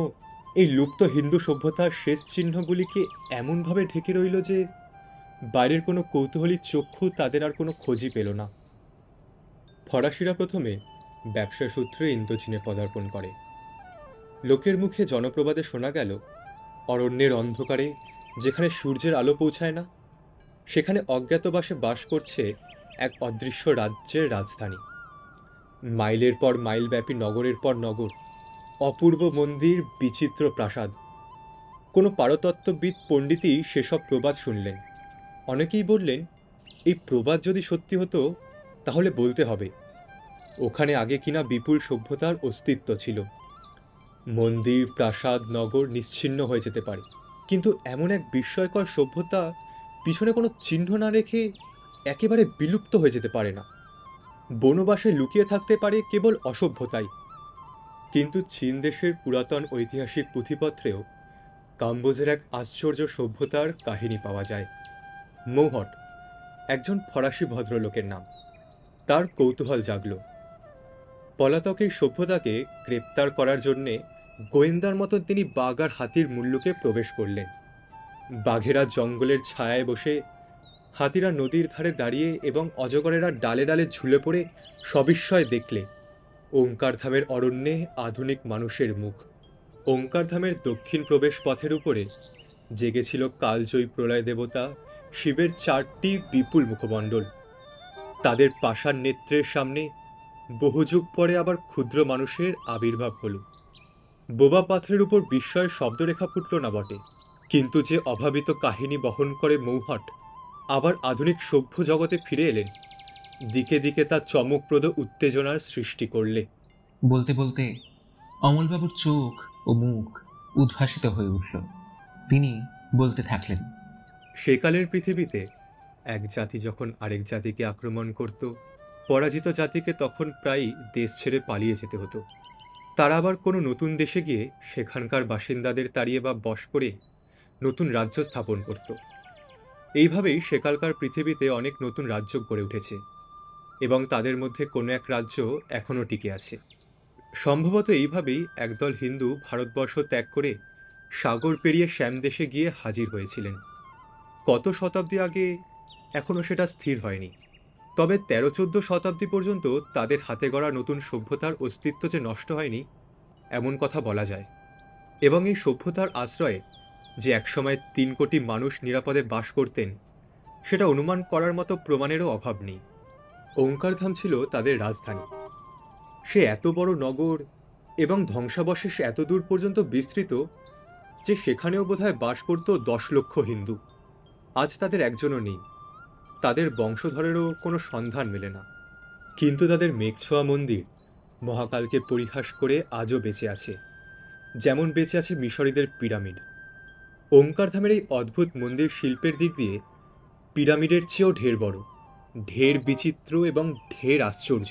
এই লুপ্ত হিন্দু সভ্যতার শেষ চিহ্নগুলিকে এমনভাবে ঢেকে রইল যে বাইরের কোনো কৌতূহলী চক্ষু তাদের আর কোনো খোঁজই পেল না। ফরাসিরা প্রথমে ব্যবসা সূত্রে ইন্দোচীনে পদার্পণ করে। লোকের মুখে জনপ্রবাদে শোনা গেল, অরণ্যের অন্ধকারে যেখানে সূর্যের আলো পৌঁছায় না, সেখানে অজ্ঞাতবাসে বাস করছে এক অদৃশ্য রাজ্যের রাজধানী। মাইলের পর মাইলব্যাপী নগরের পর নগর, অপূর্ব মন্দির, বিচিত্র প্রাসাদ। কোনো পারতত্ত্ববিদ পণ্ডিতই সেসব প্রবাদ শুনলেন। অনেকেই বললেন, এই প্রবাদ যদি সত্যি হতো তাহলে বলতে হবে ওখানে আগে কিনা বিপুল সভ্যতার অস্তিত্ব ছিল। মন্দির, প্রাসাদ, নগর নিশ্চিহ্ন হয়ে যেতে পারে, কিন্তু এমন এক বিস্ময়কর সভ্যতা পিছনে কোনো চিহ্ন না রেখে একেবারে বিলুপ্ত হয়ে যেতে পারে না। বনবাসে লুকিয়ে থাকতে পারে কেবল অসভ্যতাই। কিন্তু চীন দেশের পুরাতন ঐতিহাসিক পুঁথিপত্রেও কাম্বোজের এক আশ্চর্য সভ্যতার কাহিনী পাওয়া যায়। মৌহট, একজন ফরাসি ভদ্রলোকের নাম। তার কৌতূহল জাগল। পলাতক এই সভ্যতাকে গ্রেপ্তার করার জন্যে গোয়েন্দার মতন তিনি বাঘ আর হাতির মুল্লুকে প্রবেশ করলেন। বাঘেরা জঙ্গলের ছায়ায় বসে, হাতিরা নদীর ধারে দাঁড়িয়ে এবং অজগরেরা ডালে ডালে ঝুলে পড়ে সবিস্ময় দেখলে ওঙ্কারধামের অরণ্যে আধুনিক মানুষের মুখ। ওঙ্কারধামের দক্ষিণ প্রবেশ পথের উপরে জেগেছিল কালজয়ী প্রলয় দেবতা শিবের 4টি বিপুল মুখমণ্ডল। তাদের পাষাণ নেত্রের সামনে বহুযুগ পরে আবার ক্ষুদ্র মানুষের আবির্ভাব হল। বোবা পাথরের উপর বিস্ময়ের শব্দরেখা ফুটল না বটে, কিন্তু যে অভাবিত কাহিনী বহন করে মৌহট আবার আধুনিক সভ্য জগতে ফিরে এলেন, দিকে দিকে তার চমকপ্রদ উত্তেজনার সৃষ্টি করলে। বলতে বলতে অমলবাবুর চোখ ও মুখ উদ্ভাসিত হয়ে উঠল। তিনি বলতে থাকলেন, সেকালের পৃথিবীতে এক জাতি যখন আরেক জাতিকে আক্রমণ করত, পরাজিত জাতিকে তখন প্রায়ই দেশ ছেড়ে পালিয়ে যেতে হতো। তারা আবার কোনো নতুন দেশে গিয়ে সেখানকার বাসিন্দাদের তাড়িয়ে বা বশ করে নতুন রাজ্য স্থাপন করত। এইভাবেই সেকালকার পৃথিবীতে অনেক নতুন রাজ্য গড়ে উঠেছে এবং তাদের মধ্যে কোনো এক রাজ্য এখনও টিকে আছে। সম্ভবত এইভাবেই একদল হিন্দু ভারতবর্ষ ত্যাগ করে সাগর পেরিয়ে শ্যামদেশে গিয়ে হাজির হয়েছিলেন। কত শতাব্দী আগে এখনও সেটা স্থির হয়নি, তবে 13-14 শতাব্দী পর্যন্ত তাদের হাতে গড়া নতুন সভ্যতার অস্তিত্ব যে নষ্ট হয়নি এমন কথা বলা যায়। এবং এই সভ্যতার আশ্রয়ে যে একসময় 3 কোটি মানুষ নিরাপদে বাস করতেন, সেটা অনুমান করার মতো প্রমাণেরও অভাব নেই। ওঙ্কারধাম ছিল তাদের রাজধানী। সে এত বড় নগর, এবং ধ্বংসাবশেষ এত দূর পর্যন্ত বিস্তৃত যে সেখানেও বোধহয় বাস করত 10 লক্ষ হিন্দু। আজ তাদের একজনও নেই, তাদের বংশধরেরও কোনো সন্ধান মেলে না। কিন্তু তাদের মেঘছোয়া মন্দির মহাকালকে পরিহাস করে আজও বেঁচে আছে, যেমন বেঁচে আছে মিশরীদের পিরামিড। ওঙ্কারধামের এই অদ্ভুত মন্দির শিল্পের দিক দিয়ে পিরামিডের চেয়েও ঢের বড়, ঢের বিচিত্র এবং ঢের আশ্চর্য।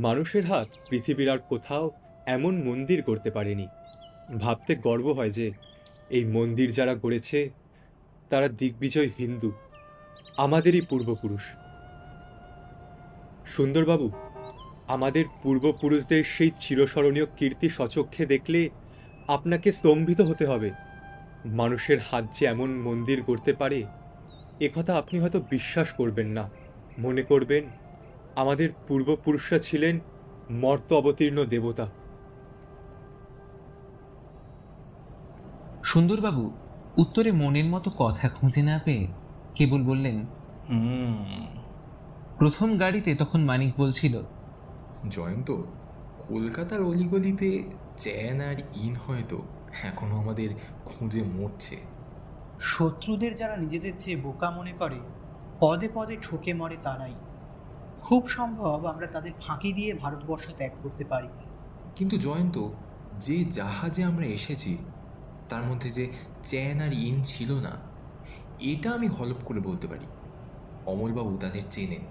মানুষের হাত পৃথিবীর আর কোথাও এমন মন্দির করতে পারেনি। ভাবতে গর্ব হয় যে এই মন্দির যারা গড়েছে তারা দিগ্বিজয় হিন্দু, আমাদেরই পূর্বপুরুষ। সুন্দরবাবু, আমাদের পূর্বপুরুষদের সেই চিরস্মরণীয় কীর্তি সচক্ষে দেখলে আপনাকে স্তম্ভিত হতে হবে। মানুষের হাত যে এমন মন্দির গড়তে পারে একথা আপনি হয়তো বিশ্বাস করবেন না। মনে করবেন আমাদের পূর্বপুরুষরা ছিলেন মর্ত অবতীর্ণ দেবতা। সুন্দরবাবু উত্তরে মনের মতো কথা খুঁজে না পেয়ে কেবল বললেন, প্রথম গাড়িতে তখন মানিক বলছিল, জয়ন্ত, কলকাতার অলিগলিতে চ্যান আর ইন হয়তো এখনো আমাদের খুঁজে মরছে। শত্রুদের যারা নিজেদের চেয়ে বোকা মনে করে পদে পদে ঠকে মরে তারাই। খুব সম্ভব আমরা তাদের ফাঁকি দিয়ে ভারতবর্ষ ত্যাগ করতে পারিনি। কিন্তু জয়ন্ত, যে জাহাজে আমরা এসেছি তার মধ্যে যে চ্যান আর ইন ছিল না, এটা আমি হলপ করে বলতে পারি। অমলবাবু তাদের চেনেন,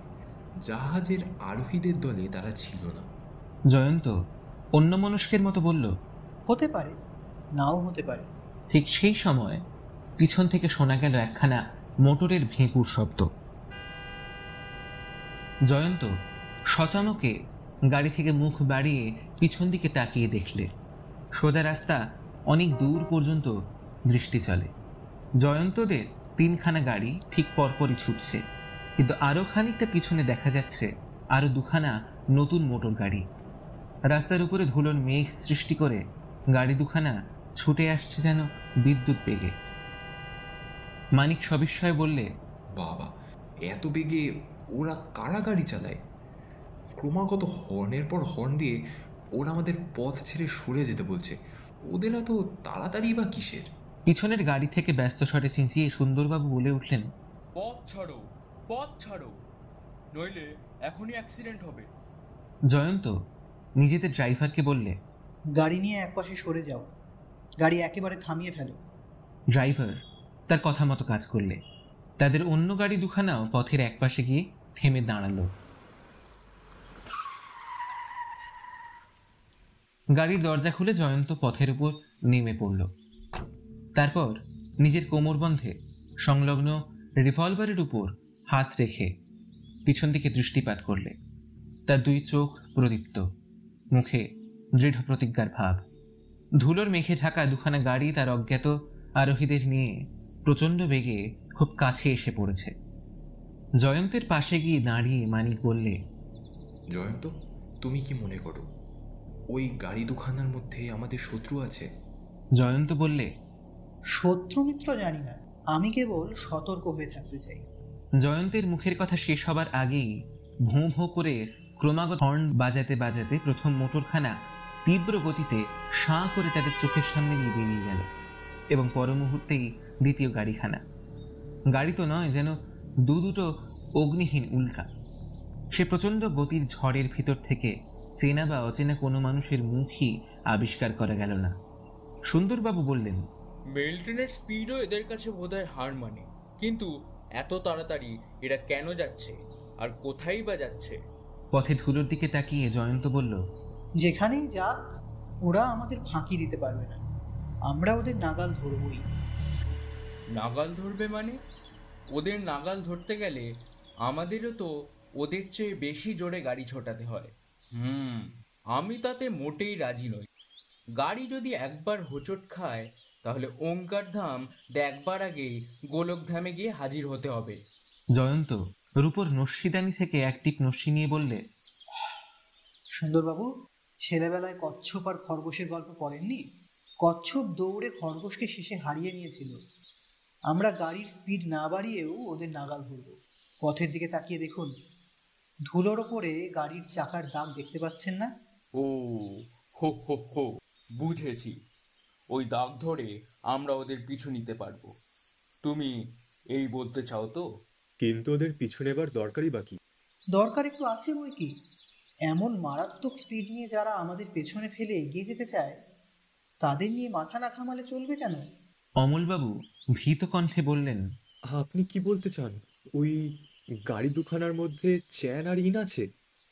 জাহাজের আরোহীদের দলে তারা ছিল না। জয়ন্ত অন্যমনস্কের মতো বলল, হতে পারে, নাও হতে পারে। ঠিক সেই সময় পিছন থেকে শোনা গেল একখানা মোটরের ভেঁপুর শব্দ। জয়ন্ত সচমকে গাড়ি থেকে মুখ বাড়িয়ে পিছন দিকে তাকিয়ে দেখলে সোজা রাস্তা অনেক দূর পর্যন্ত দৃষ্টি চলে। জয়ন্তদের 3খানা গাড়ি ঠিক পরপরই ছুটছে, কিন্তু আরো খানিকটা পিছনে দেখা যাচ্ছে আরো 2খানা নতুন মোটর গাড়ি। রাস্তার উপরে ধুলোর মেঘ সৃষ্টি করে গাড়ি 2খানা ছুটে আসছে যেন বিদ্যুৎ বেগে। মানিক সবিস্ময়ে বললে, বাবা, এত বেগে ওরা কারা গাড়ি চালায়? ক্রমাগত হর্নের পর হর্ন দিয়ে ওরা আমাদের পথ ছেড়ে সরে যেতে বলছে। ওদের এত তাড়াতাড়ি বা কিসের? পিছনের গাড়ি থেকে ব্যস্ত স্বরে চেঁচিয়ে সুন্দরবাবু বলে উঠলেন, পথ ছাড়ো, পথ ছাড়ো, নইলে এখনই অ্যাক্সিডেন্ট হবে। জয়ন্ত নিজেদের ড্রাইভারকে বললে, গাড়ি নিয়ে একপাশে সরে যাও, গাড়ি একেবারে থামিয়ে ফেলো। ড্রাইভার তার কথা মতো কাজ করলে। তাদের অন্য গাড়ি 2খানাও পথের একপাশে গিয়ে থেমে দাঁড়ালো। গাড়ির দরজা খুলে জয়ন্ত পথের উপর নেমে পড়ল। তারপর নিজের কোমরবন্ধে সংলগ্ন রিভলভারের উপর হাত রেখে পিছন দিকে দৃষ্টিপাত করলে। তার 2 চোখ প্রদীপ্ত, মুখে দৃঢ় প্রতিজ্ঞার ভাব। ধুলোর মেঘে ঢাকা 2খানা গাড়ি তার অজ্ঞাত আরোহীদের নিয়ে প্রচণ্ড বেগে খুব কাছে এসে পড়েছে। জয়ন্তের পাশে গিয়ে দাঁড়িয়ে মানিক বললে, জয়ন্ত, তুমি কি মনে করো ওই গাড়ি 2খানার মধ্যে আমাদের শত্রু আছে? জয়ন্ত বললে, শত্রু মিত্র জানি না, আমি কেবল সতর্ক হয়ে থাকতে চাই। জয়ন্তের মুখের কথা শেষ হবার আগেই ভোঁ ভোঁ করে ক্রমাগত হর্ন বাজাতে বাজাতে প্রথম মোটরখানা তীব্র গতিতে সাঁ করে তাদের চোখের সামনে দিয়ে বেরিয়ে গেল, এবং পর মুহূর্তেই দ্বিতীয় গাড়িখানা। গাড়ি তো নয়, যেন দুটো অগ্নিহীন উল্কা। সে প্রচণ্ড গতির ঝড়ের ভিতর থেকে চেনা বা অচেনা কোনো মানুষের মুখই আবিষ্কার করা গেল না। সুন্দরবাবু বললেন, মেল ট্রেনের স্পিডও এদের কাছে বোধহয় হার মানে, কিন্তু এত তাড়াতাড়ি এরা কেন যাচ্ছে আর কোথায় বা যাচ্ছে? পথে ধুলোর দিকে তাকিয়ে জয়ন্ত বলল, যেখানেই যাক ওরা আমাদের ফাঁকি দিতে পারবে না, আমরা ওদের নাগাল ধরবই। নাগাল ধরবে মানে? ওদের নাগাল ধরতে গেলে আমাদেরও তো ওদের চেয়ে বেশি জোরে গাড়ি ছোটাতে হয়। আমি তাতে মোটেই রাজি নই। গাড়ি যদি একবার হোঁচট খায় তাহলে ওঙ্কারধাম দেখবার আগেই গোলকধামে গিয়ে হাজির হতে হবে। জয়ন্ত রূপর নস্যিদানি থেকে এক টিপ নস্যি নিয়ে বললে, সুন্দরবাবু, ছেলেবেলায় কচ্ছপ আর খরগোশের গল্প পড়েননি? কচ্ছপ দৌড়ে খরগোশকে শেষে হারিয়ে নিয়েছিল। আমরা গাড়ির স্পিড না বাড়িয়েও ওদের নাগাল ধরব। পথের দিকে তাকিয়ে দেখুন, ধুলোর ওপরে গাড়ির চাকার দাগ দেখতে পাচ্ছেন না? ও, হো হো হো, বুঝেছি। ওই দাগ ধরে আমরা ওদের পিছু নিতে পারবো। তুমি এই বলতে চাও তো? কিন্তু ওদের পিছু নেবার দরকারই বাকি। দরকার একটু আছে বই কি। এমন মারাত্মক স্পিড নিয়ে যারা আমাদের পেছনে ফেলে এগিয়ে যেতে চায়, তাদের নিয়ে মাথা না ঘামালে চলবে কেন? অমলবাবু ভীত কণ্ঠে বললেন, আপনি কি বলতে চান? ওই গাড়ি দুখানার মধ্যে চ্যান আর ইন আছে?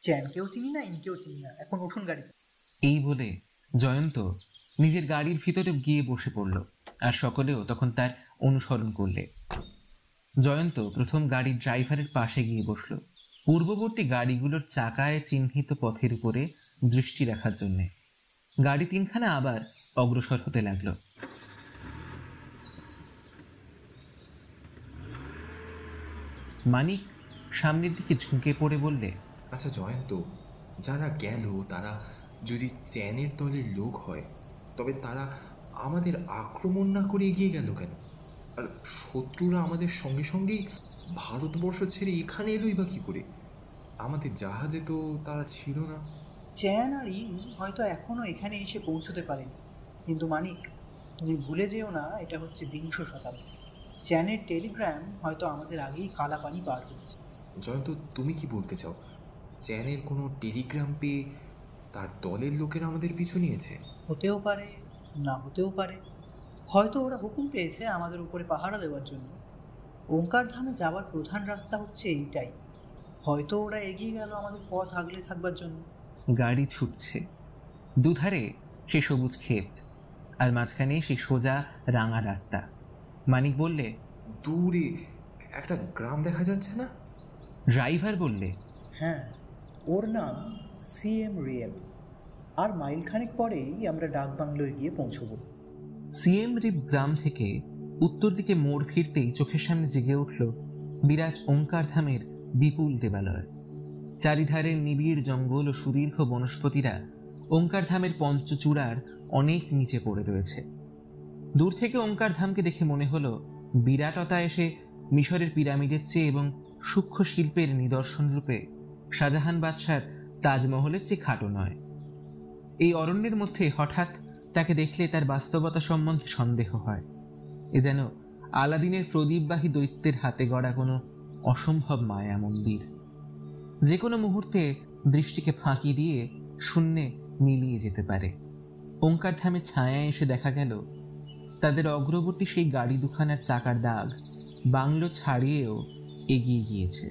চ্যানকেও চিনি না, ইনকেও চিনি না, এখন উঠুন গাড়িতে। এই বলে জয়ন্ত নিজের গাড়ির ভিতরে গিয়ে বসে পড়ল, আর সকলেও তখন তার অনুসরণ করলে। জয়ন্ত প্রথম গাড়ির ড্রাইভারের পাশে গিয়ে বসল, পূর্ববর্তী গাড়িগুলোর চাকায় চিহ্নিত পথের উপরে দৃষ্টি রাখার জন্যে। গাড়ি তিনখানা আবার অগ্রসর হতে লাগলো। মানিক সামনের দিকে ঝুঁকে পড়ে বললে, আচ্ছা জয়ন্ত, যারা গেল তারা যদি চ্যানের দলের লোক হয়, তবে তারা আমাদের আক্রমণ না করে এগিয়ে গেল কেন? আর শত্রুরা আমাদের সঙ্গে সঙ্গেই ভারতবর্ষ ছেড়ে এখানে এলোই বা কী করে? আমাদের জাহাজে তো তারা ছিল না। চ্যান আর ইন হয়তো এখনো এখানে এসে পৌঁছতে পারেনি, কিন্তু মানিক, তুমি ভুলে যেও না এটা হচ্ছে বিংশ শতাব্দী। চ্যানের টেলিগ্রাম হয়তো আমাদের আগেই কালাপানি পার হয়েছে। জয়ন্ত, তুমি কি বলতে চাও? চ্যানের কোনো টেলিগ্রাম পেয়ে তার দলের লোকেরা আমাদের পিছু নিয়েছে? হতেও পারে, না হতেও পারে। হয়তো ওরা হুকুম পেয়েছে আমাদের উপরে পাহারা দেওয়ার জন্য। ওঙ্কারধামে যাওয়ার প্রধান রাস্তা হচ্ছে এইটাই। হয়তো ওরা এগিয়ে গেল আমাদের পথ আগলে থাকবার জন্য। গাড়ি ছুটছে, দুধারে সে সবুজ ক্ষেত, আর মাঝখানে সেই সোজা রাঙা রাস্তা। মানিক বললে, দূরে একটা গ্রাম দেখা যাচ্ছে না? ড্রাইভার বললে, হ্যাঁ, ওর নাম সিএম রিয়েল। আর মাইলখানেক পরেই আমরা ডাক বাংলোয় গিয়ে পৌঁছব। সিএম রিপ গ্রাম থেকে উত্তর দিকে মোড় ফিরতেই চোখের সামনে জেগে উঠল বিরাট ওঙ্কারধামের বিপুল দেবালয়। চারিধারে নিবিড় জঙ্গল ও সুদীর্ঘ বনস্পতিরা ওঙ্কারধামের পঞ্চচূড়ার অনেক নিচে পড়ে রয়েছে। দূর থেকে ওঙ্কারধামকে দেখে মনে হলো বিরাটতা এসে মিশরের পিরামিডের চেয়ে এবং সূক্ষ্ম শিল্পের নিদর্শন রূপে শাহজাহান বাদশার তাজমহলের চেয়ে খাটো নয়। এই অরণ্যের মধ্যে হঠাৎ তাকে দেখলে তার বাস্তবতা সম্বন্ধে সন্দেহ হয়। এ যেন আলাদিনের প্রদীপবাহী দৈত্যের হাতে গড়া কোনো অসম্ভব মায়া মন্দির, যে কোনো মুহূর্তে দৃষ্টিকে ফাঁকি দিয়ে শূন্যে মিলিয়ে যেতে পারে। ওঙ্কারধামে ছায়ায় এসে দেখা গেল তাদের অগ্রবর্তী সেই গাড়ি দুখানার চাকার দাগ বাংলো ছাড়িয়েও এগিয়ে গিয়েছে।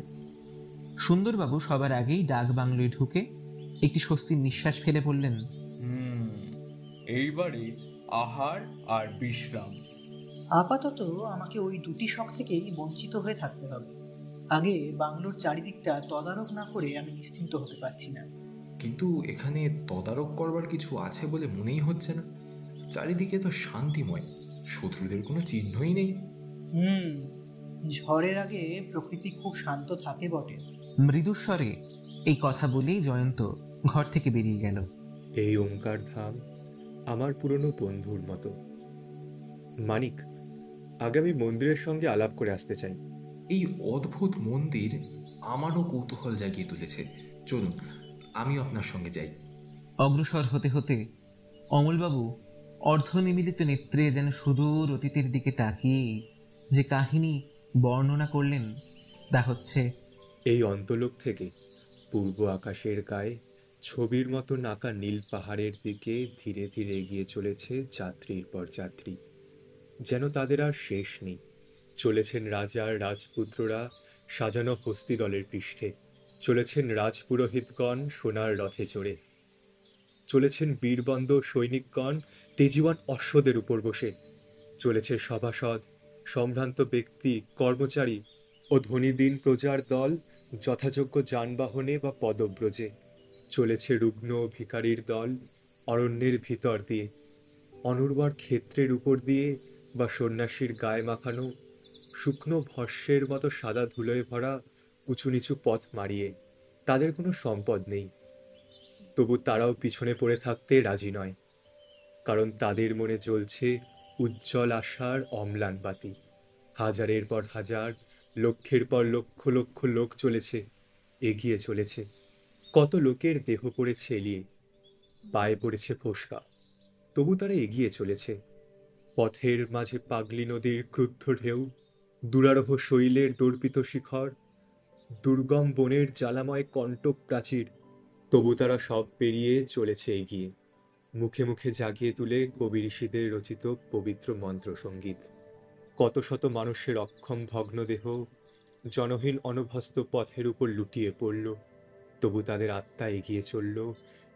সুন্দরবাবু সবার আগেই ডাক বাংলোয় ঢুকে একটি স্বস্তির নিঃশ্বাস ফেলে বললেন, এইবারে আহার আর বিশ্রাম। আপাতত আমাকে ওই দুটি শখ থেকেই বঞ্চিত হয়ে থাকতে হবে। আগে বাংলোর চারিদিকটা তদারক না করে আমি নিশ্চিন্ত হতে পারছি না। কিন্তু এখানে তদারক করবার কিছু আছে বলে মনেই হচ্ছে না। চারিদিকে তো শান্তিময়, শত্রুদের কোনো চিহ্নই নেই। ঝড়ের আগে প্রকৃতি খুব শান্ত থাকে বটে। মৃদুস্বরে এই কথা বলেই জয়ন্ত ঘর থেকে বেরিয়ে গেল। এই ওঙ্কারধাম আমার পুরনো বন্ধুর মতো। মানিক, আগে আমি মন্দিরের সঙ্গে আলাপ করে আসতে চাই। এই অদ্ভুত মন্দির আমারও কৌতূহল জাগিয়ে তুলেছে। চলুন, আমিও আপনার সঙ্গে যাই। অগ্রসর হতে হতে অমলবাবু অর্ধনিমিলিত নেত্রে যেন সুদূর অতীতের দিকে তাকিয়ে যে কাহিনী বর্ণনা করলেন তা হচ্ছে, এই অন্তলোক থেকে পূর্ব আকাশের গায়ে ছবির মতো আঁকা নীল পাহাড়ের দিকে ধীরে ধীরে এগিয়ে চলেছে যাত্রীর পর যাত্রী, যেন তাদের আর শেষ নেই। চলেছেন রাজার রাজপুত্ররা সাজানো হস্তি দলের পৃষ্ঠে, চলেছেন রাজপুরোহিতগণ সোনার রথে চড়ে, চলেছেন বীরবন্দ সৈনিকগণ তেজীবান অশ্বদের উপর বসে, চলেছে সভাসদ, সম্ভ্রান্ত ব্যক্তি, কর্মচারী ও ধনীদিন প্রজার দল যথাযোগ্য যানবাহনে বা পদব্রজে, চলেছে রুগ্ন ভিখারির দল অরণ্যের ভিতর দিয়ে, অনুর্বর ক্ষেত্রের উপর দিয়ে বা সন্ন্যাসীর গায়ে মাখানো শুকনো ভস্যের মতো সাদা ধুলোয় ভরা উঁচু নিচু পথ মারিয়ে। তাদের কোনো সম্পদ নেই, তবু তারাও পিছনে পড়ে থাকতে রাজি নয়, কারণ তাদের মনে জ্বলছে উজ্জ্বল আশার অম্লান বাতি। হাজারের পর হাজার, লক্ষের পর লক্ষ লক্ষ লোক চলেছে, এগিয়ে চলেছে। কত লোকের দেহ পড়েছে এলিয়ে, পায়ে পড়েছে ফোসকা, তবু তারা এগিয়ে চলেছে। পথের মাঝে পাগলি নদীর ক্রুদ্ধ ঢেউ, দুরারোহ শৈলের দর্পিত শিখর, দুর্গম বনের জ্বালাময় কণ্টক প্রাচীর, তবু তারা সব পেরিয়ে চলেছে এগিয়ে, মুখে মুখে জাগিয়ে তুলে কবি ঋষিদের রচিত পবিত্র মন্ত্রসঙ্গীত। কত শত মানুষের অক্ষম ভগ্ন দেহ জনহীন অনভ্যস্ত পথের উপর লুটিয়ে পড়ল, তবু তাদের আত্মা এগিয়ে চলল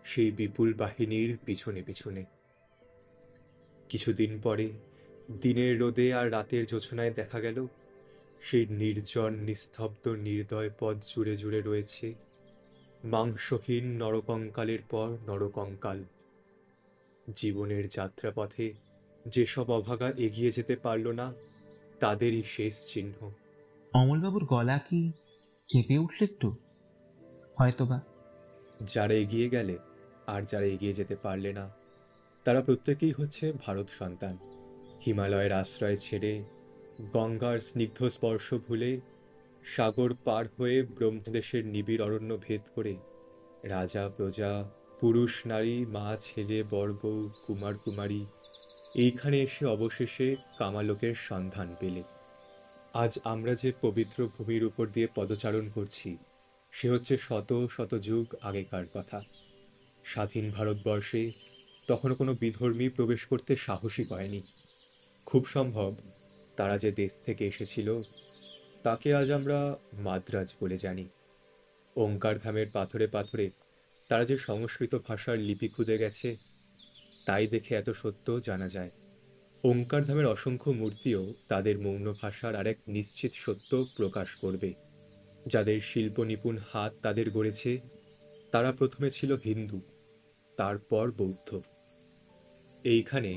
সেই বিপুল বাহিনীর পিছনে পিছনে। কিছুদিন পরে দিনের রোদে আর রাতের জোছনায় দেখা গেল সেই নির্জন নিস্তব্ধ নির্দয় পথ জুড়ে জুড়ে রয়েছে মাংসহীন নরকঙ্কালের পর নরকঙ্কাল। জীবনের যাত্রাপথে যেসব অভাগা এগিয়ে যেতে পারল না, তাদেরই শেষ চিহ্ন। অমলবাবুর গলা কি কেঁপে উঠল একটু? হয়তোবা। যারা এগিয়ে গেলে আর যারা এগিয়ে যেতে পারলে না, তারা প্রত্যেকেই হচ্ছে ভারত সন্তান। হিমালয়ের আশ্রয় ছেড়ে, গঙ্গার স্নিগ্ধ স্পর্শ ভুলে, সাগর পার হয়ে ব্রহ্মদেশের নিবিড় অরণ্য ভেদ করে রাজা প্রজা, পুরুষ নারী, মা ছেলে, বর বউ, কুমার কুমারী এইখানে এসে অবশেষে কামালোকের সন্ধান পেলে। আজ আমরা যে পবিত্র ভূমির উপর দিয়ে পদচারণ করছি, সে হচ্ছে শত শত যুগ আগেকার কথা। স্বাধীন ভারতবর্ষে তখনও কোনো বিধর্মী প্রবেশ করতে সাহসী পায়নি। খুব সম্ভব তারা যে দেশ থেকে এসেছিল তাকে আজ আমরা মাদ্রাজ বলে জানি। ওঙ্কারধামের পাথরে পাথরে তারা যে সংস্কৃত ভাষার লিপি খুঁজে গেছে, তাই দেখে এত সত্য জানা যায়। ওঙ্কারধামের অসংখ্য মূর্তিও তাদের মৌন ভাষার আরেক নিশ্চিত সত্য প্রকাশ করবে। যাদের শিল্প নিপুণ হাত তাদের গড়েছে, তারা প্রথমে ছিল হিন্দু, তারপর বৌদ্ধ। এইখানে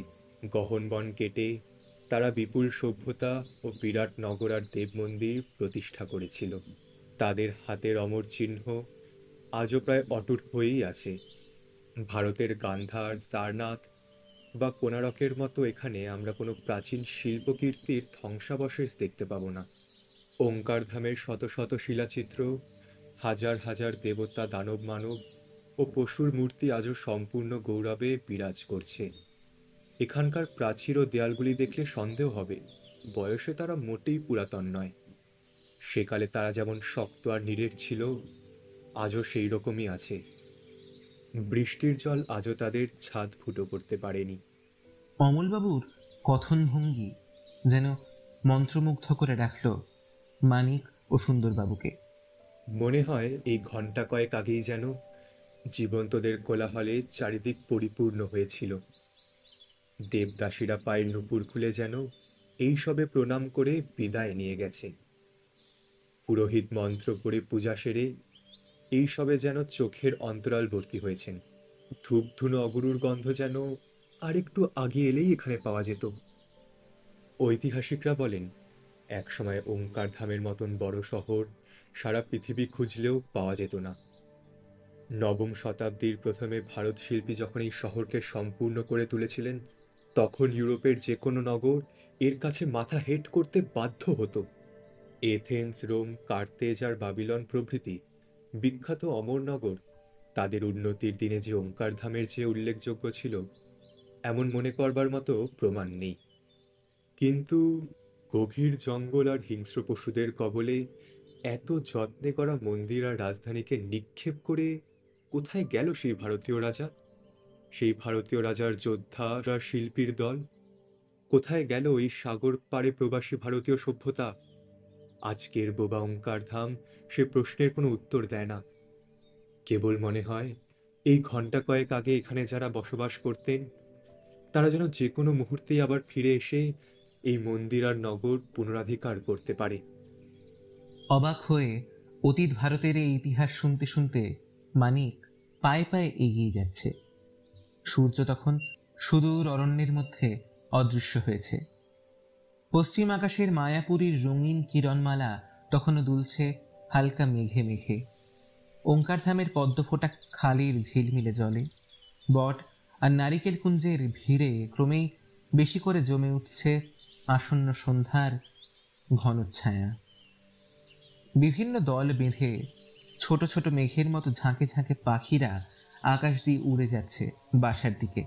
গহন বন কেটে তারা বিপুল সভ্যতা ও বিরাট নগর আর দেব মন্দির প্রতিষ্ঠা করেছিল। তাদের হাতের অমর চিহ্ন আজও প্রায় অটুট হয়েই আছে। ভারতের গান্ধার, সারনাথ বা কোণারকের মতো এখানে আমরা কোনো প্রাচীন শিল্পকীর্তির ধ্বংসাবশেষ দেখতে পাবো না। ওঙ্কারধামের শত শত শিলাচিত্র, হাজার হাজার দেবতা, দানব, মানব ও পশুর মূর্তি আজও সম্পূর্ণ গৌরবে বিরাজ করছে। এখানকার প্রাচীর ও দেয়ালগুলি দেখলে সন্দেহ হবে বয়সে তারা মোটেই পুরাতন নয়। সেকালে তারা যেমন শক্ত আর নিরেট ছিল, আজও সেই রকমই আছে। বৃষ্টির জল আজও তাদের ছাদ ফুটো করতে পারেনি। অমলবাবুর কথনভঙ্গি যেন মন্ত্রমুগ্ধ করে রাখল মানিক ও সুন্দরবাবুকে। মনে হয় এই ঘণ্টা কয়েক আগেই যেন জীবন্তদের কোলাহলে চারিদিক পরিপূর্ণ হয়েছিল। দেবদাসীরা পায়ের নুপুর খুলে যেন এই সবে প্রণাম করে বিদায় নিয়ে গেছে। পুরোহিত মন্ত্র পড়ে পূজা সেরে এই সবে যেন চোখের অন্তরাল ভর্তি হয়েছেন। ধূপ ধুনো অগুরুর গন্ধ যেন আর একটু আগে এলেই এখানে পাওয়া যেত। ঐতিহাসিকরা বলেন, একসময় ওঙ্কারধামের মতন বড় শহর সারা পৃথিবী খুঁজলেও পাওয়া যেত না। নবম শতাব্দীর প্রথমে ভারত শিল্পী যখন এই শহরকে সম্পূর্ণ করে তুলেছিলেন, তখন ইউরোপের যে কোনো নগর এর কাছে মাথা হেট করতে বাধ্য হতো। এথেন্স, রোম, কার্তেজ আর বাবিলন প্রভৃতি বিখ্যাত অমর নগর তাদের উন্নতির দিনে যে ওঙ্কারধামের চেয়ে উল্লেখযোগ্য ছিল, এমন মনে করবার মতো প্রমাণ নেই। কিন্তু গভীর জঙ্গল আর হিংস্র পশুদের কবলে এত যত্নে করা মন্দির আর রাজধানীকে নিক্ষেপ করে কোথায় গেল সেই ভারতীয় রাজা, সেই ভারতীয় রাজার যোদ্ধা আর শিল্পীর দল? কোথায় গেল এই সাগর পাড়ে প্রবাসী ভারতীয় সভ্যতা? আজকের বোবা ওঙ্কারধাম সে প্রশ্নের কোনো উত্তর দেয় না। কেবল মনে হয় এই ঘণ্টা কয়েক আগে এখানে যারা বসবাস করতেন, তারা যেন যে কোনো মুহূর্তেই আবার ফিরে এসে এই মন্দির আর নগর পুনরাধিকার করতে পারে। অবাক হয়ে অতীত ভারতের এই ইতিহাস শুনতে শুনতে মানিক পায়ে পায়ে এগিয়ে যাচ্ছে। সূর্য তখন সুদূর অরণ্যের মধ্যে অদৃশ্য হয়েছে। পশ্চিম আকাশের মায়াপুরীর রঙিন কিরণমালা তখনও দুলছে হালকা মেঘে মেঘে। ওঙ্কারধামের পদ্মফোঁটা খালির ঝিলমিলে জলে বট আর নারিকেল কুঞ্জের ভিড়ে ক্রমেই বেশি করে জমে উঠছে আসন্ন সন্ধ্যার ঘনচ্ছায়া। বিভিন্ন দল বেঁধে ছোট ছোট মেঘের মতো ঝাঁকে ঝাঁকে পাখিরা আকাশ দিয়ে উড়ে যাচ্ছে বাসার দিকে,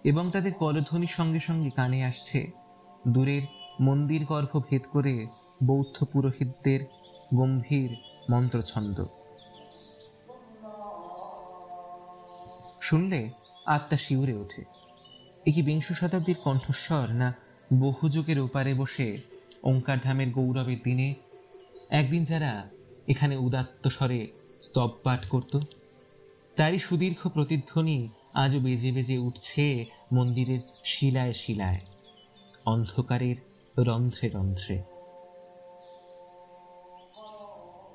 এবং তাদের করধ্বনির সঙ্গে সঙ্গে কানে আসছে দূরের মন্দির গর্ভ ভেদ করে বৌদ্ধ পুরোহিতদের গম্ভীর মন্ত্রছন্দ। শুনলে আত্মা শিউরে ওঠে। এ কি বিংশ শতাব্দীর কণ্ঠস্বর, না বহু যুগের ওপারে বসে ওঙ্কার ধামের গৌরবের দিনে একদিন যারা এখানে উদাত্ত স্বরে স্তব পাঠ করত, তারই সুদীর্ঘ প্রতিধ্বনি আজও বেজে বেজে উঠছে মন্দিরের শিলায় শিলায়, অন্ধকারের রন্ধ্রে রন্ধ্রে।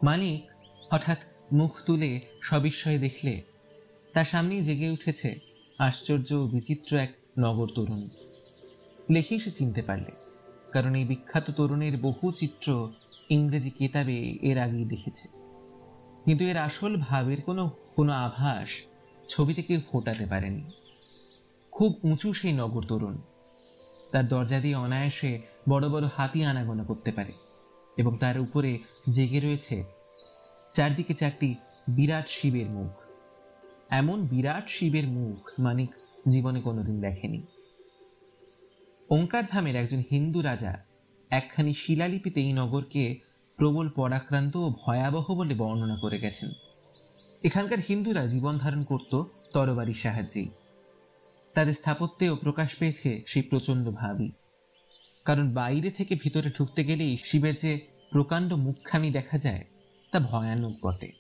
মানিক হঠাৎ মুখ তুলে সবিস্ময়ে দেখলে তার সামনেই জেগে উঠেছে আশ্চর্য বিচিত্র এক নগর তরুণ। লেখেই সে চিনতে পারলে, কারণ এই বিখ্যাত তরুণের বহু চিত্র ইংরেজি কেতাবে এর আগেই দেখেছে, কিন্তু এর আসল ভাবের কোনো আভাস ছবিতে কেউ ফোটাতে পারেনি। খুব উঁচু সেই নগর তরুণ, তার দরজা দিয়ে অনায়াসে বড় বড় হাতি আনাগোনা করতে পারে, এবং তার উপরে জেগে রয়েছে চারদিকে চারটি বিরাট শিবের মুখ। এমন বিরাট শিবের মুখ মানিক জীবনে কোনোদিন দেখেনি। ওঙ্কার ধামের একজন হিন্দু রাজা একখানি শিলালিপিতে এই নগরকে প্রবল পরাক্রান্ত ও ভয়াবহ বলে বর্ণনা করে গেছেন। এখানকার হিন্দুরা জীবন ধারণ করত তরবারির সাহায্যেই। তাদের স্থাপত্যেও প্রকাশ পেয়েছে সেই প্রচণ্ড ভাবই, কারণ বাইরে থেকে ভিতরে ঢুকতে গেলেই শিবের যে প্রকাণ্ড মুখখানি দেখা যায় তা ভয়ানক বটে।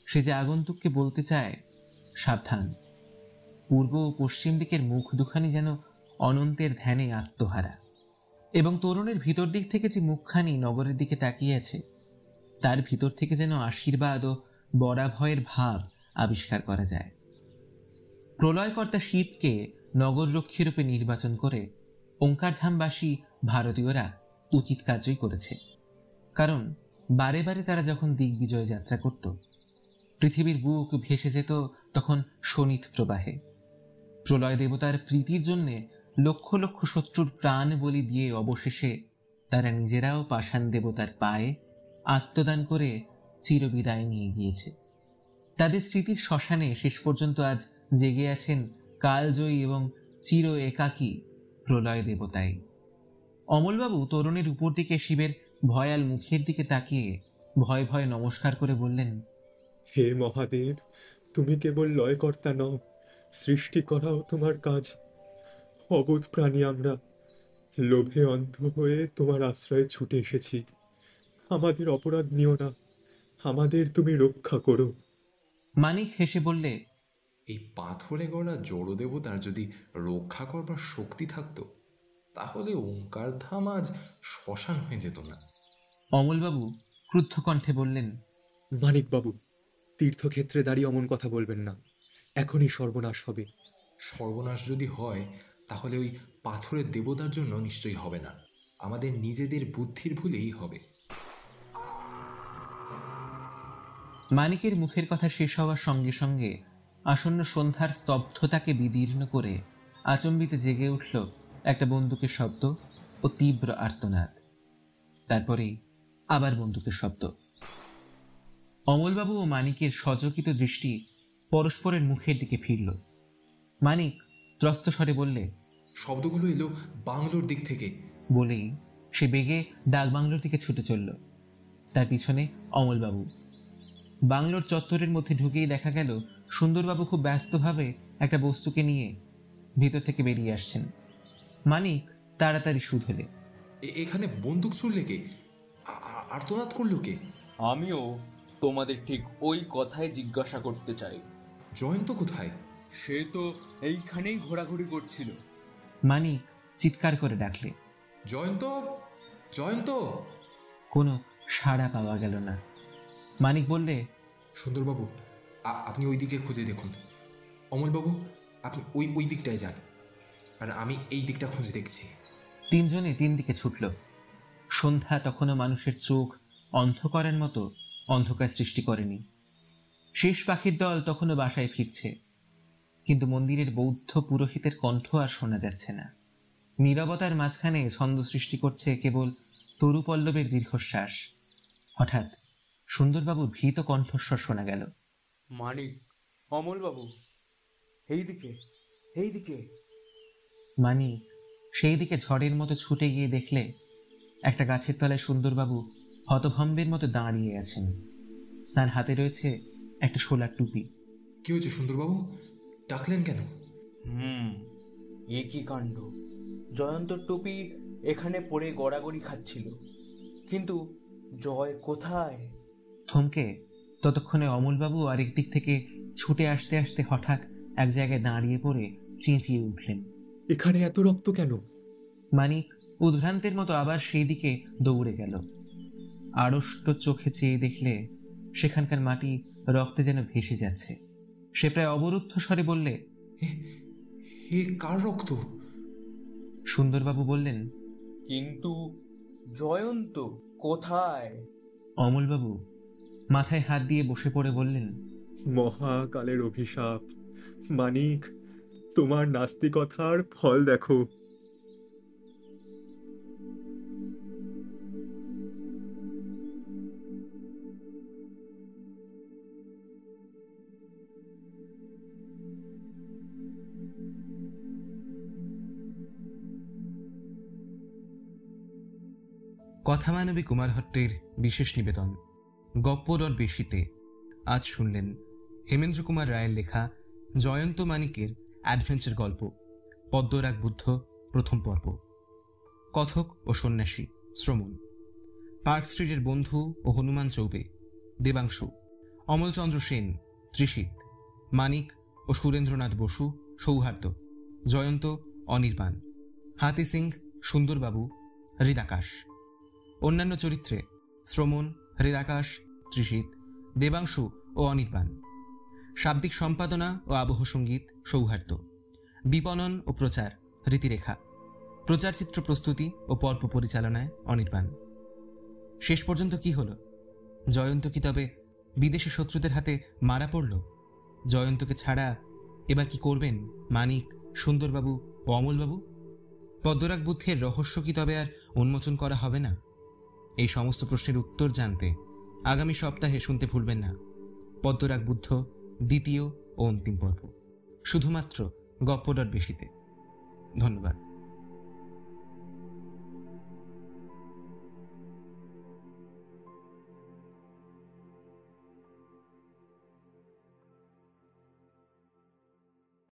সে যে আগন্তুককে বলতে চায়, সাবধান, পূর্ব ও পশ্চিম দিকের মুখ দুখানি যেন অনন্তের ধ্যানে আত্মহারা। এবং তরুণের ভিতর দিক থেকে যে মুখখানি নগরের দিকে তাকিয়ে আছে, তার ভিতর থেকে যেন আশীর্বাদ ও বরাভয়ের ভাব আবিষ্কার করা যায়। প্রলয়কর্তা শিবকে নগররক্ষী রূপে নির্বাচন করে ওঙ্কারধামবাসী ভারতীয়রা উচিত কার্যই করেছে, কারণ বারে বারে তারা যখন দিগ্বিজয় যাত্রা করত, পৃথিবীর বুক ভেসে যেত তখন শোণিত প্রবাহে। প্রলয় দেবতার প্রীতির জন্যে লক্ষ লক্ষ শত্রুর প্রাণ বলি দিয়ে অবশেষে তারা নিজেরাও পাষাণ দেবতার পায়ে আত্মদান করে চিরবিদায় নিয়ে গিয়েছে। তাদের স্মৃতির শ্মশানে শেষ পর্যন্ত আজ জেগে আছেন কালজয়ী এবং চির একাকী প্রলয় দেবতাই। অমলবাবু তরুণের উপর দিকে শিবের ভয়াল মুখের দিকে তাকিয়ে ভয় ভয় নমস্কার করে বললেন, হে মহাদেব, তুমি কেবল লয়কর্তা নও, সৃষ্টি করাও তোমার কাজ। অবোধ প্রাণী আমরা, লোভে অন্ধ হয়ে তোমার আশ্রয়ে ছুটে এসেছি। আমাদের অপরাধ নিও না, আমাদের তুমি রক্ষা করো। মানিক হেসে বললে, এই পাথরে গড়া জড় দেবতার যদি রক্ষা করবার শক্তি থাকতো, তাহলে ওঙ্কার ধাম আজ শ্মশান হয়ে যেত না। অমলবাবু ক্রুদ্ধ কণ্ঠে বললেন, মানিকবাবু, তীর্থক্ষেত্রে দাঁড়িয়ে অমন কথা বলবেন না, এখনই সর্বনাশ হবে। সর্বনাশ যদি হয় তাহলে ওই পাথরের দেবতার জন্য নিশ্চয়ই হবে না, আমাদের নিজেদের বুদ্ধির ভুলেই হবে। মানিকের মুখের কথা শেষ হওয়ার সঙ্গে সঙ্গে আসন্ন সন্ধ্যার স্তব্ধতাকে বিদীর্ণ করে আচম্বিতে জেগে উঠল একটা বন্দুকের শব্দ ও তীব্র আর্তনাদ। তারপরেই আবার বন্দুকের শব্দ। অমলবাবু ও মানিকের সচকিত দৃষ্টি পরস্পরের মুখের দিকে ফিরল। মানিক ত্রস্ত স্বরে বললে, শব্দগুলো এলো বাংলোর দিক থেকে। বলেই সে বেগে ডাক বাংলোর দিকে ছুটে চলল, তার পিছনে অমলবাবু। বাংলোর চত্বরের মধ্যে ঢুকেই দেখা গেল সুন্দরবাবু খুব ব্যস্তভাবে একটা বস্তুকে নিয়ে ভিতর থেকে বেরিয়ে আসছেন। মানিক তাড়াতাড়ি শুধলে, এখানে বন্দুক ছুড়লে কে? আর্তনাদ করলো কে? আমিও তোমাদের ঠিক ওই কথাই জিজ্ঞাসা করতে চাই। জয়ন্ত কোথায়? সে তো এইখানেই ঘোরাঘুরি করছিল। মানিক চিৎকার করে ডাকলে, জয়ন্ত, জয়ন্ত! কোনো সাড়া পাওয়া গেল না। মানিক বললে, সুন্দরবাবু, আপনি ওই দিকে খুঁজে দেখুন। অমলবাবু, আপনি ওই দিকটায় যান, আর আমি এই দিকটা খুঁজে দেখছি। তিনজনে তিন দিকে ছুটল। সন্ধ্যা তখনও মানুষের চোখ অন্ধ করার মতো অন্ধকার সৃষ্টি করেনি। শেষ পাখির দল তখনও বাসায় ফিরছে, কিন্তু মন্দিরের বৌদ্ধ পুরোহিতের কণ্ঠ আর শোনা যাচ্ছে না। নীরবতার মাঝখানে ছন্দ সৃষ্টি করছে কেবল তরুপল্লবের দীর্ঘশ্বাস। হঠাৎ সুন্দরবাবুর ভীত কণ্ঠস্বর শোনা গেল, মানিক, অমলবাবু, এইদিকে। মানিক সেই দিকে ঝড়ের মতো ছুটে গিয়ে দেখলে একটা গাছের তলায় সুন্দরবাবু হতভম্বের মতো দাঁড়িয়ে আছেন। তার হাতে রয়েছে একটা শোলার টুপি। কি হয়েছে সুন্দরবাবু, ডাকলেন কেন? এ কি কাণ্ড! জয়ন্তর টুপি এখানে পড়ে গড়াগড়ি খাচ্ছিল, কিন্তু জয় কোথায়? থমকে ততক্ষণে অমলবাবু আরেক দিক থেকে ছুটে আসতে আসতে হঠাৎ এক জায়গায় দাঁড়িয়ে পড়ে চেঁচিয়ে উঠলেন, এখানে এত রক্ত কেন? মানিক উদ্ভ্রান্তের মতো আবার সেই দিকে দৌড়ে গেল। আড়ষ্ট চোখে চেয়ে দেখলে সেখানকার মাটি রক্তে যেন ভেসে যাচ্ছে। সে প্রায় অবরুদ্ধ স্বরে বললে, এ কার রক্ত? সুন্দরবাবু বললেন, কিন্তু জয়ন্ত কোথায়? অমলবাবু মাথায় হাত দিয়ে বসে পড়ে বললেন, মহাকালের অভিশাপ। মানিক, তোমার নাস্তিকতার ফল দেখো। কথামানবী কুমারহট্টের বিশেষ নিবেদন গপ্পডট বেশিতে আজ শুনলেন হেমেন্দ্র কুমার রায়ের লেখা জয়ন্ত মানিকের অ্যাডভেঞ্চার গল্প পদ্মরাগ বুদ্ধ প্রথম পর্ব। কথক ও সন্ন্যাসী শ্রমণ, পার্ক স্ট্রিটের বন্ধু ও হনুমান চৌবে দেবাংশু, অমলচন্দ্র সেন ত্রিশিত, মানিক ও সুরেন্দ্রনাথ বসু সৌহার্দ্য, জয়ন্ত অনির্বাণ, হাতি সিং সুন্দরবাবু হৃদাকাশ। অন্যান্য চরিত্রে শ্রমণ, হৃদাকাশ, ত্রিশিত, দেবাংশু ও অনির্বাণ। শাব্দিক সম্পাদনা ও আবহ সঙ্গীত সৌহার্দ্য। বিপণন ও প্রচার রীতিরেখা। প্রচারচিত্র প্রস্তুতি ও পর্ব পরিচালনায় অনির্বাণ। শেষ পর্যন্ত কি হলো? জয়ন্ত কি তবে বিদেশি শত্রুদের হাতে মারা পড়ল? জয়ন্তকে ছাড়া এবার কি করবেন মানিক, সুন্দরবাবু ও অমলবাবু? পদ্মরাগ বুদ্ধের রহস্য কি তবে আর উন্মোচন করা হবে না? এই সমস্ত প্রশ্নের উত্তর জানতে আগামী সপ্তাহে শুনতে ভুলবেন না পদ্মরাগ বুদ্ধ দ্বিতীয় ও অন্তিম পর্ব, শুধুমাত্র গপ্পডট বেশিতে। ধন্যবাদ।